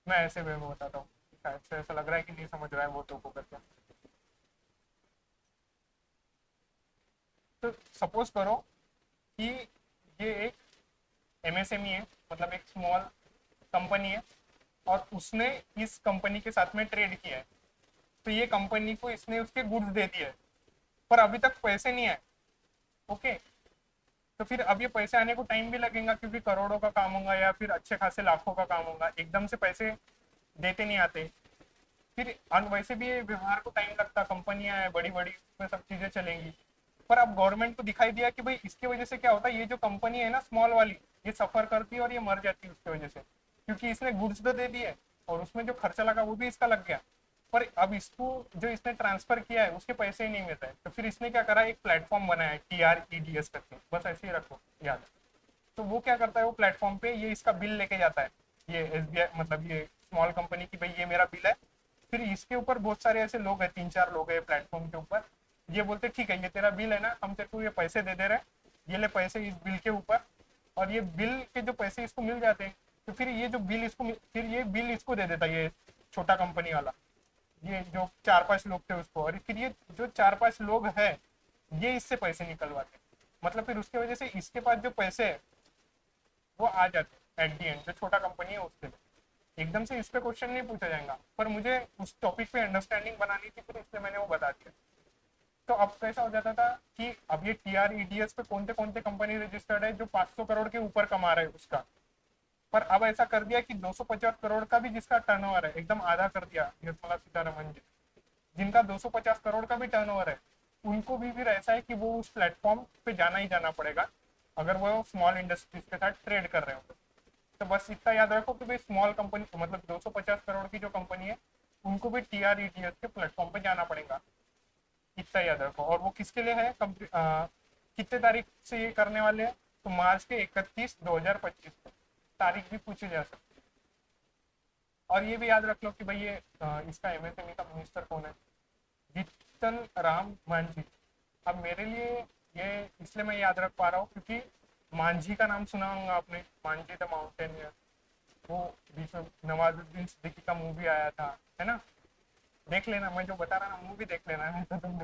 मैं ऐसे वे में बताता हूँ, शायद से ऐसा लग रहा है कि नहीं समझ रहा है वो तो को करके। तो सपोज करो कि ये एक MSME है, मतलब एक स्मॉल कंपनी है, और उसने इस कंपनी के साथ में ट्रेड किया है, तो ये कंपनी को इसने उसके गुड्स दे दिए है, पर अभी तक पैसे नहीं आए। ओके, तो फिर अब ये पैसे आने को टाइम भी लगेगा क्योंकि करोड़ों का काम होगा या फिर अच्छे खासे लाखों का काम होगा, एकदम से पैसे देते नहीं आते। फिर वैसे भी ये व्यवहार को टाइम लगता, कंपनियां है बड़ी बड़ी, उसमें सब चीजें चलेंगी। पर अब गवर्नमेंट को दिखाई दिया कि भाई इसकी वजह से क्या होता है, ये जो कंपनी है ना स्मॉल वाली, ये सफर करती है और ये मर जाती है उसकी वजह से, क्योंकि इसने गुड्स तो दे दिए और उसमें जो खर्चा लगा वो भी इसका लग गया। पर अब इसको जो इसने ट्रांसफर किया है उसके पैसे ही नहीं मिलते हैं, तो फिर इसने क्या करा, एक प्लेटफॉर्म बनाया है TREDS करके, बस ऐसे ही रखो याद। तो वो क्या करता है, वो प्लेटफॉर्म पे ये इसका बिल लेके जाता है, ये SBI मतलब ये स्मॉल कंपनी की, भाई ये मेरा बिल है। फिर इसके ऊपर बहुत सारे ऐसे लोग हैं, 3-4 लोग हैं प्लेटफॉर्म के ऊपर, ये बोलते ठीक है ये तेरा बिल है ना, हम तेरे को ये पैसे दे दे रहे हैं, ये ले पैसे इस बिल के ऊपर। और ये बिल के जो पैसे इसको मिल जाते हैं, तो फिर ये जो बिल इसको फिर ये बिल इसको दे देता है, ये छोटा कंपनी वाला, ये जो 4-5 लोग थे उसको, और फिर ये जो 4-5 लोग हैं ये इससे पैसे निकलवाते हैं। मतलब फिर उसकी वजह से इसके पास जो पैसे है वो आ जाते एट दी एंड, जो छोटा कंपनी है उसके लिए। एकदम से इस पे क्वेश्चन नहीं पूछा जाएगा, पर मुझे उस टॉपिक पे अंडरस्टैंडिंग बनानी थी, फिर इसलिए मैंने वो बता दिया। तो अब कैसा हो जाता था कि अब ये TREDS पे कौन से कंपनी रजिस्टर्ड है जो 500 करोड़ के ऊपर कमा रहे हैं उसका। पर अब ऐसा कर दिया कि 250 करोड़ का भी जिसका टर्नओवर है, एकदम आधा कर दिया निर्मला सीतारमन जी। जिनका 250 करोड़ का भी टर्नओवर है, उनको भी फिर ऐसा है कि वो उस प्लेटफॉर्म पे जाना ही जाना पड़ेगा, अगर वो स्मॉल इंडस्ट्रीज के साथ ट्रेड कर रहे हो। तो बस इतना याद रखो कि भाई स्मॉल कंपनी मतलब 250 करोड़ की जो कंपनी है, उनको भी TREDS के प्लेटफॉर्म पे जाना पड़ेगा, इतना याद रखो। और वो किसके लिए है, कितने तारीख से ये करने वाले हैं, तो मार्च के 31 2025 को, तारीख भी पूछी जा सकती है। और ये भी याद रख लो कि भाई ये इसका MSME का मिनिस्टर कौन है, जीतन राम मांझी। अब मेरे लिए ये इसलिए मैं याद रख पा रहा हूँ क्योंकि मांझी का नाम सुना होगा आपने, मांझी द माउंटेनियर, वो बीच में नवाजुद्दीन सिद्दीकी का मूवी आया था, है ना। देख लेना, मैं जो बता रहा ना मूवी देख लेना है तो तुम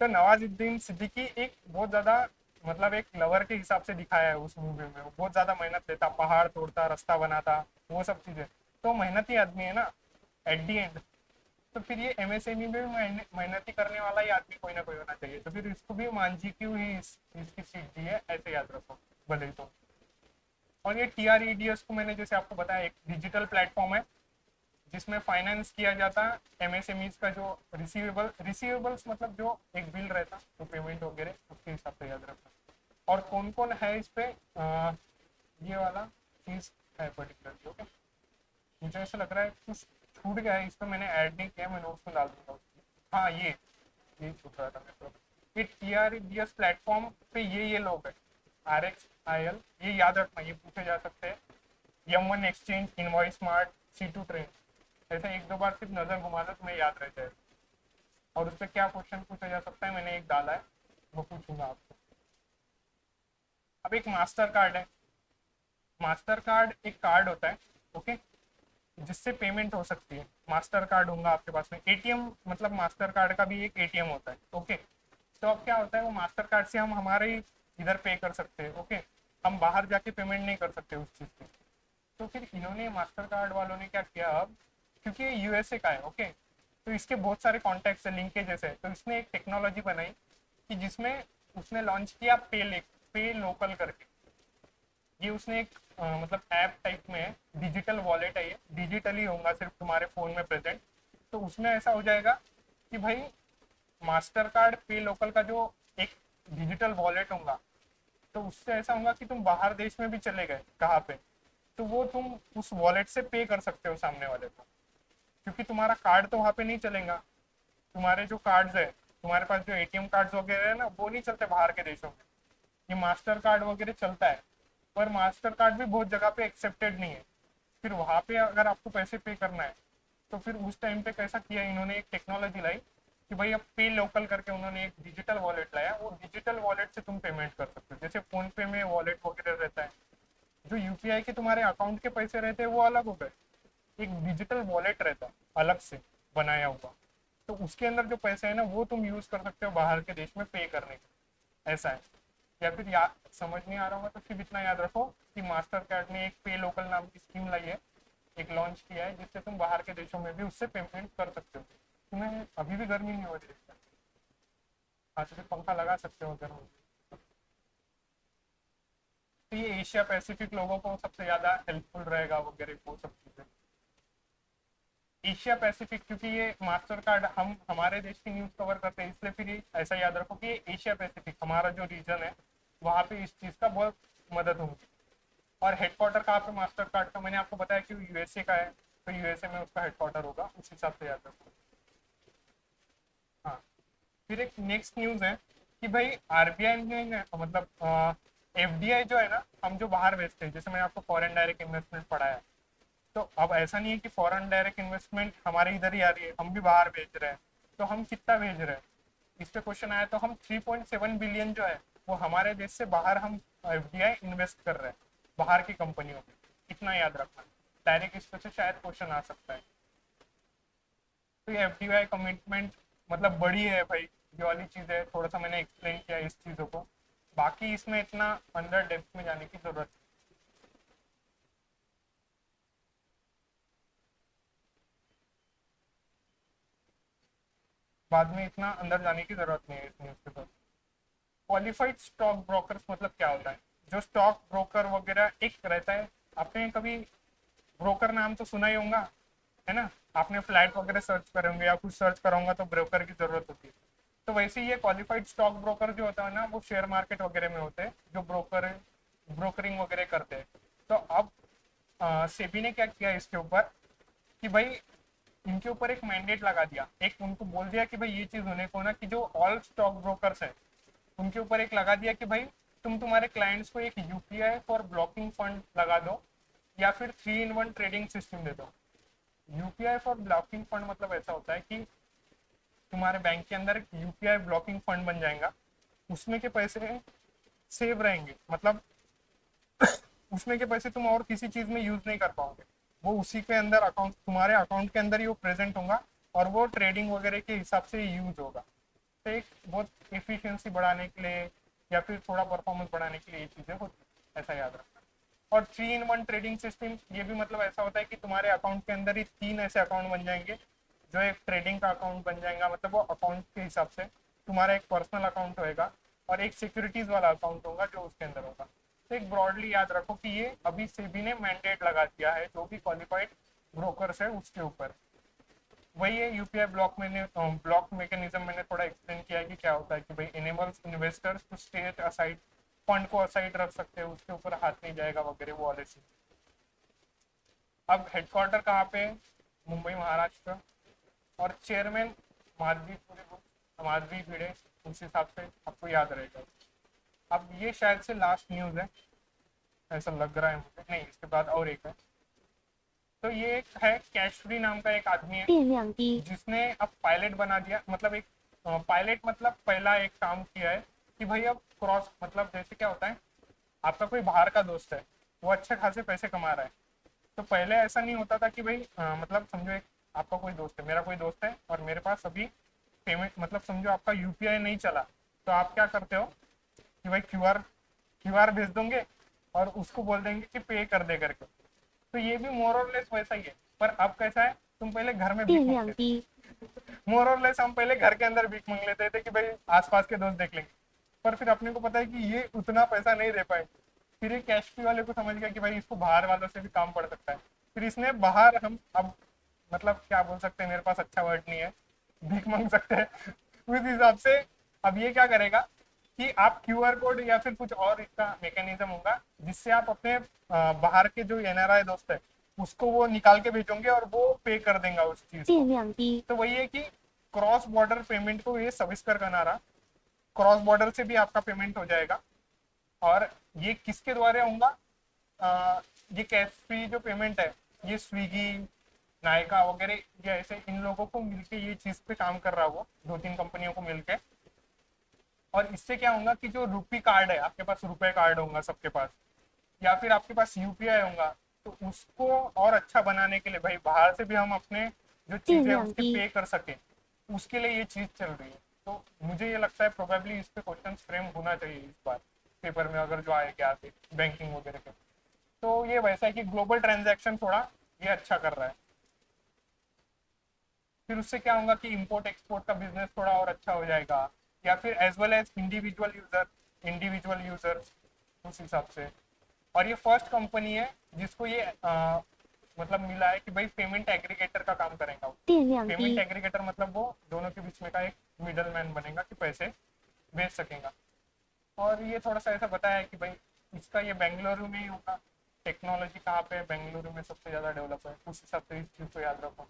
तो नवाजुद्दीन सिद्दीकी एक बहुत ज्यादा मतलब एक लवर के हिसाब से दिखाया है उस मूवी में, वो बहुत ज्यादा मेहनत देता, पहाड़ तोड़ता, रास्ता बनाता, वो सब चीजें। तो मेहनती आदमी है ना एट दी एंड। तो फिर ये MSME में भी मेहनती करने वाला ही आदमी कोई ना कोई होना चाहिए, तो फिर इसको भी मांझी क्यों ही इसकी सीट दी है, ऐसे याद रखो भले ही तो। और ये TREDS को मैंने जैसे आपको बताया, एक डिजिटल प्लेटफॉर्म है जिसमें फाइनेंस किया जाता है MSMEs का, जो रिसीवेबल्स मतलब जो एक बिल रहता तो पेमेंट वगैरह उसके हिसाब से याद रखना। और कौन कौन है इस पे ये वाला चीज है पर्टिकुलर, ओके। मुझे ऐसा लग रहा है कुछ छूट गया है, इस पर मैंने ऐड नहीं किया, मैं नोट्स में डाल दूंगा उसकी। हाँ ये छूट रहा था मेरे को। ये TREDS प्लेटफॉर्म पे ये लोग है, RXIL, ये याद रखना, ये पूछे जा सकते हैं। M1 exchange, invoice smart, C2 train, ऐसे एक दो बार सिर्फ नजर घुमा दो तुम्हें याद रह जाए। और उस पर क्या क्वेश्चन पूछा जा सकता है मैंने एक डाला है, वो पूछूंगा आपको। अब एक मास्टर कार्ड है, मास्टर कार्ड एक कार्ड होता है, ओके, जिससे पेमेंट हो सकती है। मास्टर कार्ड होगा आपके पास में, ATM मतलब मास्टर कार्ड का भी एक ATM होता है, ओके। तो अब क्या होता है, वो मास्टर कार्ड से हम हमारे ही इधर पे कर सकते हैं, ओके। हम बाहर जाके पेमेंट नहीं कर सकते उस चीज़ की। तो फिर इन्होंने मास्टर कार्ड वालों ने क्या किया अब, क्योंकि ये USA का है, ओके, तो इसके बहुत सारे कॉन्टैक्ट्स है, लिंकेजेस है, तो इसने एक टेक्नोलॉजी बनाई कि जिसमें उसने लॉन्च किया पे लोकल करके। ये उसने एक मतलब ऐप टाइप में है, डिजिटल वॉलेट है, ये डिजिटली होगा सिर्फ तुम्हारे फोन में प्रेजेंट। तो उसमें ऐसा हो जाएगा कि भाई मास्टर कार्ड पे लोकल का जो एक डिजिटल वॉलेट होगा, तो उससे ऐसा होगा कि तुम बाहर देश में भी चले गए कहाँ पे, तो वो तुम उस वॉलेट से पे कर सकते हो सामने वाले को, क्योंकि तुम्हारा कार्ड तो वहाँ पे नहीं चलेगा। तुम्हारे जो कार्ड्स है, तुम्हारे पास जो ATM कार्ड्स वगैरह है ना, वो नहीं चलते बाहर के देशों में, ये मास्टर कार्ड वगैरह चलता है। पर मास्टर कार्ड भी बहुत जगह पे एक्सेप्टेड नहीं है। फिर वहाँ पे अगर आपको पैसे पे करना है, तो फिर उस टाइम पे कैसा किया इन्होंने, एक टेक्नोलॉजी लाई कि भाई अब पे लोकल करके उन्होंने एक डिजिटल वॉलेट लाया, वो डिजिटल वॉलेट से तुम पेमेंट कर सकते हो। जैसे फोन पे में वॉलेट वगैरह रहता है, जो UPI के तुम्हारे अकाउंट के पैसे रहते हैं वो अलग हो गए, एक डिजिटल वॉलेट रहता है अलग से बनाया हुआ, तो उसके अंदर जो पैसे है ना वो तुम यूज कर सकते हो बाहर के देश में पे करने के, ऐसा है। या फिर समझ नहीं आ रहा होगा तो सिर्फ इतना याद रखो कि मास्टर कार्ड ने एक पे लोकल नाम की स्कीम लाई है, एक लॉन्च किया है, जिससे तुम बाहर के देशों में भी उससे पेमेंट कर सकते हो। तुम्हें अभी भी गर्मी नहीं हो रही है? हाँ तो फिर पंखा लगा सकते हो गर्म। तो ये एशिया पैसिफिक लोगों को सबसे ज्यादा हेल्पफुल रहेगा वगैरह वो सब चीजें। एशिया पैसिफिक, क्योंकि ये मास्टर कार्ड हम हमारे देश की न्यूज कवर करते हैं, इसलिए फिर ऐसा याद रखो कि ये एशिया पैसिफिक हमारा जो रीजन है वहाँ पे इस चीज का बहुत मदद होगी। और हेडक्वार्टर कहाँ पे मास्टर कार्ड का, मैंने आपको बताया कि यूएसए का है, तो यूएसए में उसका हेडक्वार्टर होगा, उस हिसाब से याद रखो। हाँ, फिर एक नेक्स्ट न्यूज है कि भाई आरबीआई ने मतलब एफडीआई जो है ना, हम जो बाहर भेजते हैं, जैसे मैंने आपको फॉरेन डायरेक्ट इन्वेस्टमेंट पढ़ाया, तो अब ऐसा नहीं है कि फॉरेन डायरेक्ट इन्वेस्टमेंट हमारे इधर ही आ रही है, हम भी बाहर भेज रहे हैं। तो हम कितना भेज रहे हैं, इस पे क्वेश्चन आया, तो हम 3.7 बिलियन जो है वो हमारे देश से बाहर हम एफडीआई इन्वेस्ट कर रहे हैं बाहर की कंपनियों में। इतना याद रखना, डायरेक्ट इस पे से शायद क्वेश्चन आ सकता है। तो ये एफडीआई कमिटमेंट मतलब बड़ी है भाई, ये वाली चीज है, थोड़ा सा मैंने एक्सप्लेन किया इस चीजों को। बाकी इसमें इतना अंडर डेप्थ में जाने की जरूरत, बाद में इतना अंदर जाने की जरूरत नहीं है इस न्यूज के साथ। क्वालिफाइड स्टॉक ब्रोकर्स मतलब क्या होता है, जो स्टॉक ब्रोकर वगैरह एक रहता है, आपने कभी ब्रोकर नाम तो सुना ही होगा, है ना? आपने फ्लैट वगैरह सर्च करे होंगे या कुछ सर्च करा होगा तो ब्रोकर की जरूरत होती है। तो वैसे ही ये क्वालिफाइड स्टॉक ब्रोकर जो होता है ना, वो शेयर मार्केट वगैरह में होते हैं, जो ब्रोकरिंग वगैरह करते हैं। तो अब सेबी ने क्या किया इसके ऊपर कि भाई इनके ऊपर एक मैंडेट लगा दिया, एक उनको बोल दिया कि भाई ये चीज होने को ना, कि जो ऑल स्टॉक ब्रोकर्स है उनके ऊपर एक लगा दिया कि भाई तुम तुम्हारे क्लाइंट्स को एक यूपीआई फॉर ब्लॉकिंग फंड लगा दो, या फिर 3 in 1 ट्रेडिंग सिस्टम दे दो। यूपीआई फॉर ब्लॉकिंग फंड मतलब ऐसा होता है कि तुम्हारे बैंक के अंदर एक यूपीआई ब्लॉकिंग फंड बन जाएगा, उसमें के पैसे सेव रहेंगे, मतलब उसमें के पैसे तुम और किसी चीज में यूज नहीं कर पाओगे, वो उसी के अंदर अकाउंट, तुम्हारे अकाउंट के अंदर ही वो प्रेजेंट होगा, और वो ट्रेडिंग वगैरह के हिसाब से यूज होगा। तो एक बहुत एफिशिएंसी बढ़ाने के लिए या फिर थोड़ा परफॉर्मेंस बढ़ाने के लिए ये चीजें होती है, ऐसा याद रखना। और 3 in 1 ट्रेडिंग सिस्टम, ये भी मतलब ऐसा होता है कि तुम्हारे अकाउंट के अंदर ही 3 ऐसे अकाउंट बन जाएंगे, जो एक ट्रेडिंग का अकाउंट बन जाएगा, मतलब वो अकाउंट के हिसाब से तुम्हारा एक पर्सनल अकाउंट होएगा और एक सिक्योरिटीज वाला अकाउंट होगा जो उसके अंदर होगा। तो एक ब्रॉडली याद रखो कि ये अभी सेबी ने मैंडेट लगा दिया है जो भी क्वालिफाइड ब्रोकर्स है उसके ऊपर। वही है यूपीआई ब्लॉक, मैंने ब्लॉक मैकेनिज्म मैंने थोड़ा एक्सप्लेन किया है कि क्या होता है, कि भाई enables investors to state aside, fund को असाइड रख सकते हैं, उसके ऊपर हाथ नहीं जाएगा वगैरह, वो वाले चीज। अब हेडक्वार्टर कहाँ पे है? मुंबई महाराष्ट्र। और चेयरमैन माधवी भिड़े, उस हिसाब से आपको याद रहेगा। अब ये शायद से लास्ट न्यूज है, ऐसा लग रहा है मुझे, नहीं इसके बाद और एक है। तो ये एक है, कैश फ्री नाम का एक आदमी है जिसने अब पायलट बना दिया, मतलब एक पायलट मतलब पहला एक काम किया है कि भाई अब क्रॉस, मतलब जैसे क्या होता है, आपका कोई बाहर का दोस्त है, वो अच्छे खासे पैसे कमा रहा है। तो पहले ऐसा नहीं होता था कि भाई मतलब समझो एक आपका कोई दोस्त है, मेरा कोई दोस्त है, और मेरे पास अभी पेमेंट, मतलब समझो आपका यूपीआई नहीं चला, तो आप क्या करते हो कि भाई क्यूआर भेज दोगे और उसको बोल देंगे कि पे कर दे करके। तो ये भी मोर और लेस वैसा ही है, पर अब कैसा है, तुम पहले घर में भीख मांगते, मोर और लेस हम पहले घर के अंदर भीख मांग लेते थे कि भाई आसपास के दोस्त देख लेंगे। पर फिर अपने को पता है कि ये उतना पैसा नहीं दे पाए, फिर ये कैश पी वाले को समझ गया कि भाई इसको बाहर वालों से भी काम पड़ सकता है, फिर इसने बाहर हम अब, मतलब क्या बोल सकते हैं, मेरे पास अच्छा वर्ड नहीं है, भीख मांग सकते हैं उस हिसाब से। अब ये क्या करेगा कि आप क्यूआर कोड या फिर कुछ और इसका मैकेनिज्म होगा जिससे आप अपने बाहर के जो एनआरआई दोस्त है उसको वो निकाल के भेजोगे और वो पे कर देगा उस चीज को। तो वही है कि क्रॉस बॉर्डर पेमेंट को ये सविस्कर बना रहा, क्रॉस बॉर्डर से भी आपका पेमेंट हो जाएगा। और ये किसके द्वारा होगा, ये कैश फ्री जो पेमेंट है, ये स्विगी, नायका वगैरह, ये ऐसे इन लोगों को मिलके ये चीज पे काम कर रहा, वो 2-3 कंपनियों को मिलके। और इससे क्या होगा कि जो रुपी कार्ड है, आपके पास रुपए कार्ड होगा सबके पास, या फिर आपके पास यूपीआई होगा, तो उसको और अच्छा बनाने के लिए भाई बाहर से भी हम अपने जो चीजें उसके पे कर सके, उसके लिए ये चीज चल रही है। तो मुझे ये लगता है प्रोबेबली इस पे क्वेश्चन फ्रेम होना चाहिए इस बार पेपर में, अगर जो आएगा आगे बैंकिंग वगैरह के। तो ये वैसा है कि ग्लोबल ट्रांजैक्शन थोड़ा ये अच्छा कर रहा है, फिर उससे क्या होगा कि इंपोर्ट एक्सपोर्ट का बिजनेस थोड़ा और अच्छा हो जाएगा, या फिर as well as individual user उस हिसाब से। और ये फर्स्ट कंपनी है जिसको ये मतलब मिला है कि भाई पेमेंट एग्रीगेटर का काम करेगा वो। 电量 पेमेंट 低， एग्रीगेटर मतलब वो दोनों के बीच में का एक मिडल मैन बनेगा कि पैसे भेज सकेगा। और ये थोड़ा सा ऐसा बताया है कि भाई इसका ये बेंगलुरु में ही होगा। टेक्नोलॉजी कहाँ पे है, बेंगलुरु में सबसे ज़्यादा डेवलप है, उस हिसाब से इस चीज़ को याद रखो।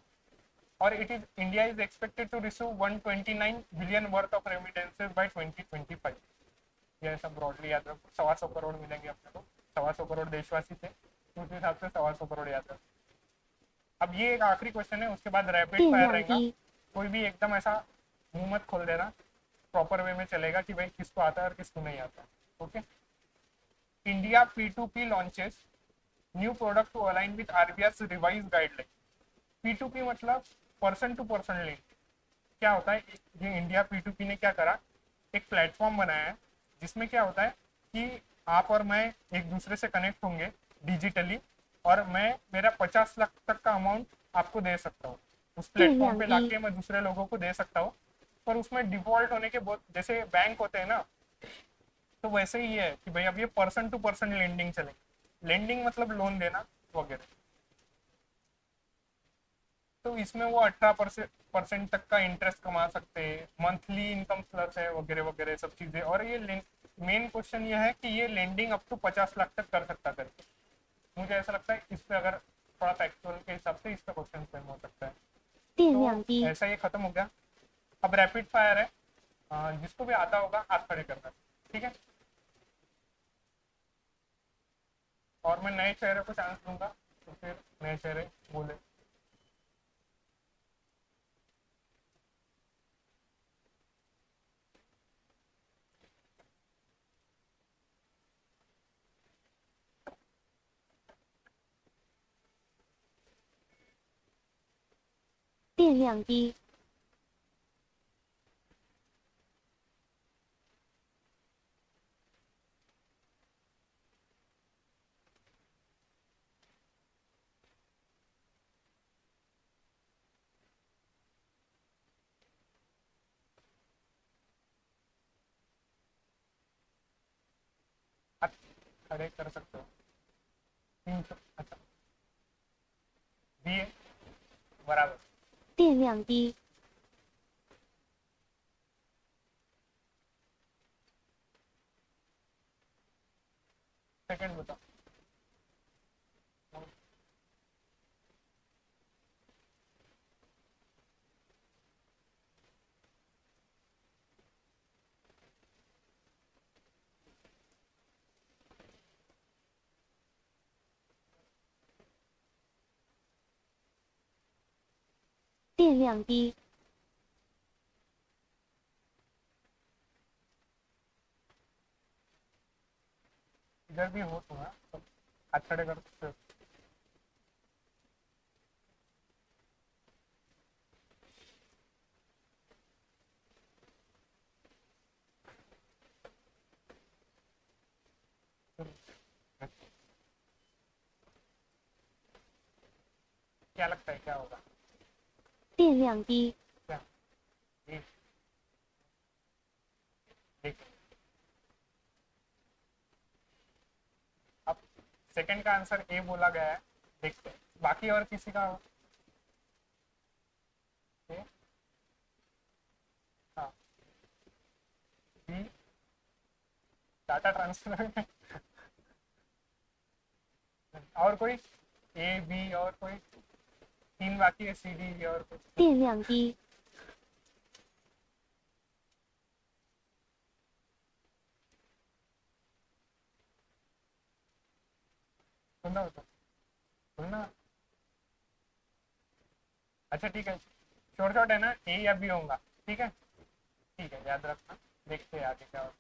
और it is India is expected to receive 129 billion worth of remittances by 2025। ये ऐसा ब्रॉडली याद रखो, 125 करोड़ मिलेंगे अपने को। 125 करोड़ देशवासी थे, तो उस हिसाब से 125 करोड़ याद रखो। अब ये एक आखिरी क्वेश्चन है, उसके बाद रैपिड 电 फायर 量 रहेगा। 低， कोई भी एकदम ऐसा मुंह मत खोल देना, प्रॉपर वे में चलेगा कि भाई किसको आता है और किसको नहीं आता। Okay. India P2P launches new product to align with RBI revise guideline. P2P मतलब पर्सन टू पर्सन लिंक। क्या होता है, ये इंडिया P2P ने क्या करा, एक प्लेटफॉर्म बनाया है जिसमें क्या होता है कि आप और मैं एक दूसरे से कनेक्ट होंगे डिजिटली, और मैं मेरा 50 लाख तक का अमाउंट आपको दे सकता हूँ। उस 电 प्लेटफॉर्म 量 पे 低， लाके मैं दूसरे लोगों को दे सकता हूँ। पर उसमें डिफॉल्ट होने के बहुत, जैसे बैंक होते हैं ना, तो वैसे ही है कि भाई अब ये पर्सन टू पर्सन लेंडिंग चलेगी। लेंडिंग मतलब लोन देना वगैरह। तो इसमें वो 18% तक का इंटरेस्ट कमा सकते हैं, मंथली इनकम प्लस है वगैरह वगैरह सब चीजें। और ये मेन क्वेश्चन ये है कि ये लेंडिंग अप टू 50 लाख तक कर सकता करके। मुझे ऐसा लगता है इस पे अगर थोड़ा फैक्चुअल के हिसाब से इसका क्वेश्चन फ्रेम हो सकता है। 电 तो 量低， ऐसा ये खत्म हो गया। अब रैपिड फायर है। जिसको भी आता होगा हाथ खड़े करना। ठीक है। और मैं नए चेहरे को चांस दूंगा, तो फिर नए चेहरे बोले। 电量低， हाथ खड़े कर सकते हो। 300। अच्छा। दिए। बराबर। 电量低， सेकंड बताओ।电量低， इधर भी हो तुम्हारा तो हाथ खड़े कर सकते हो। क्या लगता है क्या होगा? 电量低， क्या? ये देख। अब सेकंड का आंसर ए बोला गया है। देखते हैं बाकी और किसी का। ए। हाँ। बी। Data transfer. और कोई? ए बी और कोई? तीन बाकी है, सी डी और कुछ? 电量低， सुनना होता। सुनना। अच्छा ठीक है, शॉर्ट शॉर्ट है ना, ए या बी होगा। ठीक है। ठीक है, याद रखना। देखते हैं आगे क्या होगा।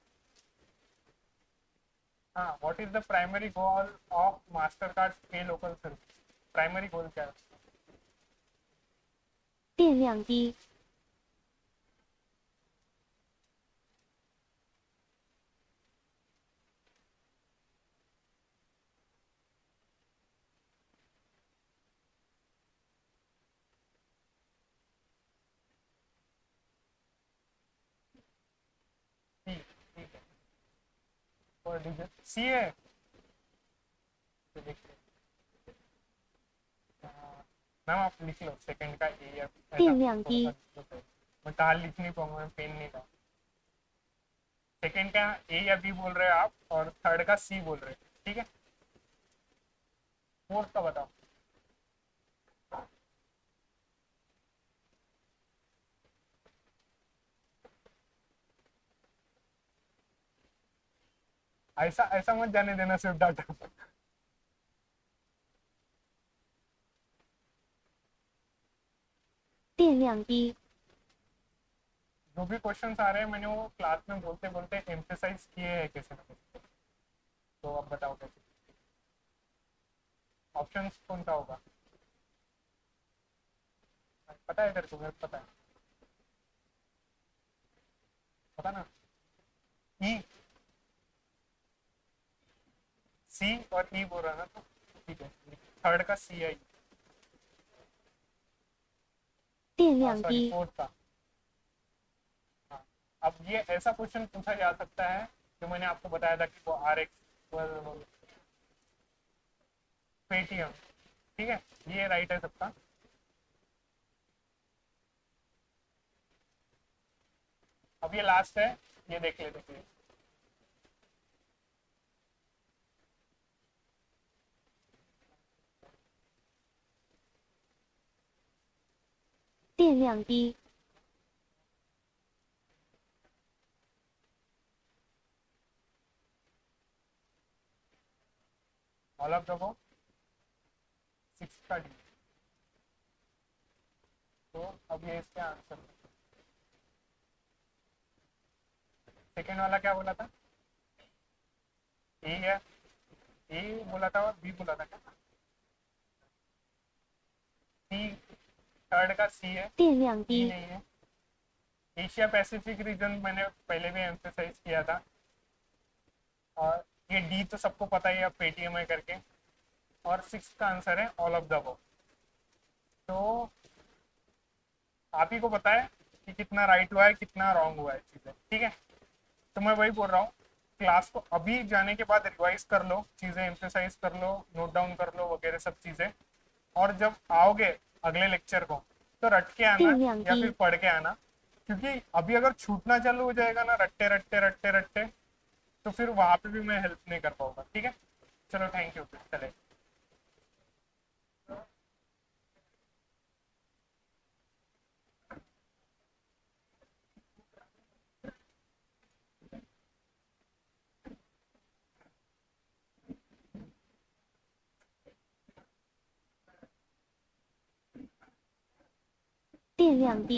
हाँ, what is the primary goal of master card पे लोकल सर्विस? प्राइमरी गोल क्या है? 电量低，सी। ठीक है। और डिजिट सी है। तो देखते हैं। मैम आप लिख लो सेकंड का ए या ऐसा电量 थोड़ा सा 低， लिख लो तो। मैं ताल लिख नहीं पाऊंगा, मैं पेन नहीं था। सेकंड का ए या बी बोल रहे हो आप, और थर्ड का सी बोल रहे हो, ठीक है। फोर्थ का बताओ। ऐसा ऐसा मत जाने देना सिर्फ डाटा। 电量低， जो भी क्वेश्चन आ रहे हैं मैंने वो क्लास में बोलते बोलते एम्फेसाइज किए हैं कैसे ना कैसे। तो अब बताओ कैसे। ऑप्शन कौन सा होगा, पता है तेरे को? मेरे को पता है, पता ना। ई, सी और ई बोल रहा ना, तो ठीक है। थर्ड का सी आई, 电量 सॉरी 低， फोर्थ का। हाँ। अब ये ऐसा क्वेश्चन पूछा जा सकता है जो मैंने आपको बताया था कि वो आर एक्स पेटीएम, ठीक है। ये राइट है सबका। अब ये लास्ट है, ये देख ले देख ले। 电量低， ऑल ऑफ द 6 का डी। तो अब ये इसके आंसर। सेकेंड वाला क्या बोला था? ए है, ए बोला था और बी बोला था क्या? सी, थर्ड का सी है, 电量 ई 低， नहीं है। एशिया पैसिफिक रीजन मैंने पहले भी एम्फेसाइज किया था। और ये डी तो सबको पता ही है, पेटीएम है करके। और सिक्स का आंसर है ऑल ऑफ द अबव। तो आप ही को पता है कि कितना राइट हुआ है कितना रॉन्ग हुआ है चीजें, ठीक है। तो मैं वही बोल रहा हूँ, क्लास को अभी जाने के बाद रिवाइज कर लो, चीजें एम्फेसाइज कर लो, नोट डाउन कर लो वगैरह सब चीजें। और जब आओगे अगले लेक्चर को तो रट के आना 电量 या फिर 低， पढ़ के आना। क्योंकि अभी अगर छूटना चालू हो जाएगा ना रट्टे रट्टे रट्टे रट्टे, तो फिर वहां पे भी मैं हेल्प नहीं कर पाऊंगा, ठीक है। चलो थैंक यू, फिर चले।电量低。